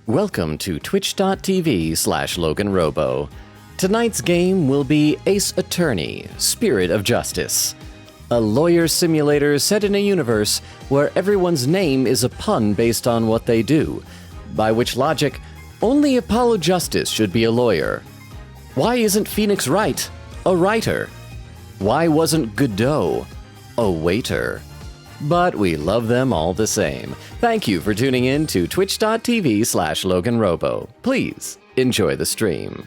Welcome to twitch.tv/LoganRobo. Tonight's game will be Ace Attorney, Spirit of Justice, a lawyer simulator set in a universe where everyone's name is a pun based on what they do, by which logic, only Apollo Justice should be a lawyer. Why isn't Phoenix Wright a writer? Why wasn't Godot a waiter? But we love them all the same. Thank you for tuning in to twitch.tv/LoganRobo. Please enjoy the stream.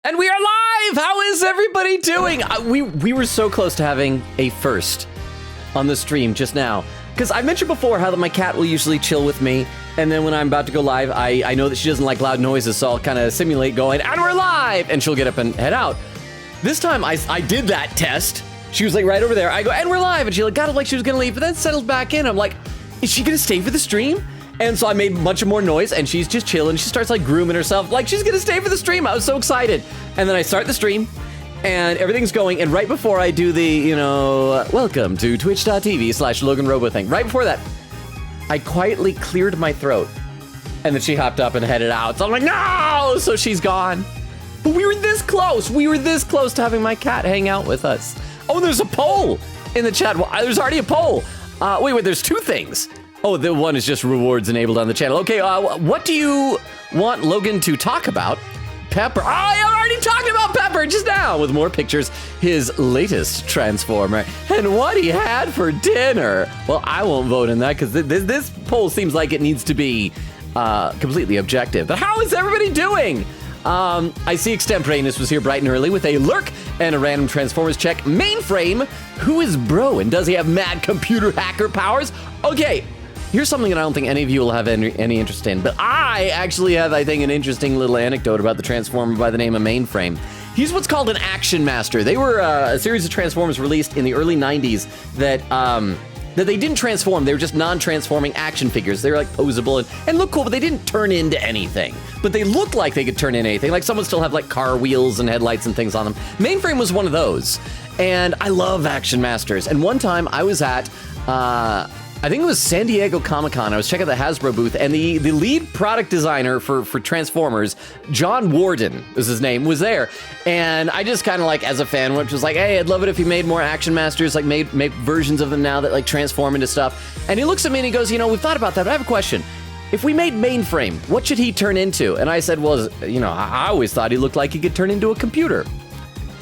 And we are live! How is everybody doing? We were so close to having a first on the stream just now. Because I mentioned before how that my cat will usually chill with me, and then when I'm about to go live, I know that she doesn't like loud noises, so I'll kind of simulate going, and we're live! And she'll get up and head out. This time, I did that test. She was like right over there. I go, and we're live! And she like got up like she was gonna leave, but then settled back in. I'm like, is she gonna stay for the stream? And so I made a bunch of more noise, and she's just chilling. She starts like grooming herself, like she's gonna stay for the stream. I was so excited. And then I start the stream, and everything's going. And right before I do the, welcome to twitch.tv/LoganRobo thing, right before that, I quietly cleared my throat. And then she hopped up and headed out. So I'm like, no! So she's gone. But we were this close. We were this close to having my cat hang out with us. Oh, there's a poll in the chat. Well, there's already a poll. Wait, there's two things. Oh, the one is just rewards enabled on the channel. Okay, what do you want Logan to talk about? Pepper. Oh, I already talked about Pepper just now with more pictures. His latest Transformer and what he had for dinner. Well, I won't vote in that because this poll seems like it needs to be completely objective. But how is everybody doing? I see Extemporaneous was here bright and early with a lurk and a random Transformers check. Mainframe, who is bro and does he have mad computer hacker powers? Okay. Here's something that I don't think any of you will have any interest in, but I actually have, I think, an interesting little anecdote about the Transformer by the name of Mainframe. He's what's called an Action Master. They were a series of Transformers released in the early 90s that they didn't transform. They were just non-transforming action figures. They were like posable and look cool, but they didn't turn into anything. But they looked like they could turn into anything. Like some would still have like car wheels and headlights and things on them. Mainframe was one of those. And I love Action Masters. And one time I was at... I think it was San Diego Comic-Con. I was checking the Hasbro booth, and the lead product designer for Transformers, John Warden was his name, was there. And I just kind of like, as a fan, was like, hey, I'd love it if you made more Action Masters, like make versions of them now that like transform into stuff. And he looks at me and he goes, we've thought about that, but I have a question. If we made Mainframe, what should he turn into? And I said, well, I always thought he looked like he could turn into a computer.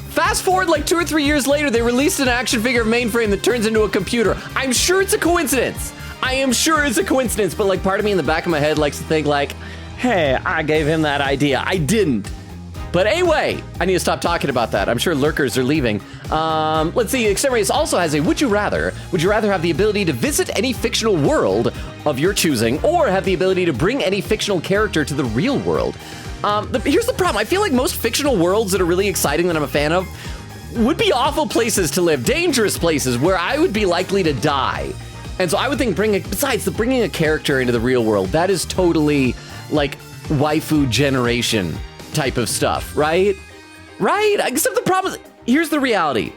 Fast forward like 2 or 3 years later, they released an action figure of Mainframe that turns into a computer. I'm sure it's a coincidence. I am sure it's a coincidence, but like part of me in the back of my head likes to think like, hey, I gave him that idea. I didn't. But anyway, I need to stop talking about that. I'm sure lurkers are leaving. Let's see, Exterminatus also has a would you rather. Would you rather have the ability to visit any fictional world of your choosing or have the ability to bring any fictional character to the real world? Here's the problem. I feel like most fictional worlds that are really exciting that I'm a fan of would be awful places to live, dangerous places where I would be likely to die. And so I would think besides bringing a character into the real world, that is totally like waifu generation type of stuff, right? Right? Except the problem is, here's the reality.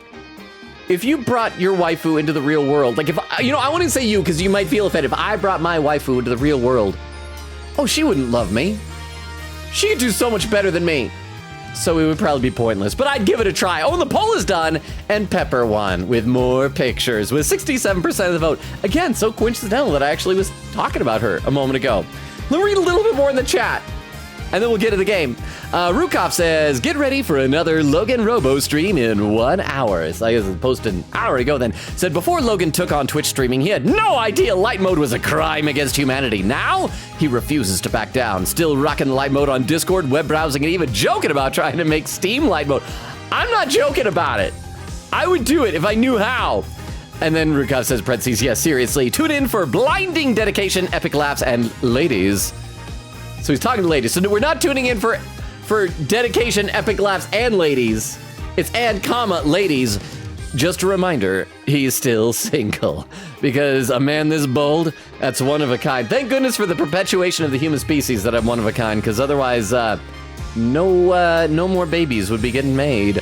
If you brought your waifu into the real world, like if, I want to say you because you might feel offended. If I brought my waifu into the real world, oh, she wouldn't love me. She could do so much better than me. So it would probably be pointless, but I'd give it a try. Oh, and the poll is done, and Pepper won with more pictures, with 67% of the vote. Again, so coincidental that I actually was talking about her a moment ago. Let me read a little bit more in the chat, and then we'll get to the game. Rukov says, get ready for another Logan Robo stream in 1 hour. So I guess it posted an hour ago then. Said, before Logan took on Twitch streaming, he had no idea light mode was a crime against humanity. Now, he refuses to back down. Still rocking light mode on Discord, web browsing, and even joking about trying to make Steam light mode. I'm not joking about it. I would do it if I knew how. And then Rukov says, parentheses, yes, seriously, tune in for blinding dedication, epic laughs, and ladies. So he's talking to ladies. So we're not tuning in for dedication, epic laughs, and ladies. It's and, comma, ladies. Just a reminder, he's still single. Because a man this bold, that's one of a kind. Thank goodness for the perpetuation of the human species that I'm one of a kind, because otherwise, no more babies would be getting made.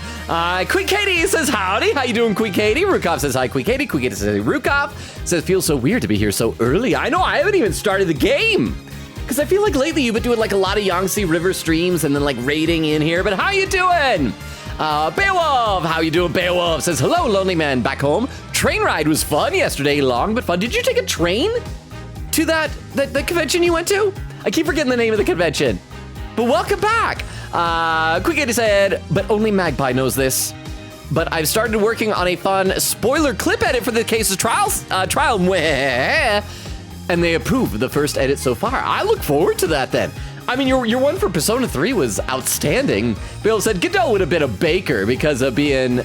Queen Katie says howdy. How you doing, Queen Katie? Rukov says hi, Queen Katie. Queen Katie says Rukov. Says feels so weird to be here so early. I know, I haven't even started the game. Because I feel like lately you've been doing like a lot of Yangtze River streams and then like raiding in here. But how you doing? Beowulf, how you doing, Beowulf? Says hello, lonely man back home. Train ride was fun yesterday, long but fun. Did you take a train to that convention you went to? I keep forgetting the name of the convention. But welcome back. Quick Katie said, but only Magpie knows this. But I've started working on a fun spoiler clip edit for the case's trial. And they approved the first edit so far. I look forward to that then. I mean, your one for Persona 3 was outstanding. Bill said Godot would have been a baker because of being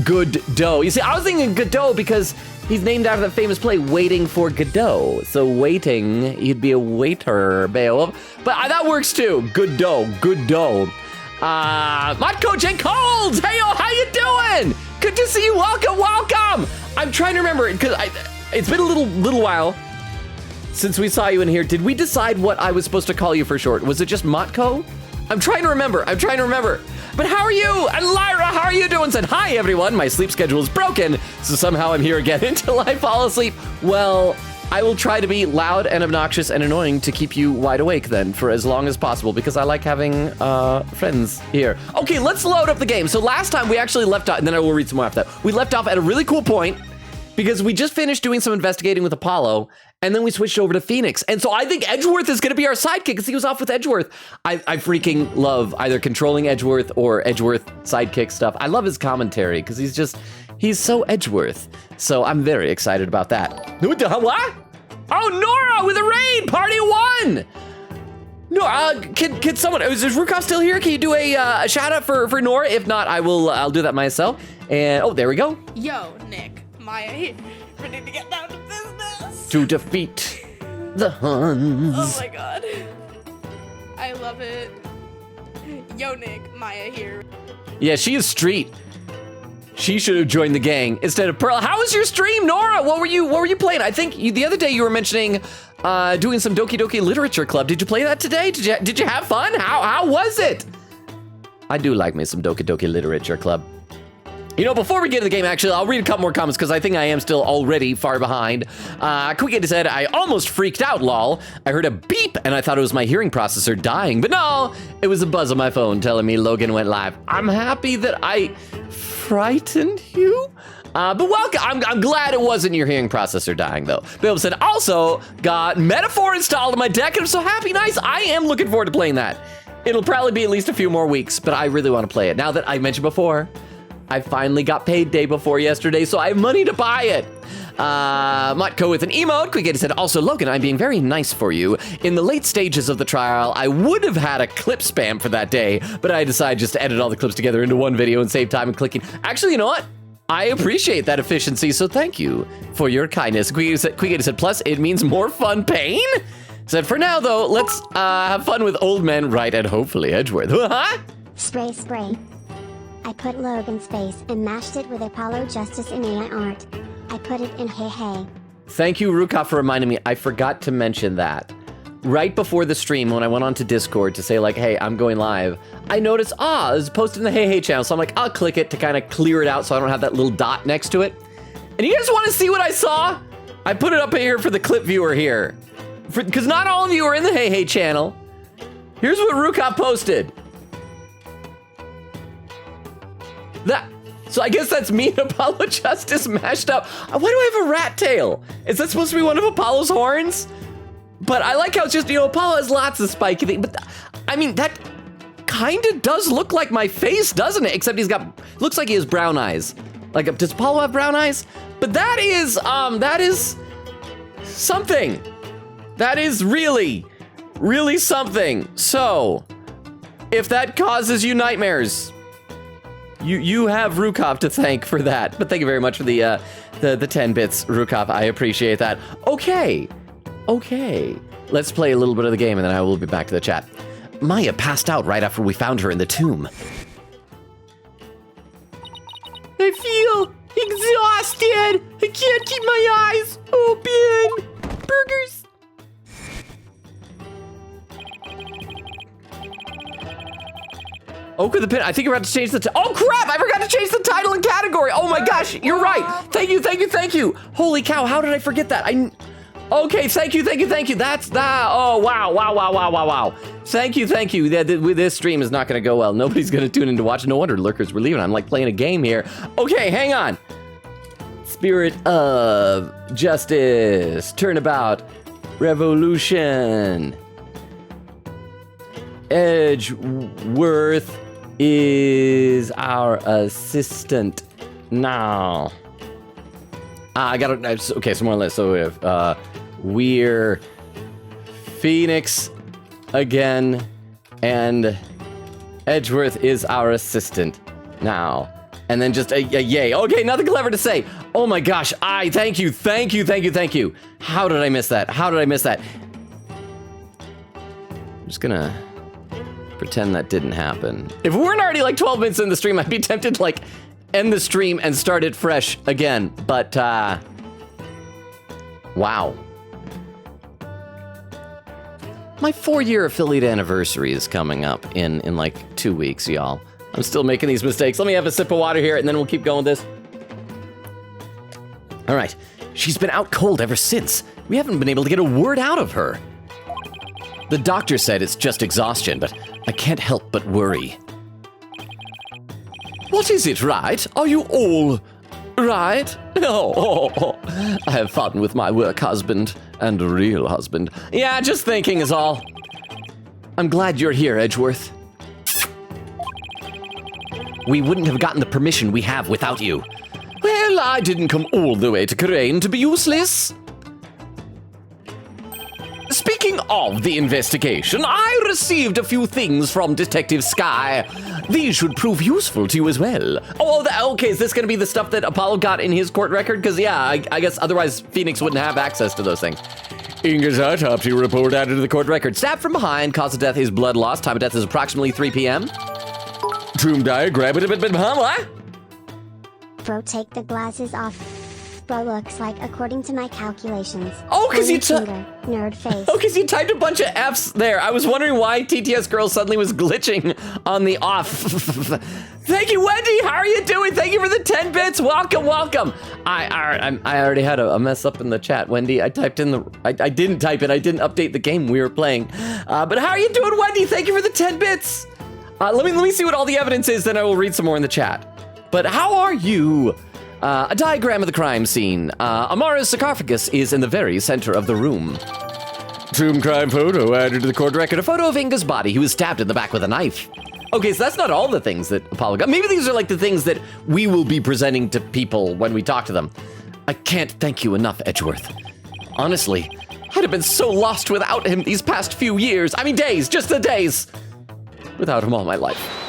good dough. You see, I was thinking Godot because he's named after that famous play, Waiting for Godot. So waiting, you'd be a waiter, Beowulf. But that works too. Good dough. Matko Jen Colds, hey yo, how you doing? Good to see you. Welcome. I'm trying to remember because it's been a little while since we saw you in here. Did we decide what I was supposed to call you for short? Was it just Matko? I'm trying to remember. But how are you? And Lyra, how are you doing? Said, hi, everyone. My sleep schedule is broken, so somehow I'm here again until I fall asleep. Well, I will try to be loud and obnoxious and annoying to keep you wide awake then for as long as possible because I like having friends here. Okay, let's load up the game. So last time we actually left off, and then I will read some more after that. We left off at a really cool point because we just finished doing some investigating with Apollo, and then we switched over to Phoenix. And so I think Edgeworth is going to be our sidekick because he was off with Edgeworth. I freaking love either controlling Edgeworth or Edgeworth sidekick stuff. I love his commentary because he's so Edgeworth. So I'm very excited about that. What? Oh, Nora with a raid! Party 1! No, can someone, is Rukov still here? Can you do a shout out for Nora? If not, I'll do that myself. And, oh, there we go. Yo, Nick, Maya here, ready to get down to business. To defeat the Huns. Oh my god. I love it. Yo, Nick, Maya here. Yeah, she is street. She should have joined the gang instead of Pearl. How was your stream, Nora? What were you playing? I think the other day you were mentioning doing some Doki Doki Literature Club. Did you play that today? Did you have fun? How was it? I do like me some Doki Doki Literature Club. You know, before we get to the game, actually, I'll read a couple more comments because I think I am still already far behind. Quick said, I almost freaked out, lol. I heard a beep and I thought it was my hearing processor dying, but no, it was a buzz on my phone telling me Logan went live. I'm happy that I frightened you. But welcome, I'm glad it wasn't your hearing processor dying though. Bill said, also got Metaphor installed on my deck and I'm so happy, nice. I am looking forward to playing that. It'll probably be at least a few more weeks, but I really want to play it. Now that I mentioned before, I finally got paid day before yesterday, so I have money to buy it. Matko with an emote. Quick said, also, Logan, I'm being very nice for you. In the late stages of the trial, I would have had a clip spam for that day, but I decided just to edit all the clips together into one video and save time and clicking. Actually, you know what? I appreciate that efficiency, so thank you for your kindness. Quick said, plus, it means more fun pain? Said, for now, though, let's have fun with old men, right, and hopefully Edgeworth. Huh? Spray. I put Logan's face and mashed it with Apollo Justice in AI art. I put it in Hey. Thank you, Rukov, for reminding me. I forgot to mention that. Right before the stream, when I went onto Discord to say, like, hey, I'm going live, I noticed, it's posted in the Hey channel. So I'm like, I'll click it to kind of clear it out so I don't have that little dot next to it. And you guys want to see what I saw? I put it up here for the clip viewer here. Because not all of you are in the Hey channel. Here's what Rukov posted. So I guess that's me and Apollo Justice mashed up. Why do I have a rat tail? Is that supposed to be one of Apollo's horns? But I like how it's just, Apollo has lots of spiky things. But I mean, that kind of does look like my face, doesn't it? Except looks like he has brown eyes. Like, does Apollo have brown eyes? But that is something. That is really, really something. So, if that causes you nightmares, You have Rukov to thank for that. But thank you very much for the 10 bits, Rukov. I appreciate that. Okay. Let's play a little bit of the game, and then I will be back to the chat. Maya passed out right after we found her in the tomb. I feel exhausted. I can't keep my eyes open. Burgers. Oak of the Pit. I think you're about to change the oh crap! I forgot to change the title and category. Oh my gosh, you're right. Thank you. Holy cow, how did I forget that? Okay, thank you. That's that. Oh, wow. Thank you. This stream is not going to go well. Nobody's going to tune in to watch. No wonder lurkers were leaving. I'm like playing a game here. Okay, hang on. Spirit of Justice. Turnabout. Revolution. Edgeworth is our assistant now. I got it. Okay, some more lists. So we have we're Phoenix again, and Edgeworth is our assistant now. And then just a yay. Okay, nothing clever to say. Oh my gosh, thank you. How did I miss that? I'm just gonna pretend that didn't happen. If we weren't already like 12 minutes in the stream, I'd be tempted to like end the stream and start it fresh again. But, wow. My 4-year affiliate anniversary is coming up in like 2 weeks, y'all. I'm still making these mistakes. Let me have a sip of water here, and then we'll keep going with this. All right. She's been out cold ever since. We haven't been able to get a word out of her. The doctor said it's just exhaustion, but I can't help but worry. What is it, right? Are you all right? Oh, I have fun with my work husband and a real husband. Yeah, just thinking is all. I'm glad you're here, Edgeworth. We wouldn't have gotten the permission we have without you. Well, I didn't come all the way to Crane to be useless. Speaking of the investigation, I received a few things from Detective Sky. These should prove useful to you as well. Oh, okay, is this going to be the stuff that Apollo got in his court record? Because, yeah, I guess otherwise Phoenix wouldn't have access to those things. Inga's autopsy report added to the court record. Stabbed from behind, cause of death is blood loss. Time of death is approximately 3 p.m. Tomb diagram, what? Bro, take the glasses off. Bro looks like, according to my calculations. Oh, because you nerd face. Oh, because you typed a bunch of F's there. I was wondering why TTS Girl suddenly was glitching on the off. Thank you, Wendy. How are you doing? Thank you for the 10 bits. Welcome. I already had a mess up in the chat, Wendy. I typed in I didn't type it. I didn't update the game we were playing. But how are you doing, Wendy? Thank you for the 10 bits. Let me see what all the evidence is, then I will read some more in the chat. But how are you? A diagram of the crime scene. Amara's sarcophagus is in the very center of the room. Tomb crime photo added to the court record. A photo of Inga's body. He was stabbed in the back with a knife. Okay, so that's not all the things that Apollo got. Maybe these are like the things that we will be presenting to people when we talk to them. I can't thank you enough, Edgeworth. Honestly, I'd have been so lost without him these past few years. I mean, days, just the days. Without him all my life.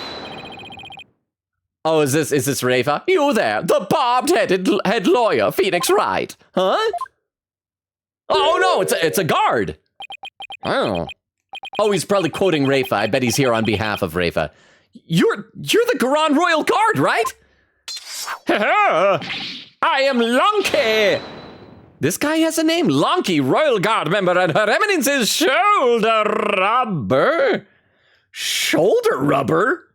Oh, is this Rafa? You there, the bobbed-headed head lawyer, Phoenix Wright, huh? Oh no, it's a guard. Oh, he's probably quoting Rafa. I bet he's here on behalf of Rafa. You're the Garan Royal Guard, right? I am Lonky. This guy has a name, Lonky, Royal Guard member, and Her Eminence is Shoulder Rubber. Shoulder Rubber?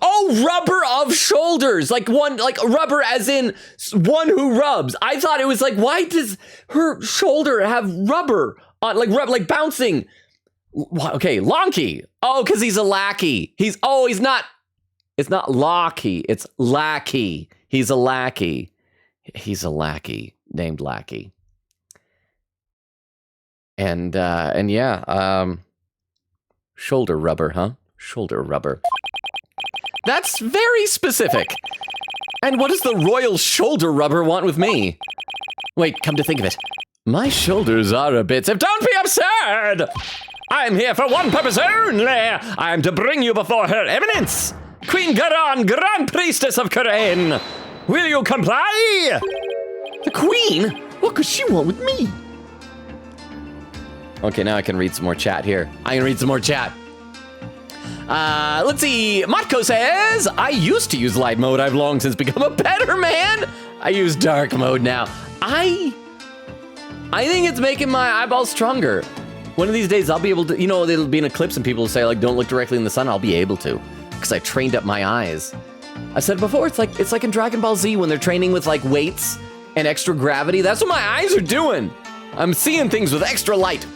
Oh, rubber of shoulders, like rubber as in one who rubs. I thought it was like, why does her shoulder have rubber on, like bouncing? Okay, Lonky. Oh, because he's a lackey. It's not Locky, it's lackey. He's a lackey. He's a lackey named Lackey. And yeah, shoulder rubber, huh? Shoulder rubber. That's very specific. And what does the royal shoulder rubber want with me? Wait, come to think of it. My shoulders are a bit stiff. Don't be absurd! I'm here for one purpose only. I am to bring you before Her Eminence. Queen Garan, Grand Priestess of Karain, will you comply? The Queen? What could she want with me? Okay, now I can read some more chat here. I can read some more chat. Let's see. Matko says, I used to use light mode. I've long since become a better man. I use dark mode now. I think it's making my eyeballs stronger. One of these days I'll be able to, you know, there'll be an eclipse and people will say like, don't look directly in the sun. I'll be able to, because I trained up my eyes. I said before, it's like in Dragon Ball Z when they're training with like weights and extra gravity. That's what my eyes are doing. I'm seeing things with extra light.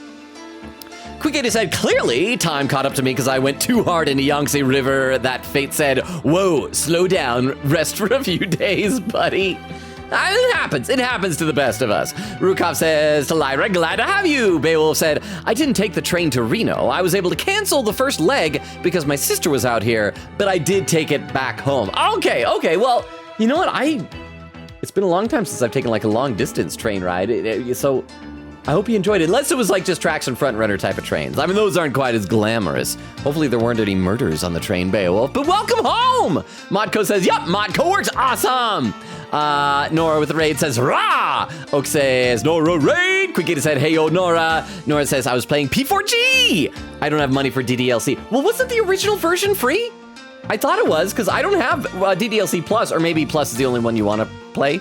Quick said, clearly, time caught up to me because I went too hard into Yangtze River. That fate said, whoa, slow down, rest for a few days, buddy. It happens. It happens to the best of us. Rukov says to Lyra, glad to have you. Beowulf said, I didn't take the train to Reno. I was able to cancel the first leg because my sister was out here, but I did take it back home. Okay. Well, you know what? It's been a long time since I've taken like a long distance train ride. So I hope you enjoyed it, unless it was like just Traction Front Runner type of trains. I mean, those aren't quite as glamorous. Hopefully there weren't any murders on the train, Beowulf, but welcome home! Modco says, yup, Modco works awesome! Nora with the raid says, rah! Oak says, Nora raid! Quickita said, hey yo, Nora. Nora says, I was playing P4G! I don't have money for DDLC. Well, wasn't the original version free? I thought it was, because I don't have DDLC Plus, or maybe Plus is the only one you want to play.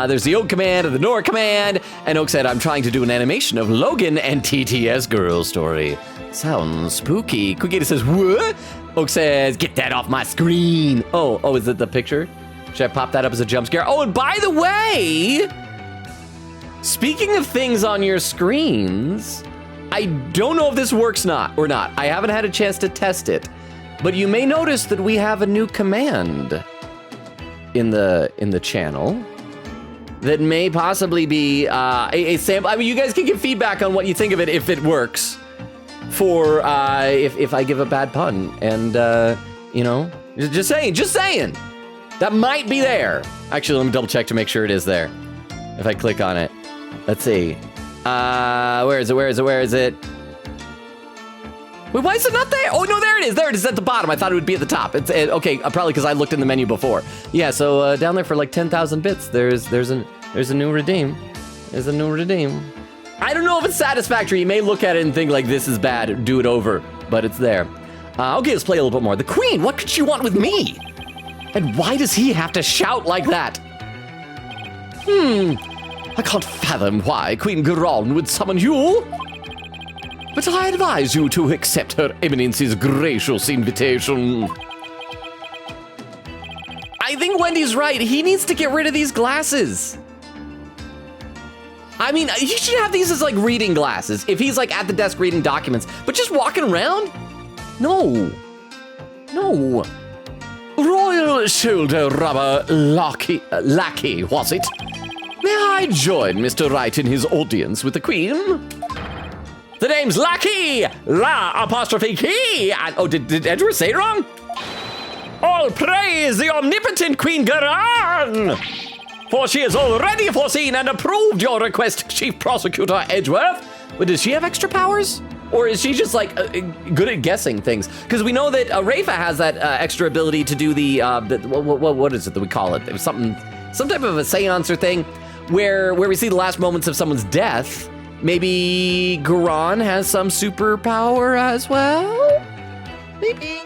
There's the Oak command and the Nora command, and Oak said, I'm trying to do an animation of Logan and TTS girl story. Sounds spooky. Quickita says, what? Oak says, get that off my screen. Oh, is it the picture? Should I pop that up as a jump scare? Oh, and by the way, speaking of things on your screens, I don't know if this works or not. I haven't had a chance to test it. But you may notice that we have a new command in the channel that may possibly be a sample. I mean, you guys can give feedback on what you think of it if it works. For if I give a bad pun, and you know, just saying, that might be there. Actually, let me double check to make sure it is there. If I click on it, let's see. Where is it? Wait, why is it not there? Oh, no, there it is. There it is at the bottom. I thought it would be at the top. It's okay, probably because I looked in the menu before. Yeah, so down there for like 10,000 bits, there's a new redeem. There's a new redeem. I don't know if it's satisfactory. You may look at it and think like this is bad, do it over, but it's there. Okay, let's play a little bit more. The Queen, what could she want with me? And why does he have to shout like that? I can't fathom why Queen Garon would summon you. But I advise you to accept Her Eminence's gracious invitation. I think Wendy's right. He needs to get rid of these glasses. I mean, you should have these as like reading glasses if he's like at the desk reading documents, but just walking around? No. Royal shoulder rubber lackey, was it? May I join Mr. Wright in his audience with the Queen? The name's Lackey! La apostrophe key! And, oh, did Edgeworth say it wrong? All praise the omnipotent Queen Garan! For she has already foreseen and approved your request, Chief Prosecutor Edgeworth. But does she have extra powers? Or is she just, like, good at guessing things? Because we know that Rafa has that extra ability to do what is it that we call it? It was some type of a seancer thing where we see the last moments of someone's death. Maybe Garan has some superpower as well? Maybe?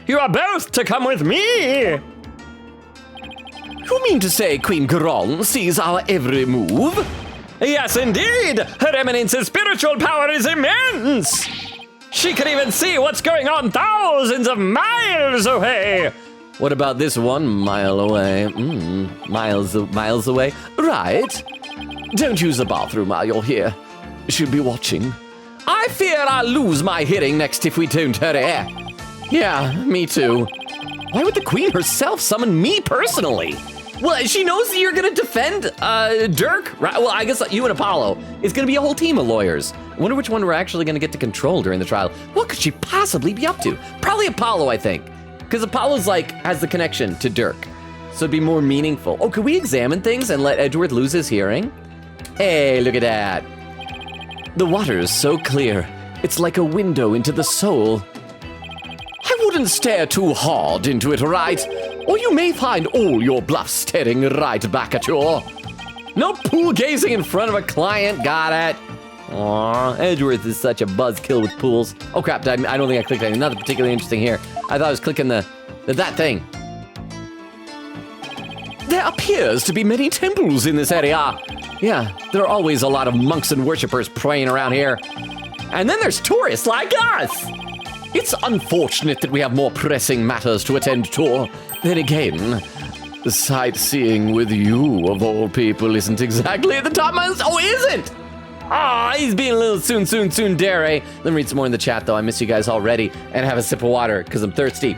You are both to come with me! You mean to say Queen Garan sees our every move? Yes, indeed! Her Eminence's spiritual power is immense! She can even see what's going on thousands of miles away! What about this 1 mile away? Miles away? Right. Don't use the bathroom while you're here. She'll be watching. I fear I'll lose my hearing next if we don't hurry. Yeah, me too. Why would the Queen herself summon me personally? Well, she knows that you're gonna defend Dirk, right? Well, I guess you and Apollo. It's gonna be a whole team of lawyers. I wonder which one we're actually gonna get to control during the trial. What could she possibly be up to? Probably Apollo, I think. Because Apollo's like, has the connection to Dirk. So it'd be more meaningful. Oh, could we examine things and let Edgeworth lose his hearing? Hey, look at that. The water is so clear. It's like a window into the soul. I shouldn't stare too hard into it, right? Or you may find all your bluffs staring right back at you. No pool gazing in front of a client, got it? Aw, Edgeworth is such a buzzkill with pools. Oh crap, I don't think I clicked anything. Nothing particularly interesting here. I thought I was clicking that thing. There appears to be many temples in this area. Yeah, there are always a lot of monks and worshippers praying around here. And then there's tourists like us. It's unfortunate that we have more pressing matters to attend to. Then again, sightseeing with you, of all people, isn't exactly at the top of my list. Oh, isn't? Ah, he's being a little soon dare. Let me read some more in the chat, though. I miss you guys already. And have a sip of water, because I'm thirsty.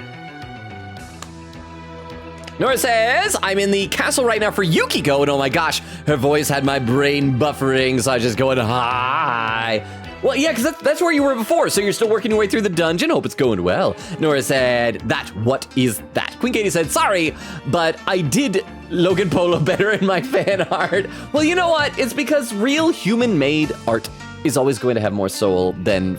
Nora says, I'm in the castle right now for Yukiko, and oh my gosh, her voice had my brain buffering, so I was just going, hi. Well, yeah, because that's where you were before, so you're still working your way through the dungeon. Hope it's going well. Nora said, what is that? Queen Katie said, sorry, but I did Logan Polo better in my fan art. Well, you know what? It's because real human-made art is always going to have more soul than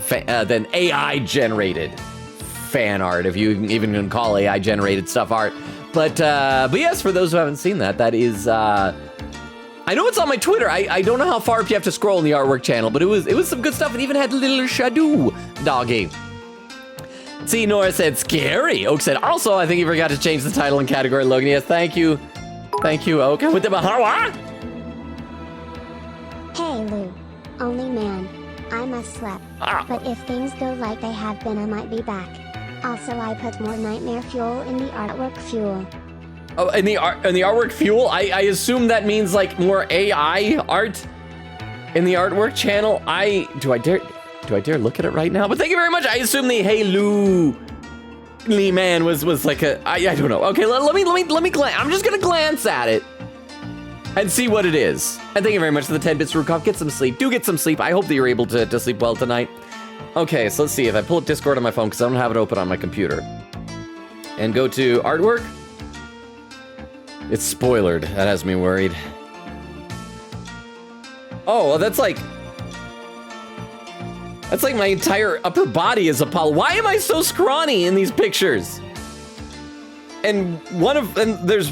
AI-generated fan art, if you even can call AI-generated stuff art. But yes, for those who haven't seen that is, I know it's on my Twitter. I don't know how far up you have to scroll in the artwork channel, but it was some good stuff. It even had little Shadoo doggy. See, Nora said scary. Oak said, also, I think you forgot to change the title and category, Logan. Yes, thank you. Thank you, Oak. With the Mahawa? Hey, Lou. Only man. I must sleep. But if things go like they have been, I might be back. Also, I put more nightmare fuel in the artwork fuel. Oh, in the artwork fuel? I assume that means like more AI art in the artwork channel. Do I dare look at it right now? But thank you very much. I assume the Hey Lou Lee man was like I don't know. Okay, let me glance. I'm just gonna glance at it and see what it is. And thank you very much for the 10 bits, Rukov. Get some sleep. Do get some sleep. I hope that you're able to sleep well tonight. Okay, so let's see if I pull up Discord on my phone because I don't have it open on my computer. And go to artwork. It's spoilered. That has me worried. Oh, well, that's like my entire upper body is Apollo. Why am I so scrawny in these pictures? And there's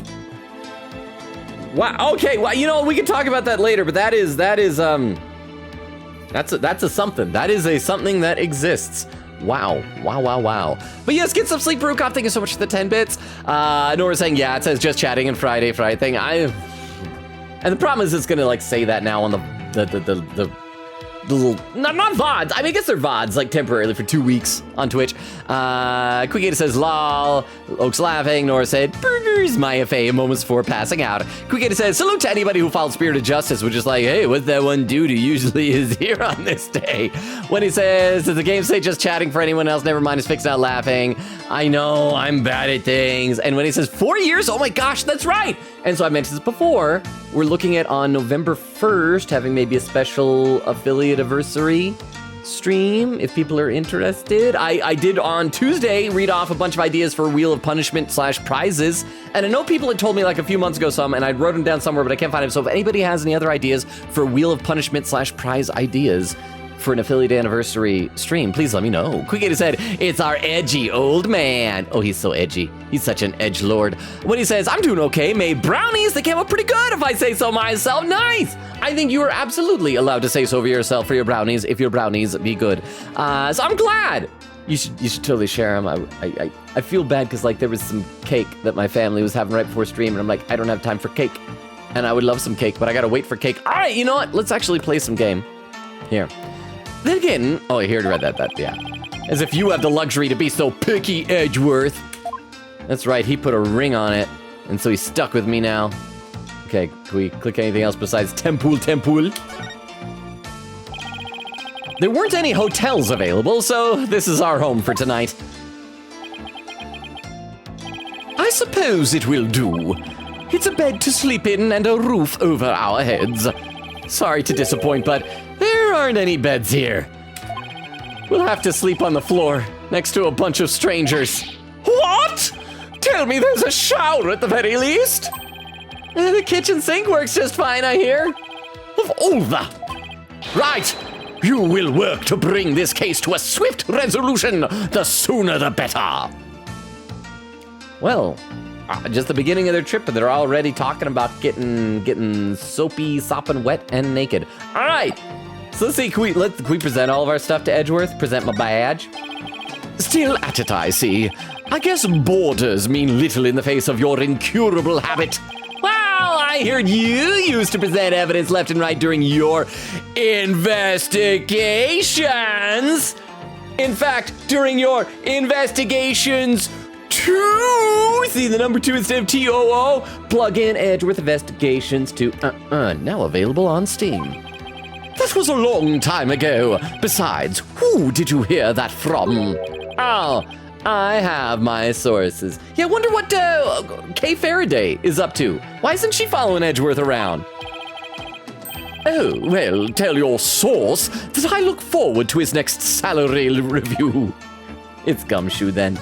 wow. Okay, well, you know, we can talk about that later, but that's a something. That is a something that exists. Wow. But yes, get some sleep, Rukov. Thank you so much for the 10 bits. Nora's saying, yeah, it says just chatting and Friday thing. And the problem is it's gonna like say that now on the little, not VODs. I mean, I guess they're VODs, like temporarily for 2 weeks on Twitch. Quickgator says, lol. Oak's laughing. Nora said, burgers, Maya Faye, moments before passing out. Quickgator says, salute to anybody who followed Spirit of Justice, which is like, hey, what's that one dude who usually is here on this day? When he says, does the game say just chatting for anyone else? Never mind, his fixed out laughing. I know, I'm bad at things. And when he says 4 years, oh my gosh, that's right. And so I mentioned this before. We're looking at on November 1st, having maybe a special affiliate anniversary stream if people are interested. I did on Tuesday read off a bunch of ideas for Wheel of Punishment / prizes. And I know people had told me like a few months ago some, and I wrote them down somewhere, but I can't find them. So if anybody has any other ideas for Wheel of Punishment / prize ideas for an affiliate anniversary stream, please let me know. Quickgator said, it's our edgy old man. Oh, he's so edgy. He's such an edgelord. When he says, I'm doing okay, made brownies. They came out pretty good if I say so myself. Nice. I think you are absolutely allowed to say so for yourself for your brownies if your brownies be good. So I'm glad. You should totally share them. I feel bad because like there was some cake that my family was having right before stream, and I'm like, I don't have time for cake. And I would love some cake, but I gotta wait for cake. All right, you know what? Let's actually play some game. Here. Then again, oh, he already read that, yeah. As if you have the luxury to be so picky, Edgeworth. That's right, he put a ring on it, and so he's stuck with me now. Okay, can we click anything else besides Temple? There weren't any hotels available, so this is our home for tonight. I suppose it will do. It's a bed to sleep in and a roof over our heads. Sorry to disappoint, but there aren't any beds here. We'll have to sleep on the floor next to a bunch of strangers. What? Tell me there's a shower at the very least. The kitchen sink works just fine, I hear. Of all the... Right. You will work to bring this case to a swift resolution. The sooner the better. Well, just the beginning of their trip, and they're already talking about getting soapy, sopping wet, and naked. All right. So let's see, can we present all of our stuff to Edgeworth? Present my badge? Still at it, I see. I guess borders mean little in the face of your incurable habit. Well, I heard you used to present evidence left and right during your investigations. In fact, during your investigations too. See the number 2 instead of TOO? Plug in Edgeworth Investigations to now available on Steam. That was a long time ago. Besides, who did you hear that from? Oh, I have my sources. Yeah, I wonder what Kay Faraday is up to. Why isn't she following Edgeworth around? Oh, well, tell your source that I look forward to his next salary review. It's Gumshoe then.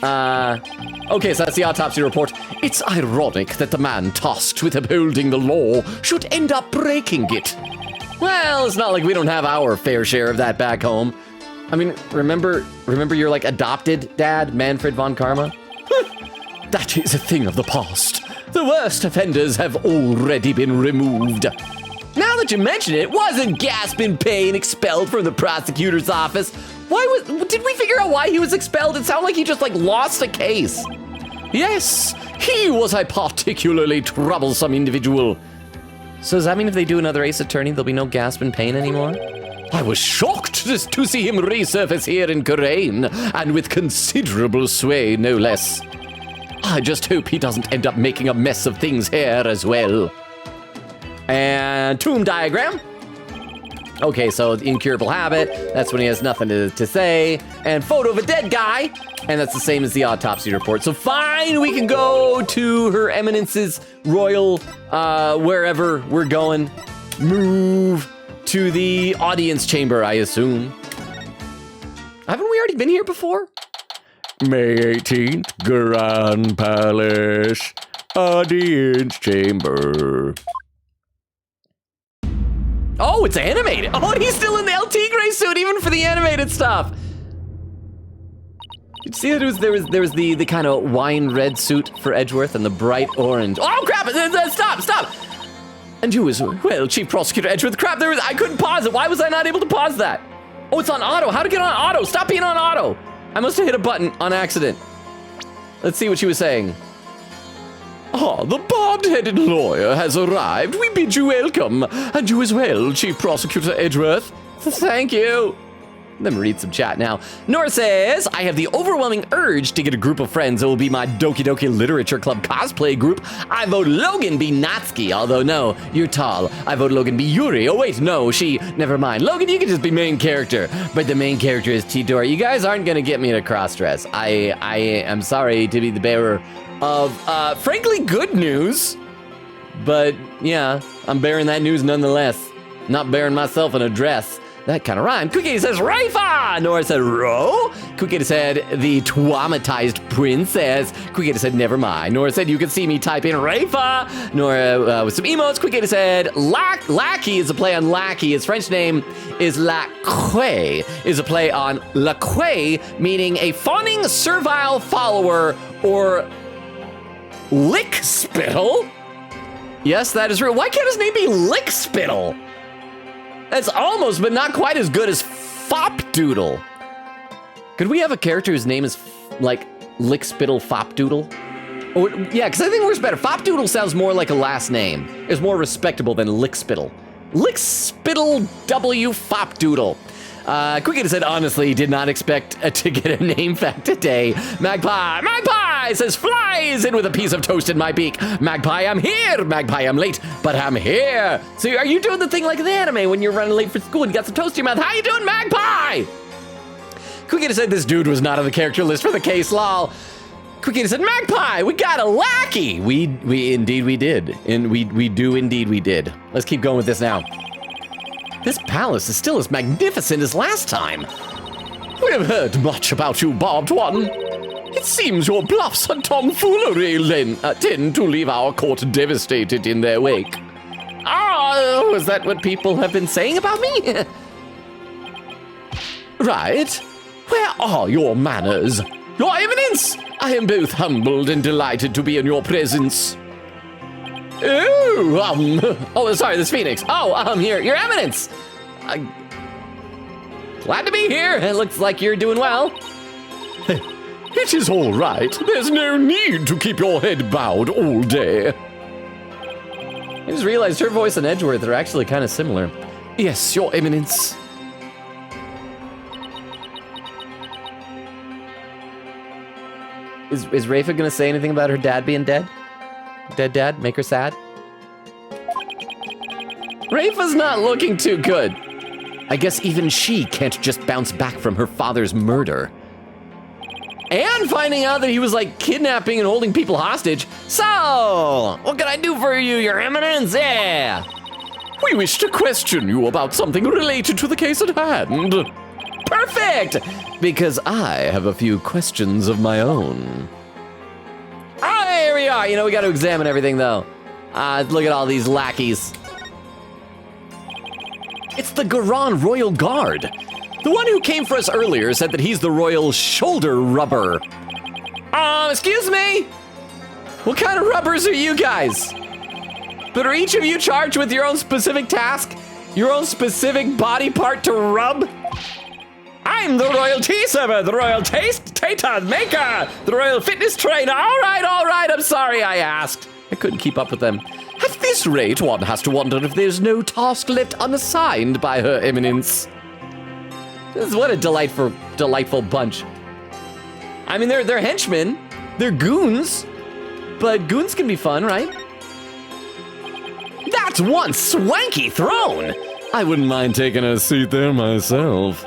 Okay, so that's the autopsy report. It's ironic that the man tasked with upholding the law should end up breaking it. Well, it's not like we don't have our fair share of that back home. I mean, remember your, like, adopted dad, Manfred von Karma? That is a thing of the past. The worst offenders have already been removed. Now that you mention it, wasn't Gaspin Payne expelled from the prosecutor's office? Did we figure out why he was expelled? It sounded like he just, like, lost a case. Yes, he was a particularly troublesome individual. So does that mean if they do another Ace Attorney, there'll be no Gaspin Payne anymore? I was shocked to see him resurface here in Coraine, and with considerable sway, no less. I just hope he doesn't end up making a mess of things here as well. And tomb diagram. Okay, so incurable habit, that's when he has nothing to say. And photo of a dead guy, and that's the same as the autopsy report. So fine, we can go to Her Eminence's royal, wherever we're going. Move to the audience chamber, I assume. Haven't we already been here before? May 18th, Grand Palace, audience chamber. Oh, it's animated. Oh, he's still in the LT gray suit, even for the animated stuff. You see that there was the kind of wine red suit for Edgeworth and the bright orange. Oh crap! Stop! And you as well, Chief Prosecutor Edgeworth. Crap! I couldn't pause it. Why was I not able to pause that? Oh, it's on auto. How to get on auto? Stop being on auto. I must have hit a button on accident. Let's see what she was saying. Ah, the bald-headed lawyer has arrived. We bid you welcome. And you as well, Chief Prosecutor Edgeworth. Thank you. Let me read some chat now. Nora says, I have the overwhelming urge to get a group of friends that will be my Doki Doki Literature Club cosplay group. I vote Logan be Natsuki, although no, you're tall. I vote Logan be Yuri. Oh wait, no, never mind. Logan, you can just be main character. But the main character is Tidora. You guys aren't gonna get me to cross-dress. I am sorry to be the bearer of, frankly, good news. But yeah, I'm bearing that news nonetheless. Not bearing myself in a dress. That kind of rhymed. Cookie says, Raifa! Nora said, Ro? Cookie said, the traumatized princess. Cookie said, never mind. Nora said, you can see me type in Raifa. Nora with some emotes. Cookie said, Lackey is a play on lackey. His French name is Lacquet, is a play on Lacquet, meaning a fawning servile follower or lickspittle. Yes, that is real. Why can't his name be Lickspittle? That's almost, but not quite as good as Fopdoodle. Could we have a character whose name is, like, Lickspittle Fopdoodle? Or, yeah, because I think it works better. Fopdoodle sounds more like a last name. It's more respectable than Lickspittle. Lickspittle W Fopdoodle. Quick said, honestly, did not expect to get a name fact today. Magpie says, flies in with a piece of toast in my beak. Magpie, I'm here. Magpie, I'm late, but I'm here. So are you doing the thing like the anime when you're running late for school and you got some toast in your mouth? How you doing, Magpie? Quick said, this dude was not on the character list for the case, lol. Quick said, Magpie, we got a lackey. We indeed we did. And we do indeed we did. Let's keep going with this now. This palace is still as magnificent as last time. We have heard much about you, Barbed One. It seems your bluffs and tomfoolery tend to leave our court devastated in their wake. Oh, is that what people have been saying about me? Right. Where are your manners? Your evidence? I am both humbled and delighted to be in your presence. Oh, sorry, this Phoenix. Here, Your Eminence. Glad to be here. It looks like you're doing well. It is all right. There's no need to keep your head bowed all day. I just realized her voice and Edgeworth are actually kind of similar. Yes, Your Eminence. Is Rafa gonna say anything about her dad being dead? Dead dad? Make her sad? Rafa's not looking too good. I guess even she can't just bounce back from her father's murder. And finding out that he was like kidnapping and holding people hostage. So, what can I do for you, Your Eminence? Yeah. We wish to question you about something related to the case at hand. Perfect! Because I have a few questions of my own. Ah, here we are. You know, we got to examine everything, though. Look at all these lackeys. It's the Garan Royal Guard. The one who came for us earlier said that he's the royal shoulder rubber. Excuse me? What kind of rubbers are you guys? But are each of you charged with your own specific task? Your own specific body part to rub? I'm the royal tea server, the royal tater maker, the royal fitness trainer. All right, I'm sorry I asked. I couldn't keep up with them. At this rate, one has to wonder if there's no task left unassigned by Her Eminence. What a delightful bunch. I mean, they're henchmen, they're goons, but goons can be fun, right? That's one swanky throne. I wouldn't mind taking a seat there myself.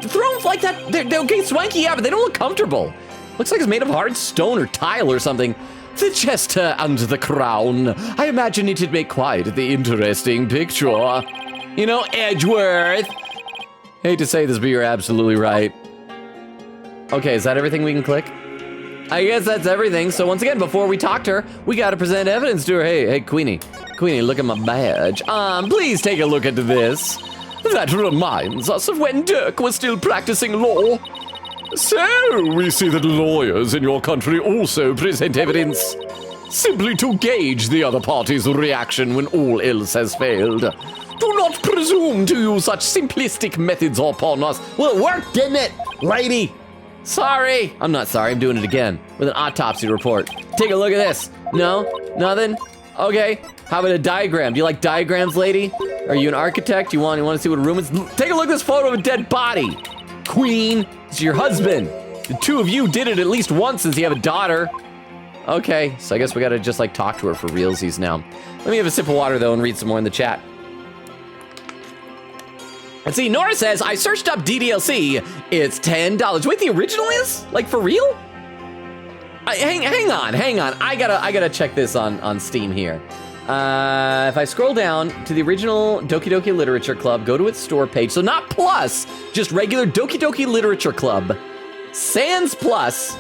Thrones like that, they're okay, swanky, yeah, but they don't look comfortable. Looks like it's made of hard stone or tile or something. The jester and the crown. I imagine it'd make quite the interesting picture. You know, Edgeworth. Hate to say this, but you're absolutely right. Okay, is that everything we can click? I guess that's everything. So once again, before we talk to her, we gotta present evidence to her. Hey, Queenie. Queenie, look at my badge. Please take a look at this. That reminds us of when Dirk was still practicing law. So, we see that lawyers in your country also present evidence, simply to gauge the other party's reaction when all else has failed. Do not presume to use such simplistic methods upon us. Well, it worked, didn't it, lady? Sorry. I'm not sorry, I'm doing it again with an autopsy report. Take a look at this. No? Nothing? Okay. How about a diagram? Do you like diagrams, lady? Are you an architect? You want to see what a room is? Take a look at this photo of a dead body. Queen, it's your husband. The two of you did it at least once since you have a daughter. Okay, so I guess we gotta just like talk to her for realsies now. Let me have a sip of water though and read some more in the chat. Let's see, Nora says, I searched up DDLC. It's $10. Wait, the original is? Like for real? Hang on. I gotta check this on Steam here. If I scroll down to the original Doki Doki Literature Club, go to its store page. So not Plus, just regular Doki Doki Literature Club. Sans Plus.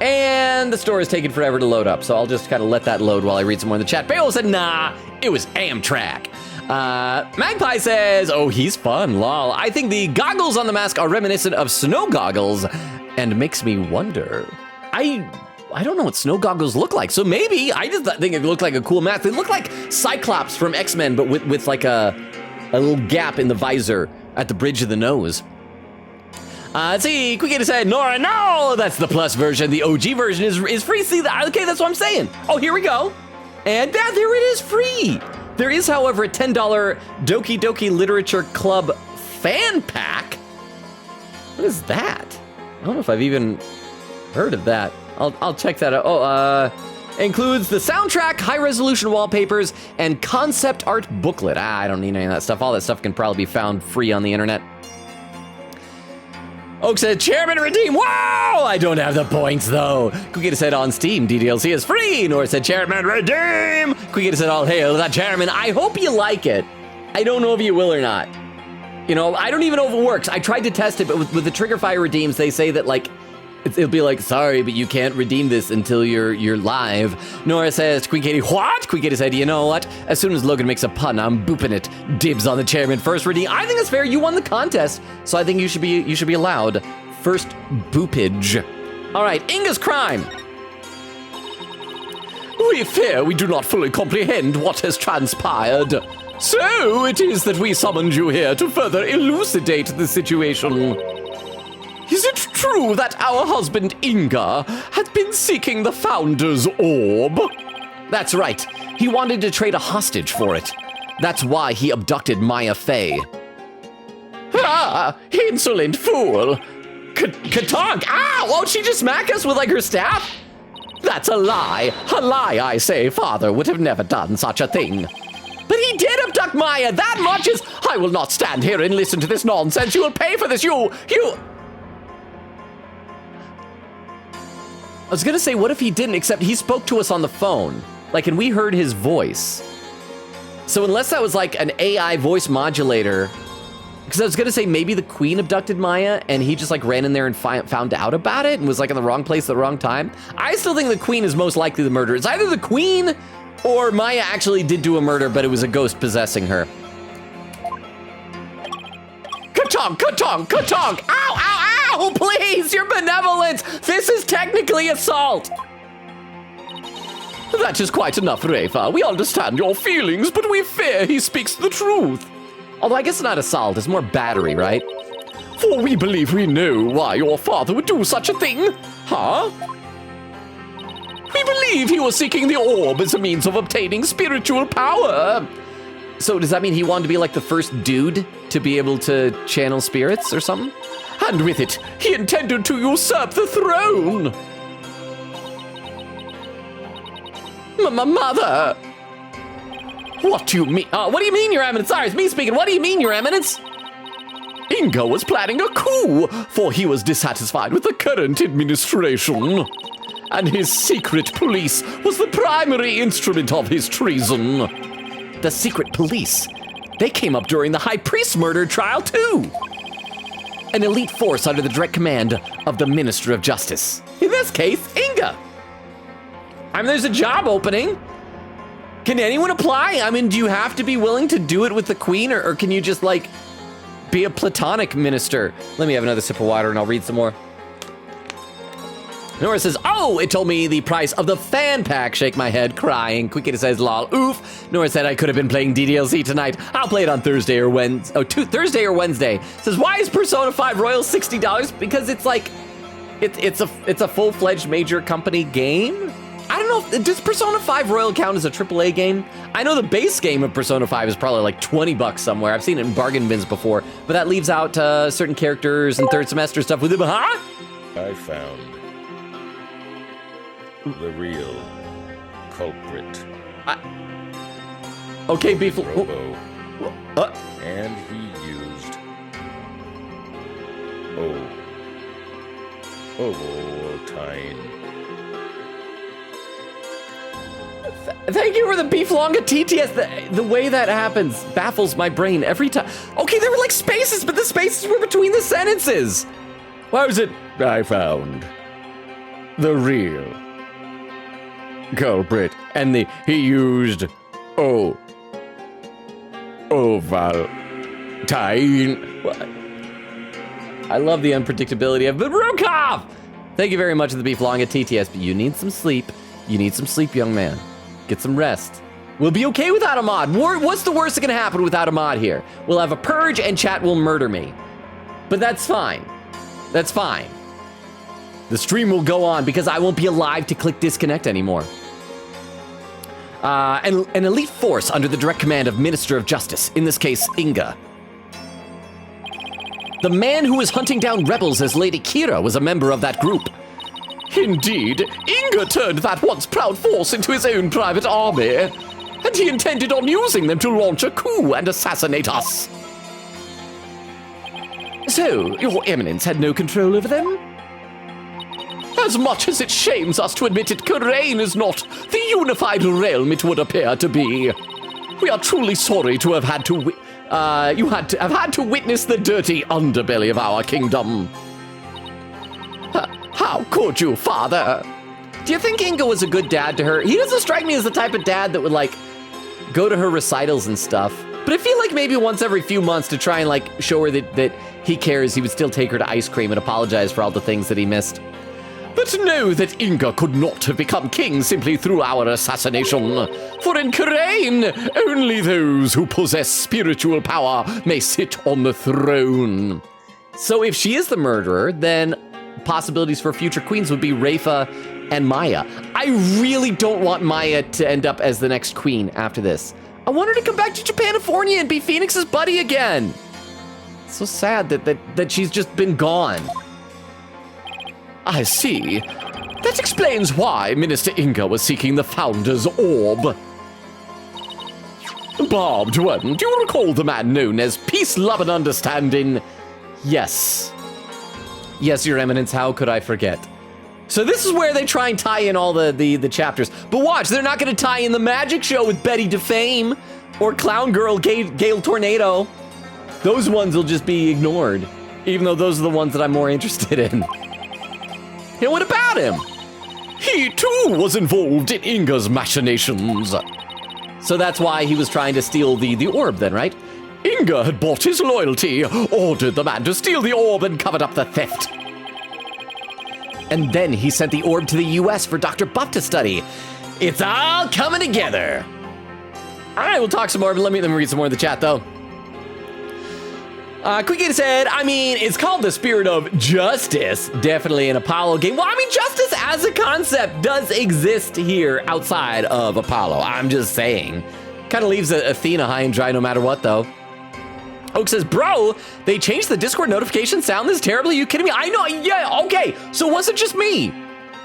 And the store is taking forever to load up. So I'll just kind of let that load while I read some more in the chat. Bayo said, nah, it was Amtrak. Magpie says, oh, he's fun, lol. I think the goggles on the mask are reminiscent of snow goggles and makes me wonder. I don't know what snow goggles look like, so maybe, I just think it looked like a cool mask. They look like Cyclops from X-Men, but with like a little gap in the visor at the bridge of the nose. Let's see, Quickgator said, Nora, no, that's the Plus version. The OG version is free. See, okay, that's what I'm saying. Oh, here we go. And there it is, free. There is, however, a $10 Doki Doki Literature Club fan pack. What is that? I don't know if I've even heard of that. I'll check that out. Oh, includes the soundtrack, high-resolution wallpapers, and concept art booklet. I don't need any of that stuff. All that stuff can probably be found free on the internet. Oak said, Chairman redeem. Wow! I don't have the points, though. Quickgator said, on Steam, DDLC is free. Nora said, Chairman redeem. Quickgator said, all hail that Chairman. I hope you like it. I don't know if you will or not. You know, I don't even know if it works. I tried to test it, but with the Triggerfire redeems, they say that, like, it'll be like, sorry, but you can't redeem this until you're live. Nora says, Quickgator, what? Quickgator said, you know what? As soon as Logan makes a pun, I'm booping it. Dibs on the Chairman first redeem. I think that's fair. You won the contest, so I think you should be allowed first boopage. All right, Inga's crime. We fear we do not fully comprehend what has transpired. So it is that we summoned you here to further elucidate the situation. Is it true that our husband Inga had been seeking the Founder's orb? That's right. He wanted to trade a hostage for it. That's why he abducted Maya Fey. Ah, insolent fool! Katonk! Ah! Won't she just smack us with, like, her staff? That's a lie, I say. Father would have never done such a thing. But he did abduct Maya, that much is... I will not stand here and listen to this nonsense. You will pay for this, you... I was gonna say, what if he didn't, except he spoke to us on the phone. Like, and we heard his voice. So unless that was like an AI voice modulator, because I was gonna say maybe the queen abducted Maya and he just like ran in there and found out about it and was like in the wrong place at the wrong time. I still think the queen is most likely the murderer. It's either the queen or Maya actually did do a murder, but it was a ghost possessing her. Katonk, katonk, katonk! Ow, ow, ow! Please, your benevolence! This is technically assault! That is quite enough, Rafa. We understand your feelings, but we fear he speaks the truth. Although I guess it's not assault, it's more battery, right? For we believe we know why your father would do such a thing. Huh? We believe he was seeking the orb as a means of obtaining spiritual power. So does that mean he wanted to be like the first dude to be able to channel spirits or something? And with it, he intended to usurp the throne. Mother! What do you mean? What do you mean, Your Eminence? Sorry, it's me speaking. What do you mean, Your Eminence? Inga was planning a coup, for he was dissatisfied with the current administration. And his secret police was the primary instrument of his treason. The secret police? They came up during the High Priest murder trial, too. An elite force under the direct command of the Minister of Justice. In this case, Inga. I mean, there's a job opening. Can anyone apply? I mean, do you have to be willing to do it with the queen, or can you just, like, be a platonic minister? Let me have another sip of water and I'll read some more. Nora says, oh, it told me the price of the fan pack. Shake my head, crying. Quickly says, lol, oof. Nora said I could have been playing DDLC tonight. I'll play it on Thursday or Wednesday. Oh, Thursday or Wednesday. Says, why is Persona 5 Royal $60? Because it's like, it's a full-fledged major company game. I don't know, does Persona 5 Royal count as a AAA game? I know the base game of Persona 5 is probably like $20 somewhere. I've seen it in bargain bins before, but that leaves out certain characters and third semester stuff with it. Huh? I found the real culprit. Okay, Beef. Robo. And he used Ovaltine. Thank you for the beef longa TTS. The way that happens baffles my brain every time. Okay, there were like spaces, but the spaces were between the sentences. Why was it? I found the real culprit, and he used Ovaltine. I love the unpredictability of Rukov. Thank you very much for the beef longa TTS, but you need some sleep. You need some sleep, young man. Get some rest. We'll be okay without a mod. What's the worst that can happen without a mod here? We'll have a purge and chat will murder me. But that's fine. That's fine. The stream will go on because I won't be alive to click disconnect anymore. An elite force under the direct command of Minister of Justice, in this case, Inga. The man who was hunting down rebels as Lady Kira was a member of that group. Indeed, Inga turned that once proud force into his own private army, and he intended on using them to launch a coup and assassinate us. So, your eminence had no control over them? As much as it shames us to admit it, Kurain is not the unified realm it would appear to be. We are truly sorry to have had to witness the dirty underbelly of our kingdom. How could you, father? Do you think Inga was a good dad to her? He doesn't strike me as the type of dad that would, like, go to her recitals and stuff. But I feel like maybe once every few months to try and, like, show her that he cares, he would still take her to ice cream and apologize for all the things that he missed. But know that Inga could not have become king simply through our assassination. For in Karain, only those who possess spiritual power may sit on the throne. So if she is the murderer, then possibilities for future queens would be Rafa and Maya. I really don't want Maya to end up as the next queen after this. I want her to come back to Japanifornia and be Phoenix's buddy again. It's so sad that she's just been gone. I see. That explains why Minister Inga was seeking the Founder's Orb. Barbed one, do you recall the man known as Peace, Love, and Understanding? Yes. Yes, Your Eminence, how could I forget? So this is where they try and tie in all the chapters. But watch, they're not going to tie in the magic show with Betty DeFame or Clown Girl Gale Tornado. Those ones will just be ignored, even though those are the ones that I'm more interested in. And what about him? He too was involved in Inga's machinations. So that's why he was trying to steal the orb then, right? Inga had bought his loyalty, ordered the man to steal the orb, and covered up the theft. And then he sent the orb to the US for Dr. Buff to study. It's all coming together. All right, we'll talk some more, but let me read some more in the chat, though. Quicky said, I mean, it's called the Spirit of Justice. Definitely an Apollo game. Well, I mean, justice as a concept does exist here outside of Apollo. I'm just saying. Kind of leaves Athena high and dry no matter what, though. Oak says, bro, they changed the Discord notification sound this terribly? Are you kidding me? I know, yeah, okay. So it wasn't just me.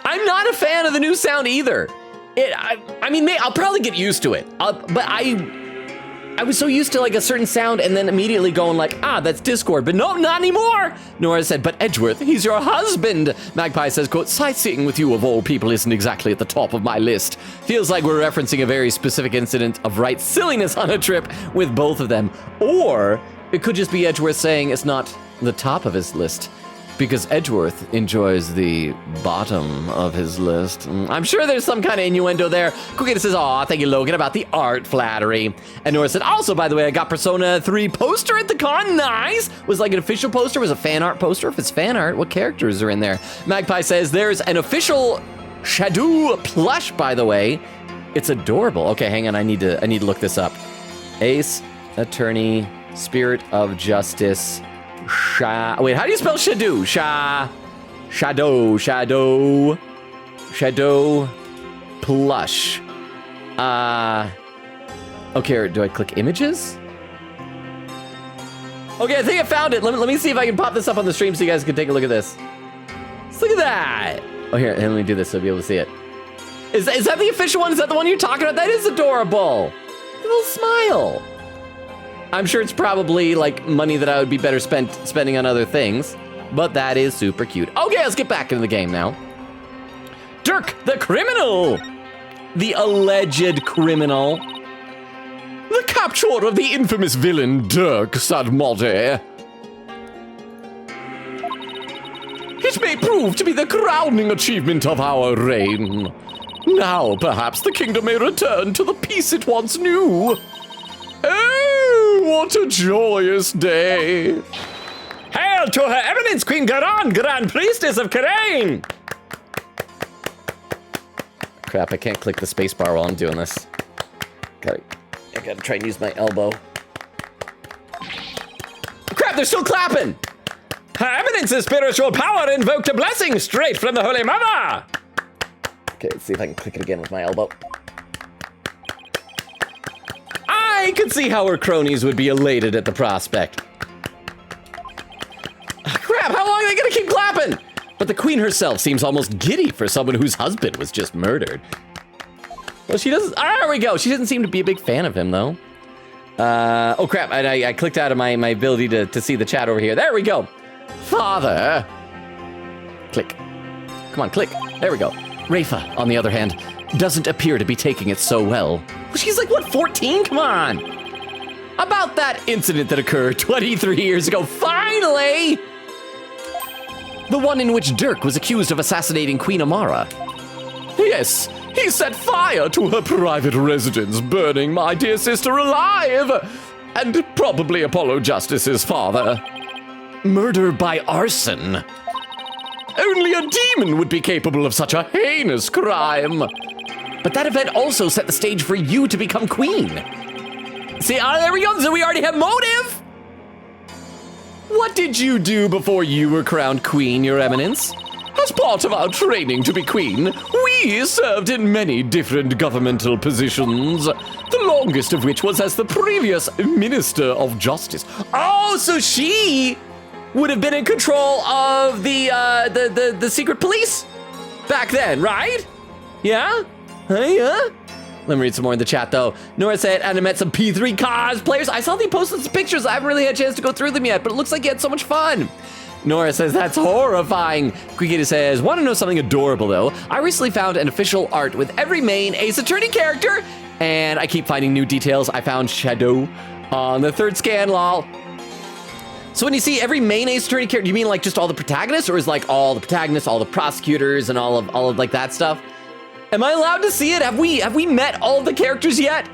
I'm not a fan of the new sound either. I mean, I'll probably get used to it. But I was so used to like a certain sound and then immediately going like, that's Discord. But no, not anymore. Nora said, but Edgeworth, he's your husband. Magpie says, quote, sightseeing with you of all people isn't exactly at the top of my list. Feels like we're referencing a very specific incident of right silliness on a trip with both of them. Or it could just be Edgeworth saying it's not the top of his list because Edgeworth enjoys the bottom of his list. I'm sure there's some kind of innuendo there. Cookie says, aw, thank you, Logan, about the art flattery. And Nora said, also, by the way, I got Persona 3 poster at the con. Nice. Was like an official poster? Was a fan art poster? If it's fan art, what characters are in there? Magpie says, there's an official Shadow plush, by the way. It's adorable. Okay, hang on. I need to look this up. Ace Attorney, Spirit of Justice, wait, how do you spell Shadow? Shadow plush. Okay, do I click images? Okay, I think I found it. Let me see if I can pop this up on the stream so you guys can take a look at this. Let's look at that. Oh, here, let me do this so you'll be able to see it. Is that the official one? Is that the one you're talking about? That is adorable. A little smile. I'm sure it's probably like money that I would be better spending on other things, but that is super cute. Okay, let's get back into the game now. Dirk, the criminal! The alleged criminal. The capture of the infamous villain Dirk Sadmodi. It may prove to be the crowning achievement of our reign. Now, perhaps the kingdom may return to the peace it once knew. Oh, what a joyous day! Hail to her eminence, Queen Garan, Grand Priestess of Karain! Crap, I can't click the spacebar while I'm doing this. I gotta try and use my elbow. Crap, they're still clapping! Her eminence's spiritual power invoked a blessing straight from the Holy Mother! Okay, let's see if I can click it again with my elbow. I could see how her cronies would be elated at the prospect. Crap, how long are they gonna keep clapping? But the queen herself seems almost giddy for someone whose husband was just murdered. Well, she doesn't, there we go. She doesn't seem to be a big fan of him, though. Oh crap, I clicked out of my ability to see the chat over here. There we go. Father. Click. Come on, click. There we go. Rafa, on the other hand, doesn't appear to be taking it so well. She's like, what, 14? Come on. About that incident that occurred 23 years ago, finally! The one in which Dirk was accused of assassinating Queen Amara. Yes, he set fire to her private residence, burning my dear sister alive! And probably Apollo Justice's father. Murder by arson. Only a demon would be capable of such a heinous crime. But that event also set the stage for you to become queen. See, there we go. So we already have motive. What did you do before you were crowned queen, Your Eminence? As part of our training to be queen, we served in many different governmental positions, the longest of which was as the previous Minister of Justice. Oh, so she would have been in control of the secret police back then, right? Yeah? Yeah? Let me read some more in the chat, though. Nora said, and I met some P3 cosplayers. I saw they posted some pictures. I haven't really had a chance to go through them yet, but it looks like you had so much fun. Nora says, that's horrifying. Quikita says, want to know something adorable, though? I recently found an official art with every main Ace Attorney character, and I keep finding new details. I found Shadow on the third scan, lol. So when you see every main Ace Attorney character, you mean like just all the protagonists, or is like all the protagonists, all the prosecutors, and all of like that stuff? Am I allowed to see it? Have we met all the characters yet?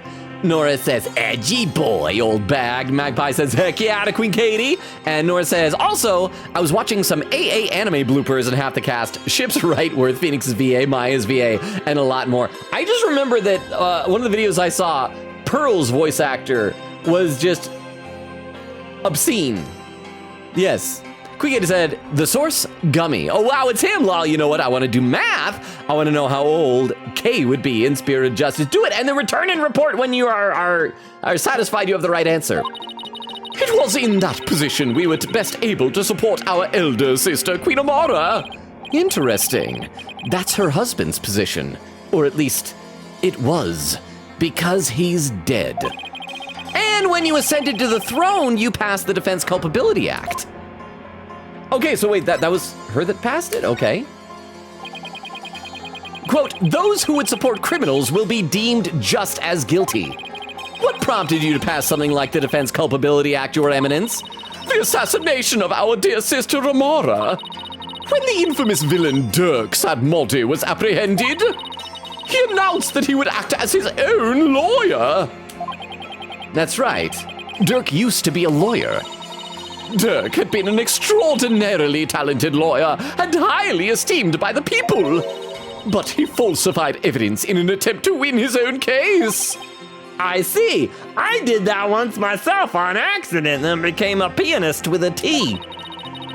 Nora says, edgy boy, old bag. Magpie says, heck yeah, to Queen Katie. And Nora says, also, I was watching some AA anime bloopers and half the cast. Ship's Rightworth, Phoenix's VA, Maya's VA, and a lot more. I just remember that one of the videos I saw, Pearl's voice actor was just obscene. Yes. Quikita said, the source, Gummy. Oh, wow, it's him, lol. You know what? I want to do math. I want to know how old Kay would be in Spirit of Justice. Do it, and then return and report when you are satisfied you have the right answer. It was in that position we were best able to support our elder sister, Queen Amara. Interesting. That's her husband's position. Or at least, it was. Because he's dead. And when you ascended to the throne, you passed the Defense Culpability Act. Okay, so wait, that was her that passed it? Okay. Quote, those who would support criminals will be deemed just as guilty. What prompted you to pass something like the Defense Culpability Act, Your Eminence? The assassination of our dear sister Amara. When the infamous villain Dirk Sadmonte was apprehended, he announced that he would act as his own lawyer. That's right. Dirk used to be a lawyer. Dirk had been an extraordinarily talented lawyer and highly esteemed by the people. But he falsified evidence in an attempt to win his own case. I see. I did that once myself on accident and became a pianist with a T.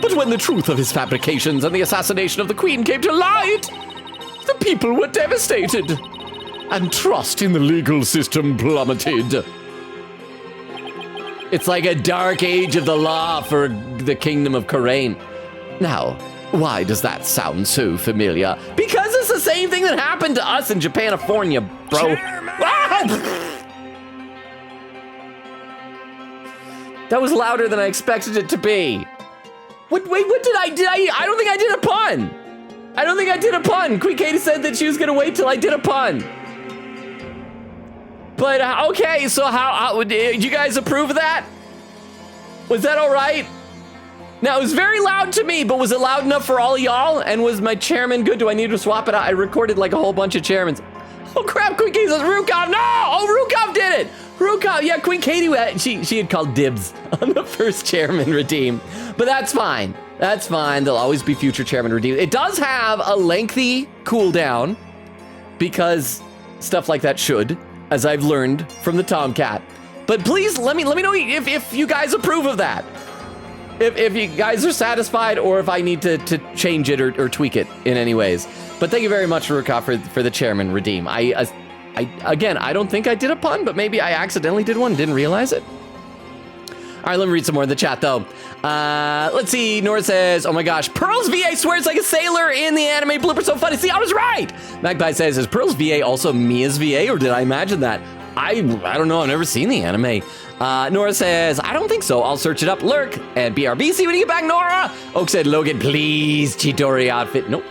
But when the truth of his fabrications and the assassination of the Queen came to light, the people were devastated, and trust in the legal system plummeted. It's like a dark age of the law for the Kingdom of Karain. Now, why does that sound so familiar? Because it's the same thing that happened to us in Japanifornia, bro. That was louder than I expected it to be. Wait, what did I don't think I did a pun. I don't think I did a pun. Queen Katie said that she was gonna wait till I did a pun. But, okay, so how did you guys approve of that? Was that all right? Now, it was very loud to me, but was it loud enough for all of y'all? And was my chairman good? Do I need to swap it out? I recorded like a whole bunch of chairmans. Oh, crap, Queen Katie says Rukov. No! Oh, Rukov did it! Rukov, yeah, Queen Katie, she had called dibs on the first chairman redeem. But that's fine. That's fine. There'll always be future chairman redeemed. It does have a lengthy cooldown because stuff like that should, as I've learned from the Tomcat. But please let me know if you guys approve of that. If you guys are satisfied or if I need to change it or tweak it in any ways. But thank you very much, Rukov, for the chairman redeem. Again, I don't think I did a pun, but maybe I accidentally did one, didn't realize it. All right, let me read some more in the chat, though. Let's see. Nora says, oh my gosh, Pearl's VA swears like a sailor in the anime blooper. So funny. See, I was right. Magpie says, is Pearl's VA also Mia's VA, or did I imagine that? I don't know. I've never seen the anime. Nora says, I don't think so. I'll search it up. Lurk and BRB. See when you get back, Nora. Oak said, Logan, please, Chidori outfit. Nope.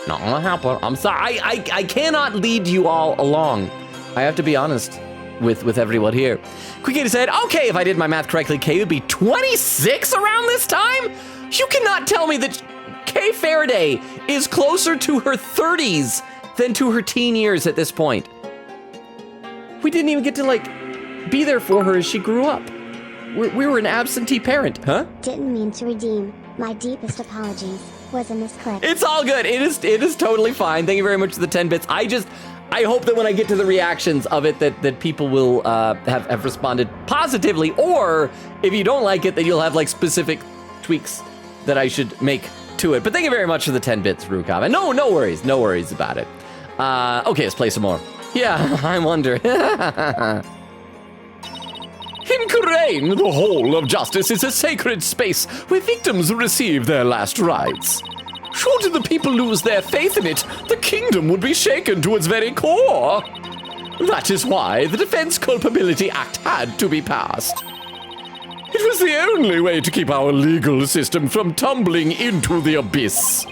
Not gonna happen. I'm sorry. I cannot lead you all along. I have to be honest with everyone here. Quikita said, okay, if I did my math correctly, Kay would be 26 around this time? You cannot tell me that Kay Faraday is closer to her 30s than to her teen years at this point. We didn't even get to, be there for her as she grew up. We were an absentee parent, huh? Didn't mean to redeem. My deepest apologies. Was a misclick. It's all good. It is totally fine. Thank you very much for the 10 bits. I hope that when I get to the reactions of it that people will have responded positively, or if you don't like it, that you'll have like specific tweaks that I should make to it. But thank you very much for the 10 bits, Rukam. And no worries about it. Okay, let's play some more. Yeah, I wonder. In Kurain, the Hall of Justice is a sacred space where victims receive their last rites. Should the people lose their faith in it, the kingdom would be shaken to its very core. That is why the Defense Culpability Act had to be passed. It was the only way to keep our legal system from tumbling into the abyss.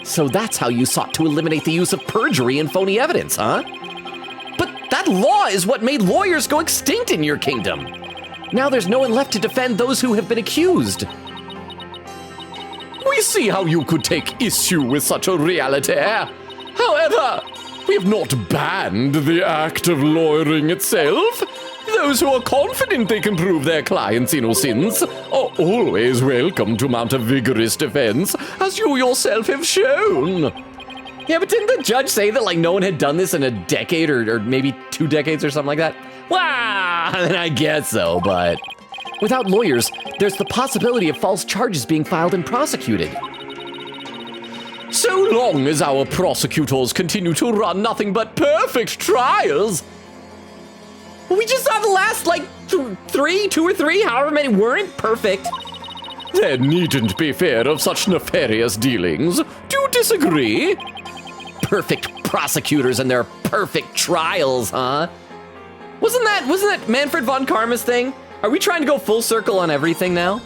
So that's how you sought to eliminate the use of perjury and phony evidence, huh? But that law is what made lawyers go extinct in your kingdom. Now there's no one left to defend those who have been accused. We see how you could take issue with such a reality. However, we have not banned the act of lawyering itself. Those who are confident they can prove their client's innocence are always welcome to mount a vigorous defense, as you yourself have shown. Yeah, but didn't the judge say that, like, no one had done this in a decade or maybe 2 decades or something like that? Well, I mean, I guess so, but without lawyers, there's the possibility of false charges being filed and prosecuted. So long as our prosecutors continue to run nothing but perfect trials. We just saw the last, like, 2 or 3, however many weren't perfect. There needn't be fear of such nefarious dealings. Do you disagree? Perfect prosecutors and their perfect trials, huh? Wasn't that Manfred von Karma's thing? Are we trying to go full circle on everything now?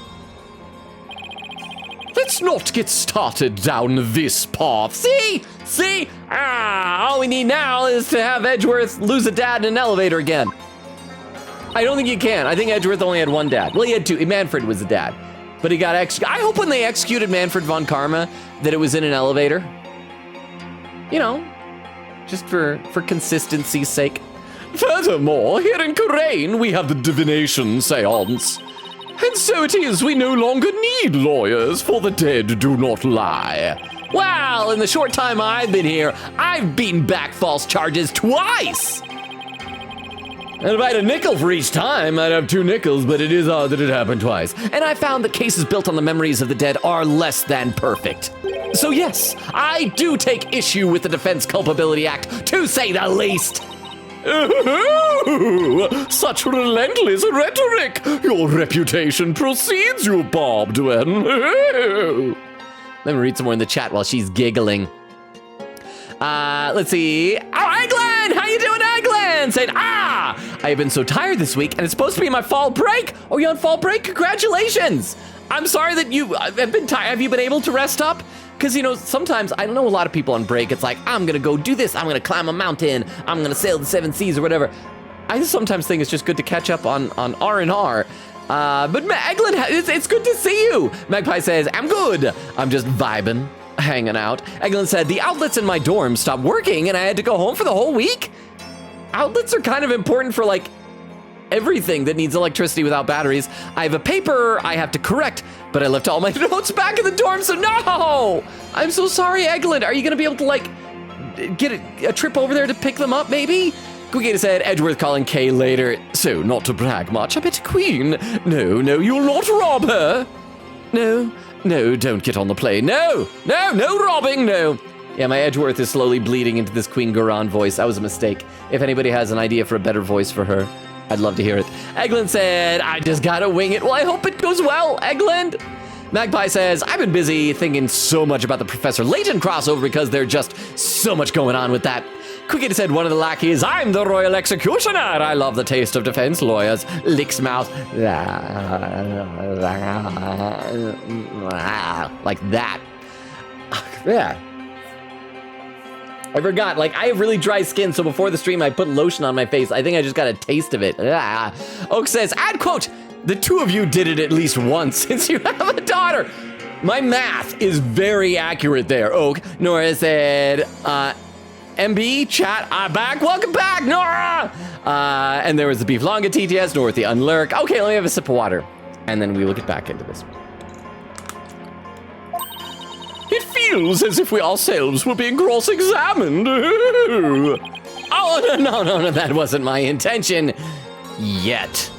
Let's not get started down this path. See? All we need now is to have Edgeworth lose a dad in an elevator again. I don't think you can. I think Edgeworth only had 1 dad. Well, he had 2. Manfred was the dad. But he got executed. I hope when they executed Manfred von Karma that it was in an elevator. You know, just for consistency's sake. Furthermore, here in Kurain, we have the divination seance. And so it is, we no longer need lawyers, for the dead do not lie. Well, in the short time I've been here, I've beaten back false charges twice. And if I had a nickel for each time, I'd have 2 nickels, but it is odd that it happened twice. And I found that cases built on the memories of the dead are less than perfect. So yes, I do take issue with the Defense Culpability Act, to say the least. Ooh, such relentless rhetoric! Your reputation precedes you, Bob Dwen. Let me read some more in the chat while she's giggling. Let's see. Oh, Eglin! How you doing, Eglin? Saying, I have been so tired this week, and it's supposed to be my fall break. Oh, you're on fall break? Congratulations! I'm sorry that you have been tired. Have you been able to rest up? Because, you know, sometimes, I know a lot of people on break, it's like, I'm gonna go do this, I'm gonna climb a mountain, I'm gonna sail the 7 seas or whatever. I sometimes think it's just good to catch up on R&R. But Eglin, it's good to see you. Magpie says, I'm good. I'm just vibing, hanging out. Eglin said, the outlets in my dorm stopped working and I had to go home for the whole week. Outlets are kind of important for, like, everything that needs electricity without batteries. I have a paper I have to correct, but I left all my notes back in the dorm, so no! I'm so sorry, Eglin. Are you gonna be able to, like, get a trip over there to pick them up, maybe? Quigata said, Edgeworth calling Kay later. So, not to brag much, I bet Queen. No, you'll not rob her. No, don't get on the plane. No robbing, no. Yeah, my Edgeworth is slowly bleeding into this Queen Garan voice. That was a mistake. If anybody has an idea for a better voice for her, I'd love to hear it. Eglin said, I just gotta wing it. Well, I hope it goes well, Eglin. Magpie says, I've been busy thinking so much about the Professor Layton crossover because there's just so much going on with that. Quigata said, one of the lackeys, I'm the Royal Executioner. I love the taste of defense lawyers. Licks mouth. Like that. Yeah. I forgot, like, I have really dry skin, so before the stream, I put lotion on my face. I think I just got a taste of it. Oak says, add quote, the 2 of you did it at least once since you have a daughter. My math is very accurate there, Oak. Nora said, MB, chat, I'm back. Welcome back, Nora. And there was the Beef Longa TTS, Dorothy Unlurk. Okay, let me have a sip of water, and then we will get back into this. feels as if we ourselves were being cross-examined. Oh, no, that wasn't my intention. Yet.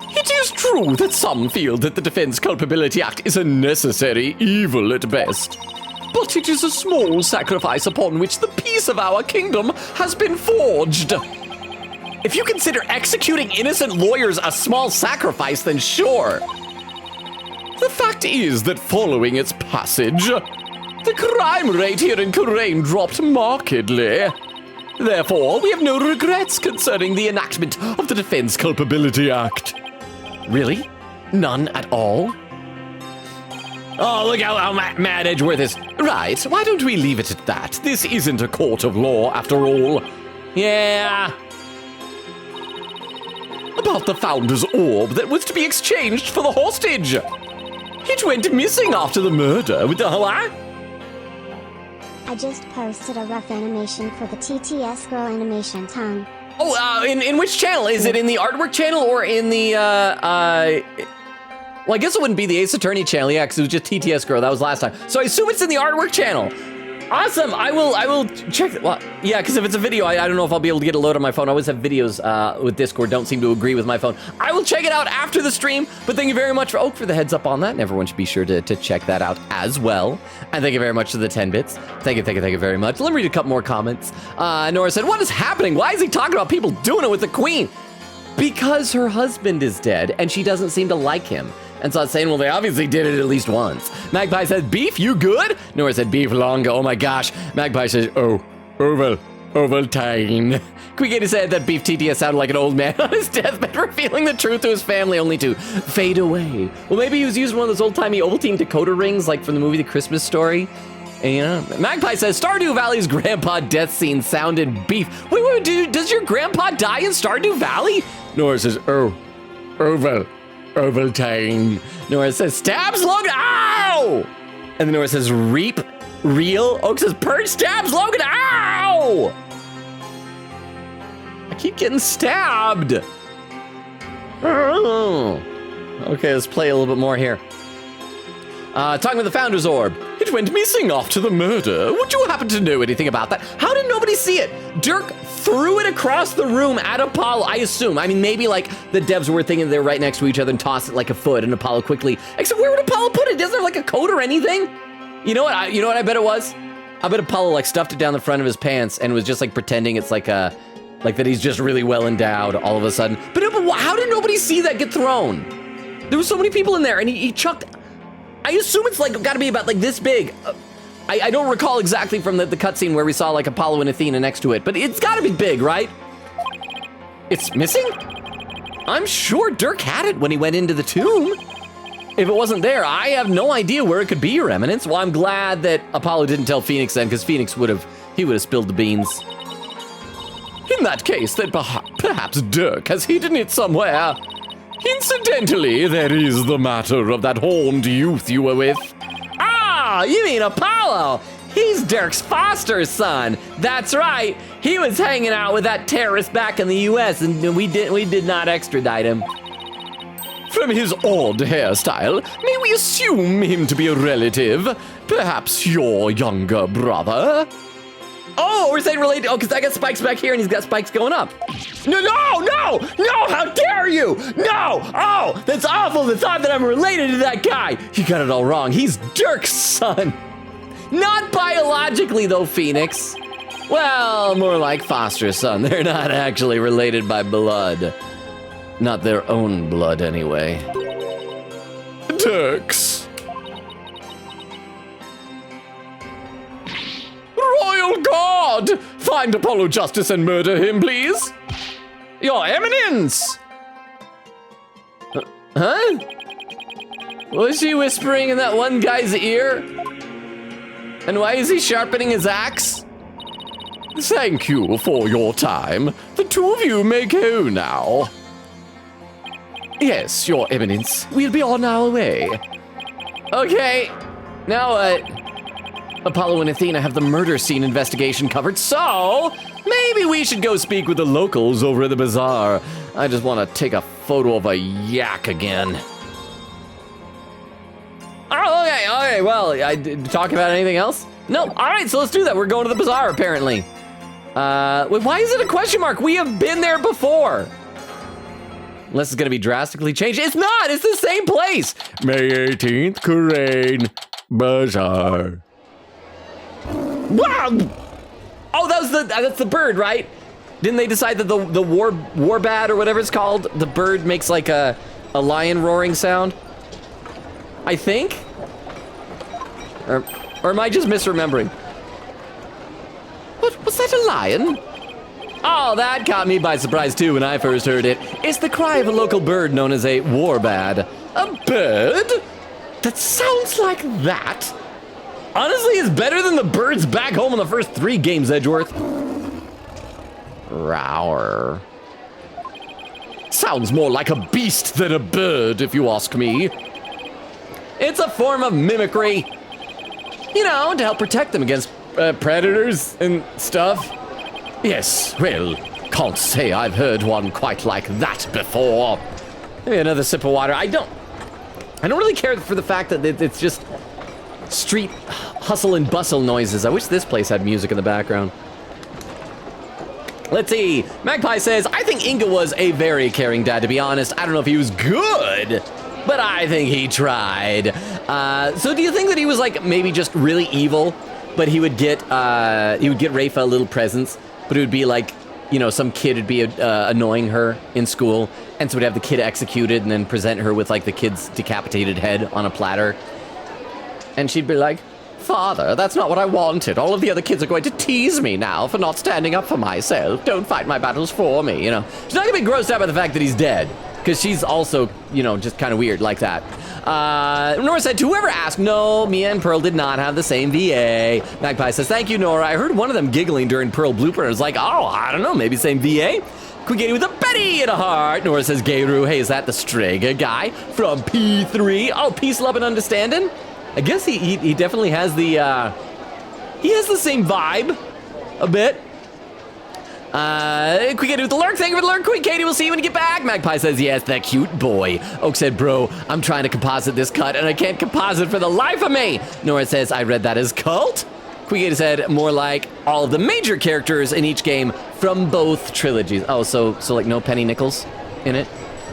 It is true that some feel that the Defense Culpability Act is a necessary evil at best. But it is a small sacrifice upon which the peace of our kingdom has been forged. If you consider executing innocent lawyers a small sacrifice, then sure. The fact is that following its passage, the crime rate here in Kurain dropped markedly. Therefore, we have no regrets concerning the enactment of the Defense Culpability Act. Really? None at all? Oh, look how mad Edgeworth is. Right, why don't we leave it at that? This isn't a court of law, after all. Yeah. About the Founder's orb that was to be exchanged for the hostage. It went missing after the murder with the... I just posted a rough animation for the TTS Girl animation tongue. Oh, in which channel? Is it in the artwork channel or in the, well, I guess it wouldn't be the Ace Attorney channel, yeah, because it was just TTS Girl. That was last time. So I assume it's in the artwork channel. Awesome. I will check. Well, yeah, because if it's a video, I don't know if I'll be able to get a load on my phone. I always have videos with Discord. Don't seem to agree with my phone. I will check it out after the stream. But thank you very much for the heads up on that. And everyone should be sure to check that out as well. And thank you very much to the 10 bits. Thank you very much. Let me read a couple more comments. Nora said, "What is happening? Why is he talking about people doing it with the queen?" Because her husband is dead and she doesn't seem to like him. And so I was saying, well, they obviously did it at least once. Magpie says, "Beef, you good?" Nora said, "Beef longa." Oh my gosh. Magpie says, "Oh, Ovaltine." Quickity said that Beef TTS sounded like an old man on his deathbed, revealing the truth to his family only to fade away. Well, maybe he was using one of those old-timey Ovaltine decoder rings, like from the movie The Christmas Story. And, you know, Magpie says, "Stardew Valley's grandpa death scene sounded beef." Wait, dude, does your grandpa die in Stardew Valley? Nora says, "Oh, Ovaltine." Nora says, "Stabs Logan." Ow! And then Nora says, "Reap real." Oak says, "Purge stabs Logan." Ow! I keep getting stabbed. Oh. Okay, let's play a little bit more here. Talking about the Founder's Orb. It went missing after the murder. Would you happen to know anything about that? How did nobody see it? Dirk threw it across the room at Apollo, I assume. I mean, maybe like the devs were thinking they were right next to each other and tossed it like a foot, and Apollo quickly, except where would Apollo put it? It doesn't have like a coat or anything. You know what I bet it was? I bet Apollo like stuffed it down the front of his pants and was just like pretending it's like that he's just really well endowed all of a sudden. But how did nobody see that get thrown? There were so many people in there, and he chucked. I assume it's like got to be about like this big. I don't recall exactly from the cutscene where we saw like Apollo and Athena next to it, but it's got to be big, right? It's missing? I'm sure Dirk had it when he went into the tomb. If it wasn't there, I have no idea where it could be, Your Eminence. Well, I'm glad that Apollo didn't tell Phoenix then, because Phoenix would have spilled the beans. In that case, then perhaps Dirk has hidden it somewhere. Incidentally, there is the matter of that horned youth you were with. Ah, you mean Apollo? He's Dirk's foster son. That's right. He was hanging out with that terrorist back in the U.S. and we did not extradite him. From his odd hairstyle, may we assume him to be a relative? Perhaps your younger brother? Oh, we're saying related. Oh, because I got spikes back here and he's got spikes going up. No, how dare you? No, oh, that's awful, the thought that I'm related to that guy. You got it all wrong. He's Dirk's son. Not biologically, though, Phoenix. Well, more like foster son. They're not actually related by blood. Not their own blood, anyway. Dirk's. Royal Guard! Find Apollo Justice and murder him, please. Your Eminence! Huh? Was she whispering in that one guy's ear? And why is he sharpening his axe? Thank you for your time. The two of you may go now. Yes, Your Eminence. We'll be on our way. Okay. Now what? Apollo and Athena have the murder scene investigation covered, so maybe we should go speak with the locals over at the bazaar. I just want to take a photo of a yak again. Oh, okay, Okay, well, talk about anything else? No, all right, so let's do that. We're going to the bazaar, apparently. Wait, why is it a question mark? We have been there before. Unless it's gonna be drastically changed. It's not, it's the same place. May 18th, Crane Bazaar. Wow! Oh, that's the bird, right? Didn't they decide that the war bat or whatever it's called, the bird makes like a lion roaring sound? I think? Or am I just misremembering? What, was that a lion? Oh, that caught me by surprise too when I first heard it. It's the cry of a local bird known as a warbad. A bird? That sounds like that. Honestly, it's better than the birds back home in the first 3 games, Edgeworth. Rower. Sounds more like a beast than a bird, if you ask me. It's a form of mimicry. You know, to help protect them against predators and stuff. Yes, well, can't say I've heard one quite like that before. Maybe another sip of water. I don't really care for the fact that it's just street hustle and bustle noises. I wish this place had music in the background. Let's see. Magpie says, I think Inga was a very caring dad, to be honest. I don't know if he was good, but I think he tried. So do you think that he was like maybe just really evil, but he would get Rafa little presents, but it would be like, you know, some kid would be annoying her in school, and so would have the kid executed and then present her with like the kid's decapitated head on a platter. And she'd be like, Father, that's not what I wanted. All of the other kids are going to tease me now for not standing up for myself. Don't fight my battles for me, you know. She's not gonna be grossed out by the fact that he's dead, because she's also, you know, just kind of weird like that. Nora said, to whoever asked, no, Mia and Pearl did not have the same VA. Magpie says, thank you, Nora. I heard one of them giggling during Pearl blooper. I was like, oh, I don't know, maybe same VA. Quiggy with a Betty and a heart. Nora says, Gayru, hey, is that the Strega guy from P3? Oh, peace, love, and understanding? I guess he definitely has the same vibe, a bit. Quick, with the lurk. Thank you for the lurk. Quick, Katie, we'll see you when you get back. Magpie says, yes, that cute boy. Oak said, bro, I'm trying to composite this cut, and I can't composite for the life of me. Nora says, I read that as cult. Quick said, more like all of the major characters in each game from both trilogies. Oh, so like no Penny Nichols in it?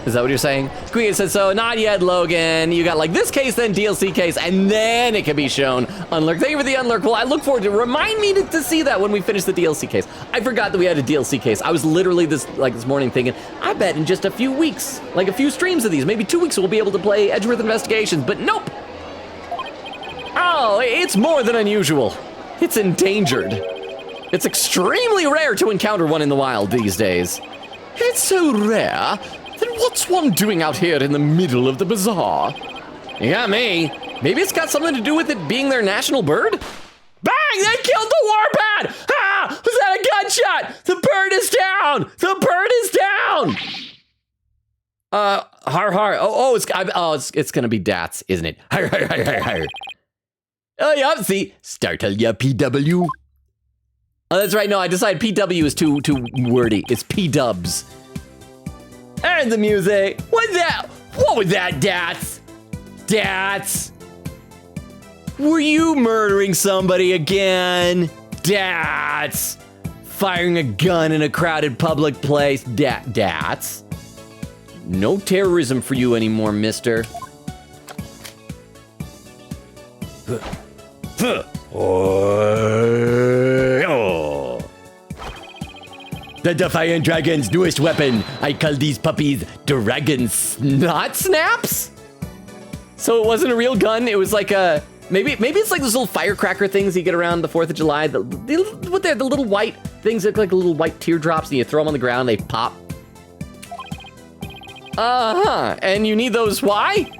Is that what you're saying? Quick said, so not yet, Logan. You got like this case, then DLC case, and then it can be shown. Unlurk, thank you for the unlurk. Well, I look forward to remind me to see that when we finish the DLC case. I forgot that we had a DLC case. I was literally this morning thinking, I bet in just a few weeks, like a few streams of these, maybe 2 weeks, we'll be able to play Edgeworth Investigations, but nope. Oh, it's more than unusual. It's endangered. It's extremely rare to encounter one in the wild these days. It's so rare. Then what's one doing out here in the middle of the bazaar? You got me. Maybe it's got something to do with it being their national bird? Bang! They killed the warbad! Ah! Was that a gunshot? The bird is down! The bird is down! Har har. It's gonna be Dats, isn't it? Har har har har har. Oh yeah, see. Startle ya PW. Oh, that's right. No, I decided PW is too wordy. It's P-dubs. And the music. What was that, Dats? Dats? Were you murdering somebody again? Dats? Firing a gun in a crowded public place? Dats? No terrorism for you anymore, mister. The Defiant Dragon's newest weapon. I call these puppies Dragon Snot Snaps? So it wasn't a real gun, it was like a... Maybe it's like those little firecracker things you get around the 4th of July. The little white things that look like little white teardrops, and you throw them on the ground, they pop. Uh-huh, and you need those, why?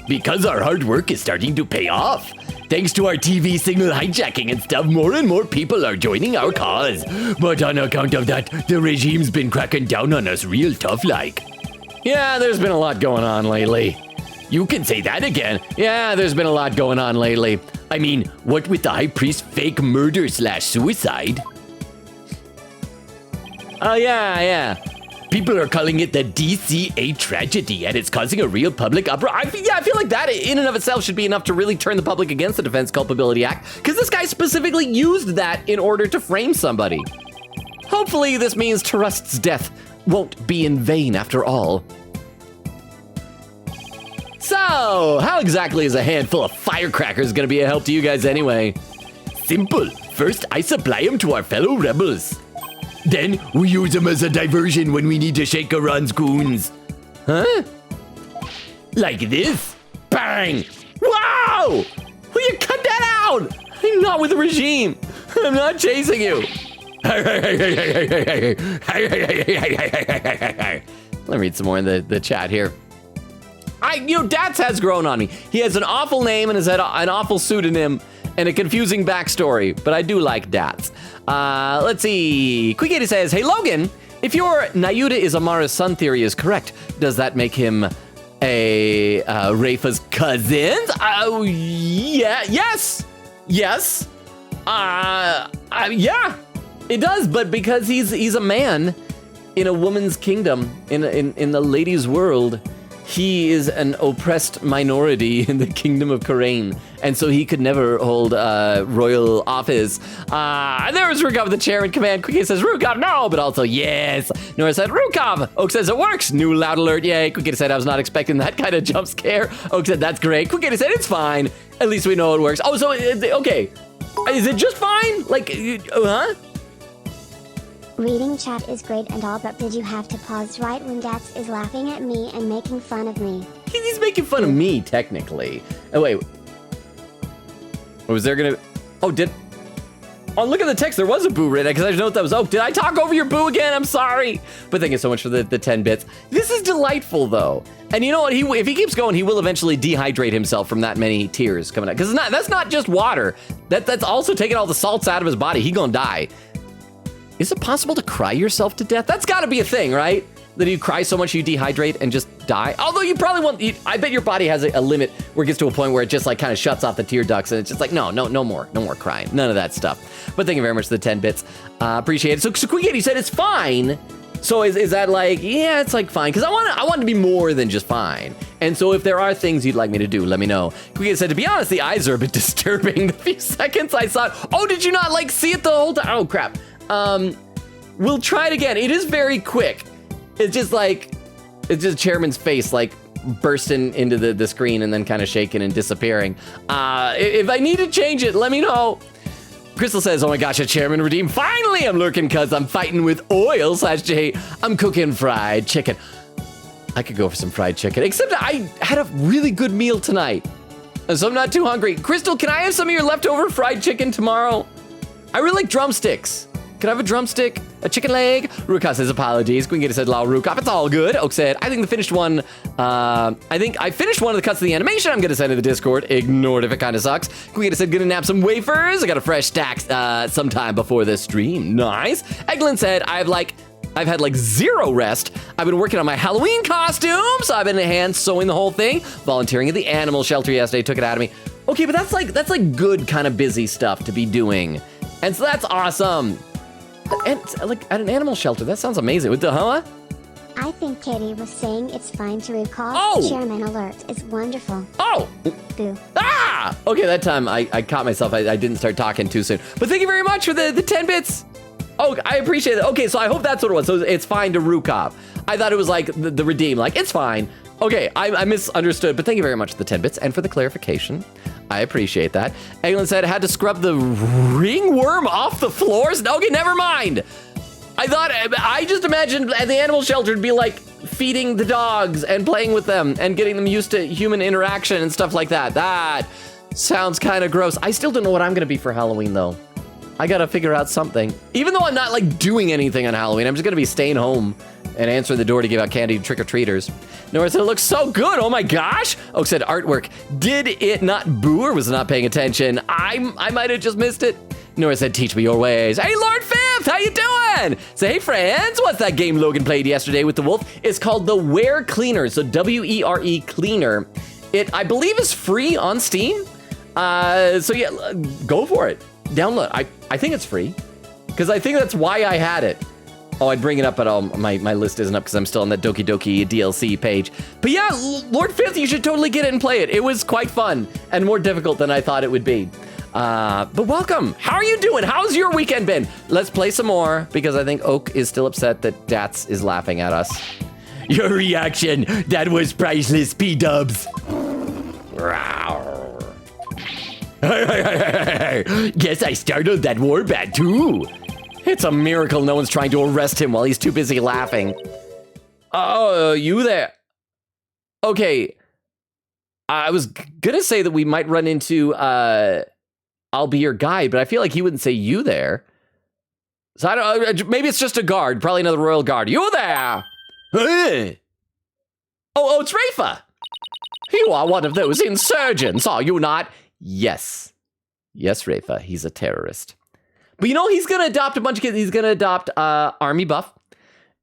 Because our hard work is starting to pay off. Thanks to our TV signal hijacking and stuff, more and more people are joining our cause. But on account of that, the regime's been cracking down on us real tough like. Yeah, there's been a lot going on lately. You can say that again. Yeah, there's been a lot going on lately. I mean, what with the High Priest fake murder / suicide? Oh, yeah. People are calling it the DCA tragedy, and it's causing a real public uproar. I feel like that in and of itself should be enough to really turn the public against the Defense Culpability Act, because this guy specifically used that in order to frame somebody. Hopefully this means Trust's death won't be in vain after all. So, how exactly is a handful of firecrackers gonna be a help to you guys anyway? Simple. First, I supply them to our fellow rebels. Then, we use them as a diversion when we need to shake Iran's goons. Huh? Like this. Bang! Wow! Will you cut that out? I'm not with the regime. I'm not chasing you. Let me read some more in the chat here. Dats has grown on me. He has an awful name and has had an awful pseudonym and a confusing backstory, but I do like Dats. Let's see. Quick80 says, hey Logan, if your Nayuda is Amara's son theory is correct, does that make him a Rafa's cousin? Yeah, yes. Yes. Yeah, it does, but because he's a man in a woman's kingdom, in the ladies' world, he is an oppressed minority in the kingdom of Karain, and so he could never hold royal office. There was Rukov, the chair in command. Quick says, Rukov, no, but also yes. Nora said, Rukov. Oak says, it works. New loud alert, yay. Quick said, I was not expecting that kind of jump scare. Oak said, that's great. Quick said, it's fine. At least we know it works. Oh, so, okay. Is it just fine? Like, huh? Reading chat is great and all, but did you have to pause right when Dats is laughing at me and making fun of me? He's making fun of me, technically. Oh, wait. Was there gonna... Oh, look at the text. There was a boo written, because I just know what that was. Oh, did I talk over your boo again? I'm sorry. But thank you so much for the 10 bits. This is delightful, though. And you know what? If he keeps going, he will eventually dehydrate himself from that many tears coming out. Because that's not just water. That's also taking all the salts out of his body. He gonna die. Is it possible to cry yourself to death? That's gotta be a thing, right? That you cry so much you dehydrate and just die? Although you probably won't, I bet your body has a limit where it gets to a point where it just like kind of shuts off the tear ducts and it's just like, no more crying. None of that stuff. But thank you very much for the 10 bits. Appreciate it. So Quick80 said it's fine. So is that like, yeah, it's like fine. Cause I want to be more than just fine. And so if there are things you'd like me to do, let me know. Quick80 said, to be honest, the eyes are a bit disturbing. The few seconds I saw it. Oh, did you not like see it the whole time? Oh crap. We'll try it again. It is very quick. It's just Chairman's face like bursting into the screen and then kind of shaking and disappearing. If I need to change it, let me know. Crystal says, oh my gosh, a Chairman redeemed. Finally, I'm lurking cause I'm fighting with oil /J. I'm cooking fried chicken. I could go for some fried chicken, except I had a really good meal tonight. So I'm not too hungry. Crystal, can I have some of your leftover fried chicken tomorrow? I really like drumsticks. Could I have a drumstick? A chicken leg? Rukov says apologies. Queen said, lol, Rukov, it's all good. Oak said, I think the finished one, I think I finished one of the cuts of the animation I'm gonna send to the Discord. Ignored if it kinda sucks. Queen said, gonna nab some wafers. I got a fresh stack sometime before this stream. Nice. Eglin said, I've had like zero rest. I've been working on my Halloween costume, so I've been in hand sewing the whole thing. Volunteering at the animal shelter yesterday, took it out of me. Okay, but that's like good kind of busy stuff to be doing. And so that's awesome. And like at an animal shelter, that sounds amazing. With the huh? I think Katie was saying it's fine to recall. Oh! Chairman alert is wonderful. Oh! Boo. Ah! Okay, that time I caught myself. I didn't start talking too soon. But thank you very much for the 10 bits. Oh, I appreciate it. Okay, so I hope that's what it was. So it's fine to Rukov. I thought it was like the redeem. Like, it's fine. Okay, I misunderstood. But thank you very much for the 10 bits and for the clarification. I appreciate that. Eglin said, had to scrub the ringworm off the floors? Okay, never mind. I just imagined at the animal shelter to be like feeding the dogs and playing with them and getting them used to human interaction and stuff like that. That sounds kind of gross. I still don't know what I'm gonna be for Halloween though. I gotta figure out something. Even though I'm not like doing anything on Halloween, I'm just gonna be staying home and answering the door to give out candy to trick-or-treaters. Nora said, it looks so good, oh my gosh. Oak said, artwork. Did it not boo or was it not paying attention? I might have just missed it. Nora said, teach me your ways. Hey, Lord Fifth, how you doing? Say, hey, friends, what's that game Logan played yesterday with the wolf? It's called the Were Cleaner, so W-E-R-E Cleaner. It, I believe, is free on Steam. So yeah, go for it. Download. I think it's free, because I think that's why I had it. Oh, I'd bring it up, but my list isn't up because I'm still on that Doki Doki DLC page. But yeah, Lord Fifth, you should totally get it and play it. It was quite fun and more difficult than I thought it would be. But welcome. How are you doing? How's your weekend been? Let's play some more because I think Oak is still upset that Dats is laughing at us. Your reaction, that was priceless, P-dubs. Guess I startled that warband too. It's a miracle no one's trying to arrest him while he's too busy laughing. Oh, you there? Okay. I was gonna say that we might run into, I'll be your guide, but I feel like he wouldn't say you there. So I don't, maybe it's just a guard, probably another royal guard. You there? Oh, it's Rafa. You are one of those insurgents, are you not? Yes. Yes, Rafa, he's a terrorist. But you know, he's going to adopt a bunch of kids. He's going to adopt Army Buff.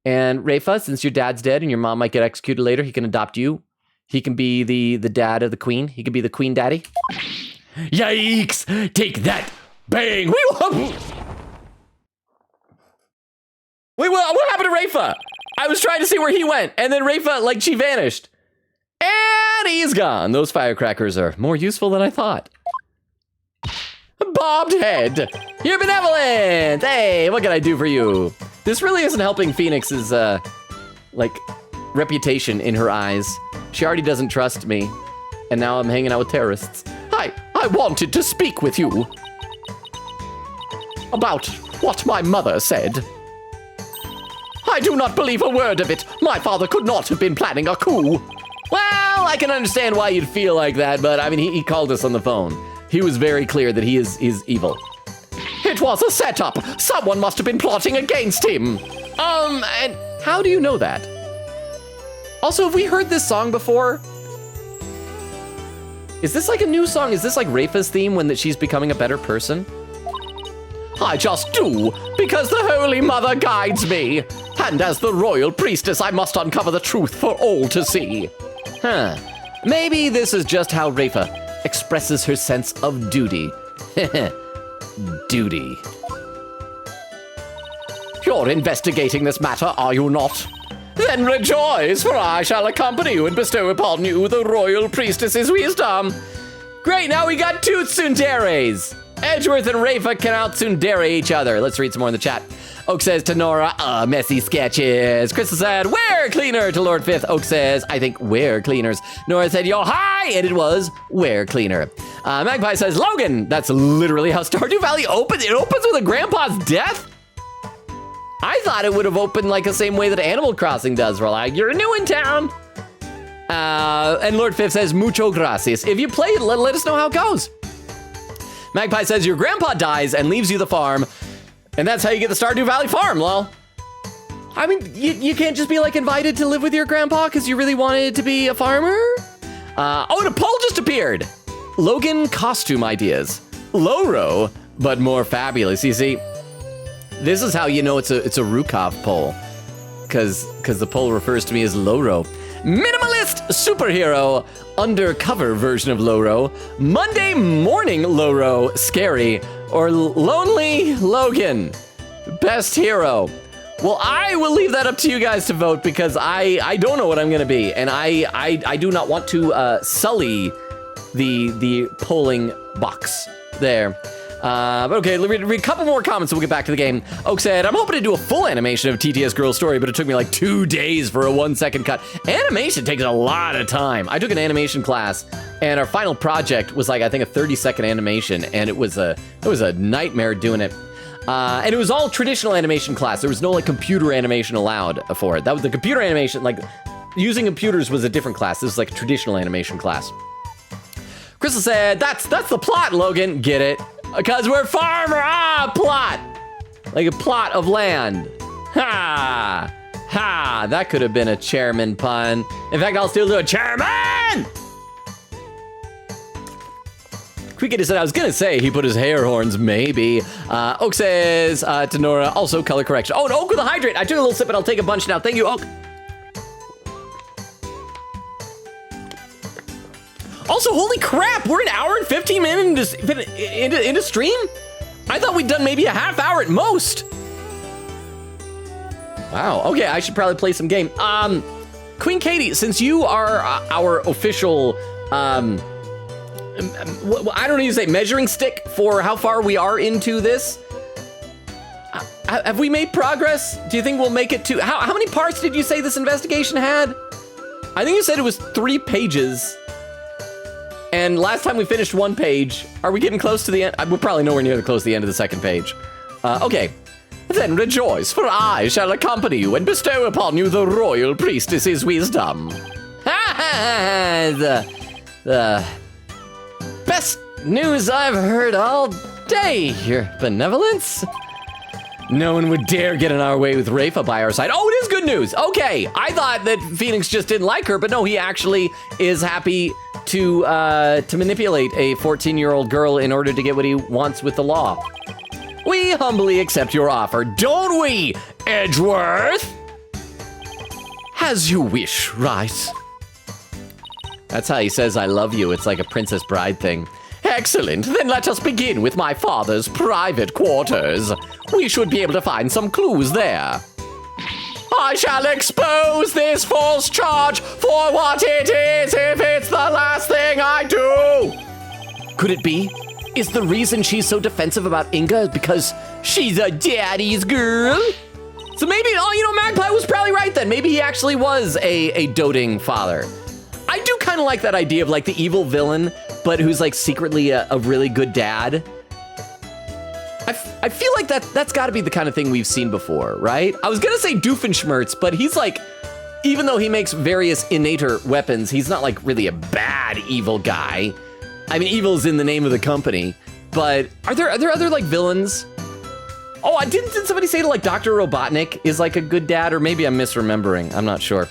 And Rafa, since your dad's dead and your mom might get executed later, he can adopt you. He can be the dad of the queen. He can be the queen daddy. Yikes! Take that! Bang! Wait, what happened to Rafa? I was trying to see where he went. And then Rafa, like, she vanished. And he's gone. Those firecrackers are more useful than I thought. Bobbed head. You're benevolent. Hey, what can I do for you? This really isn't helping Phoenix's, like, reputation in her eyes. She already doesn't trust me. And now I'm hanging out with terrorists. Hi, I wanted to speak with you. About what my mother said. I do not believe a word of it. My father could not have been planning a coup. Well, I can understand why you'd feel like that, but I mean, he called us on the phone. He was very clear that he is evil. It was a setup. Someone must have been plotting against him. And how do you know that? Also, have we heard this song before? Is this like a new song? Is this like Rafa's theme when that she's becoming a better person? I just do, because the Holy Mother guides me. And as the royal priestess, I must uncover the truth for all to see. Huh. Maybe this is just how Rafa expresses her sense of duty. Duty. You're investigating this matter, are you not? Then rejoice, for I shall accompany you and bestow upon you the royal priestess's wisdom. Great, now we got two tsunderes. Edgeworth and Rafa can out-tsundere each other. Let's read some more in the chat. Oak says to Nora, messy sketches. Crystal said, wear cleaner to Lord Fifth. Oak says, I think wear cleaners. Nora said, yo, hi, and it was wear cleaner. Magpie says, Logan, that's literally how Stardew Valley opens. It opens with a grandpa's death? I thought it would have opened like the same way that Animal Crossing does. We're like, you're new in town. And Lord Fifth says, mucho gracias. If you play it, let us know how it goes. Magpie says, your grandpa dies and leaves you the farm. And that's how you get the Stardew Valley farm, lol. I mean, you can't just be like invited to live with your grandpa because you really wanted to be a farmer? Oh, and a poll just appeared. Logan costume ideas. Loro, but more fabulous. You see, this is how you know it's a Rukov poll. Because the poll refers to me as Loro. Minimalist superhero, undercover version of Loro, Monday morning Loro, scary, or lonely Logan, best hero. Well, I will leave that up to you guys to vote because I don't know what I'm gonna be, and I do not want to sully the polling box there. But okay, let me read a couple more comments and we'll get back to the game. Oak said, I'm hoping to do a full animation of TTS Girl's story, but it took me like 2 days for a 1-second cut. Animation takes a lot of time. I took an animation class and our final project was like, I think a 30-second animation, and it was a nightmare doing it. And it was all traditional animation class. There was no like computer animation allowed for it. That was the computer animation, like using computers was a different class. This was like a traditional animation class. Crystal said, that's the plot, Logan. Get it? Because we're farmer, plot. Like a plot of land. Ha! Ha! That could have been a chairman pun. In fact, I'll still do a chairman! Cricket said, I was gonna say he put his hair horns, maybe. Oak says to Nora, also color correction. Oh, an Oak with a hydrate. I took a little sip, but I'll take a bunch now. Thank you, Oak. Also, holy crap, we're an hour and 15 minutes into stream? I thought we'd done maybe a half hour at most. Wow, okay, I should probably play some game. Queen Katie, since you are our official, I don't know you say, measuring stick for how far we are into this, have we made progress? Do you think we'll make it to, how many parts did you say this investigation had? I think you said it was 3 pages. And last time we finished 1 page. Are we getting close to the end? We're probably nowhere near close to the end of the 2nd page. Okay. Then rejoice, for I shall accompany you and bestow upon you the royal priestess's wisdom. The best news I've heard all day, your benevolence. No one would dare get in our way with Rafa by our side. Oh, it is good news. Okay, I thought that Phoenix just didn't like her, but no, he actually is happy to manipulate a 14-year-old girl in order to get what he wants with the law. We humbly accept your offer, don't we, Edgeworth? As you wish, right? That's how he says I love you. It's like a Princess Bride thing. Excellent, then let us begin with my father's private quarters. We should be able to find some clues there. I shall expose this false charge for what it is if it's the last thing I do. Could it be? Is the reason she's so defensive about Inga because she's a daddy's girl? So maybe, Magpie was probably right then. Maybe he actually was a doting father. I do kind of like that idea of like the evil villain, but who's like secretly a really good dad. I feel like that's got to be the kind of thing we've seen before, right? I was gonna say Doofenshmirtz, but he's like, even though he makes various innater weapons, he's not like really a bad evil guy. I mean, evil's in the name of the company, but are there other like villains? Oh, didn't somebody say like Dr. Robotnik is like a good dad, or maybe I'm misremembering, I'm not sure.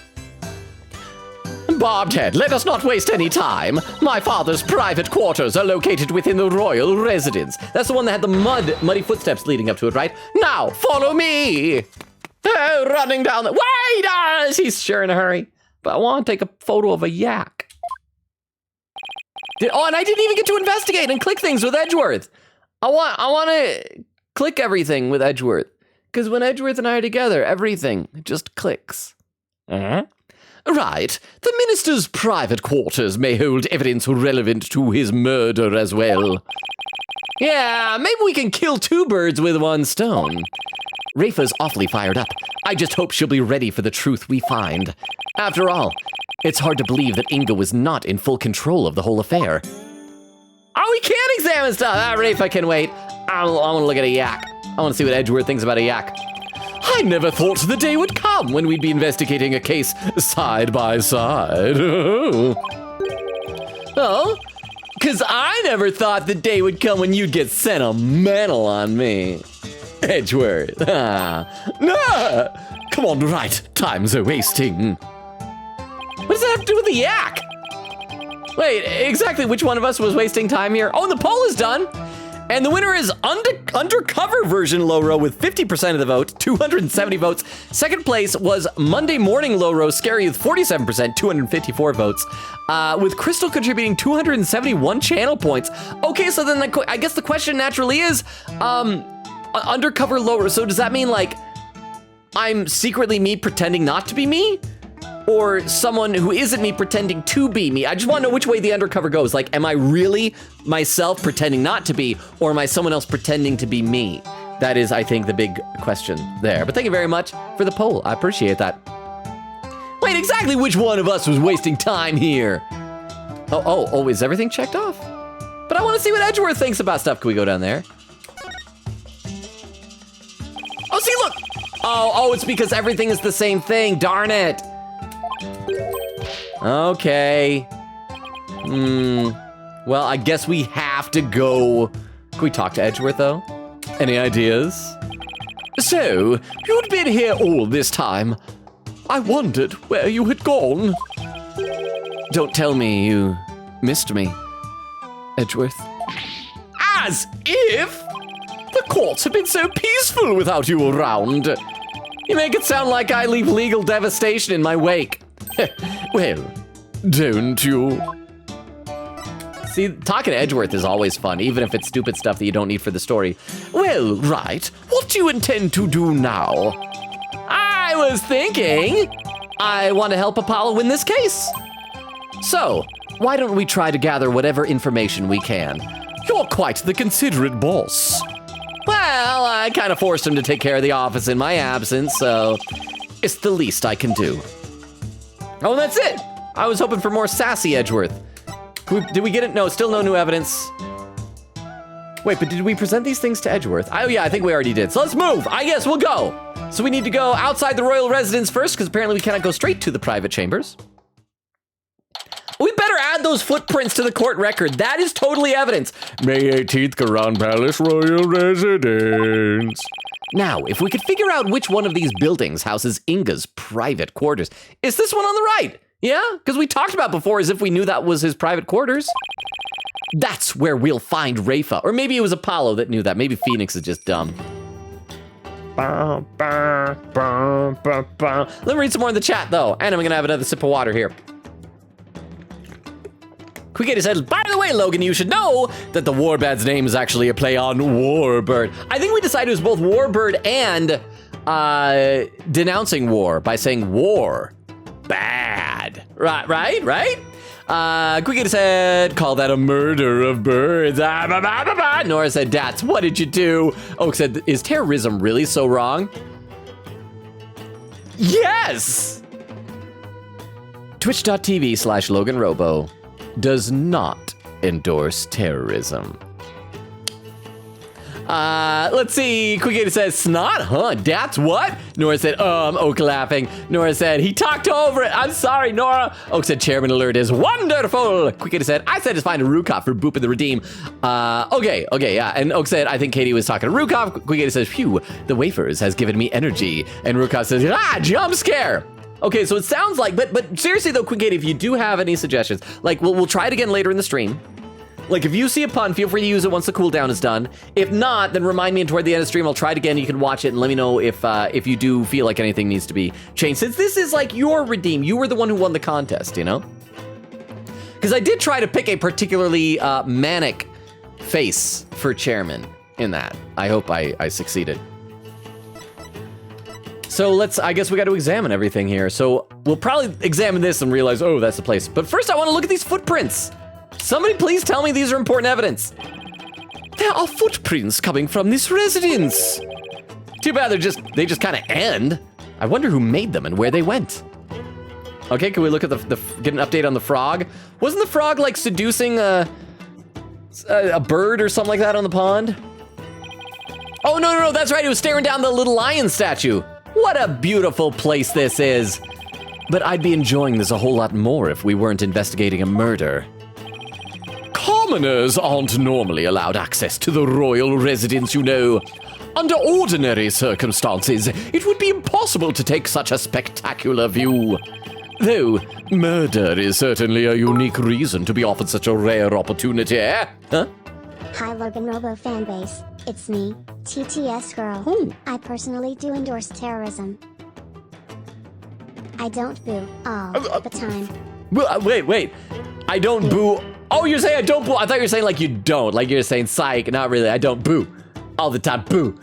Barbed Head, let us not waste any time. My father's private quarters are located within the royal residence. That's the one that had the muddy footsteps leading up to it, right? Now, follow me. Oh, running down the, wait, he's sure in a hurry. But I want to take a photo of a yak. And I didn't even get to investigate and click things with Edgeworth. I want to click everything with Edgeworth. Because when Edgeworth and I are together, everything just clicks. Right. The minister's private quarters may hold evidence relevant to his murder as well. Yeah, maybe we can kill 2 birds with 1 stone. Rafa's awfully fired up. I just hope she'll be ready for the truth we find. After all, it's hard to believe that Inga was not in full control of the whole affair. Oh, we can examine stuff. Rafa can wait. I want to look at a yak. I want to see what Edgeworth thinks about a yak. I never thought the day would come when we'd be investigating a case side by side. Oh, because I never thought the day would come when you'd get sentimental on me. Edgeworth. No! Come on, right. Time's a-wasting. What does that have to do with the yak? Wait, exactly which one of us was wasting time here? Oh, the poll is done. And the winner is Undercover version Lowro with 50% of the vote, 270 votes. Second place was Monday Morning Lowro, Scary with 47%, 254 votes. With Crystal contributing 271 channel points. Okay, so then I guess the question naturally is, Undercover Lowro, so does that mean like, I'm secretly me pretending not to be me? Or someone who isn't me pretending to be me? I just want to know which way the undercover goes. Like, am I really myself pretending not to be, or am I someone else pretending to be me? That is, I think, the big question there. But thank you very much for the poll. I appreciate that. Wait, exactly which one of us was wasting time here? Oh, is everything checked off? But I want to see what Edgeworth thinks about stuff. Can we go down there? Oh, see, look! Oh, it's because everything is the same thing. Darn it. Okay. Well, I guess we have to go. Can we talk to Edgeworth, though? Any ideas? So, you'd been here all this time. I wondered where you had gone. Don't tell me you missed me, Edgeworth. As if! The courts have been so peaceful without you around. You make it sound like I leave legal devastation in my wake. Well, don't you? See, talking to Edgeworth is always fun, even if it's stupid stuff that you don't need for the story. Well, right. What do you intend to do now? was thinking, I want to help Apollo win this case. So, why don't we try to gather whatever information we can? You're quite the considerate boss. Well, I kind of forced him to take care of the office in my absence, so it's the least I can do. Oh, and that's it. I was hoping for more sassy Edgeworth. Did we get it? No, still no new evidence. Wait, but did we present these things to Edgeworth? Oh yeah, I think we already did. So let's move. I guess we'll go. So we need to go outside the royal residence first, because apparently we cannot go straight to the private chambers. We better add those footprints to the court record. That is totally evidence. May 18th, Grand Palace Royal Residence. Now, if we could figure out which one of these buildings houses Inga's private quarters. Is this one on the right? Yeah, because we talked about before as if we knew that was his private quarters. That's where we'll find Rafa. Or maybe it was Apollo that knew that. Maybe Phoenix is just dumb. Let me read some more in the chat, though. And I'm going to have another sip of water here. Quickity says, by the way, Logan, you should know that the Warbad's name is actually a play on Warbird. I think we decided it was both Warbird and denouncing war by saying war. Bad. Right? Quickity said, call that a murder of birds. Nora said, Dats, what did you do? Oak said, is terrorism really so wrong? Yes! Twitch.tv/LoganRobo does not endorse terrorism. Let's see. Quickity says, snot, huh? That's what? Nora said, Oak laughing. Nora said, he talked over it. I'm sorry, Nora. Oak said, Chairman Alert is wonderful. Quickity said, I said it's fine to Rukov for booping the redeem. Okay, yeah. And Oak said, I think Katie was talking to Rukov. Quickity says, phew, the wafers has given me energy. And Rukov says, jump scare. Okay, so it sounds like, but seriously though, Quickity, if you do have any suggestions, like we'll try it again later in the stream. Like if you see a pun, feel free to use it once the cooldown is done. If not, then remind me, and toward the end of the stream, I'll try it again. You can watch it and let me know if you do feel like anything needs to be changed. Since this is like your redeem, you were the one who won the contest, you know? Because I did try to pick a particularly manic face for chairman in that. I hope I succeeded. So I guess we got to examine everything here. So we'll probably examine this and realize, oh, that's the place. But first I want to look at these footprints. Somebody please tell me these are important evidence. There are footprints coming from this residence. Too bad they just kind of end. I wonder who made them and where they went. Okay, can we look at get an update on the frog? Wasn't the frog like seducing a bird or something like that on the pond? Oh, no, that's right. It was staring down the little lion statue. What a beautiful place this is. But I'd be enjoying this a whole lot more if we weren't investigating a murder. Commoners aren't normally allowed access to the royal residence, you know. Under ordinary circumstances, it would be impossible to take such a spectacular view. Though, murder is certainly a unique reason to be offered such a rare opportunity, huh? Hi Logan Robo fanbase, it's me, TTS Girl. I personally do endorse terrorism. I don't boo all the time. Wait. I don't boo. Oh, you're saying I don't boo. I thought you were saying like you don't. Like you're saying psych. Not really. I don't boo. All the time. Boo.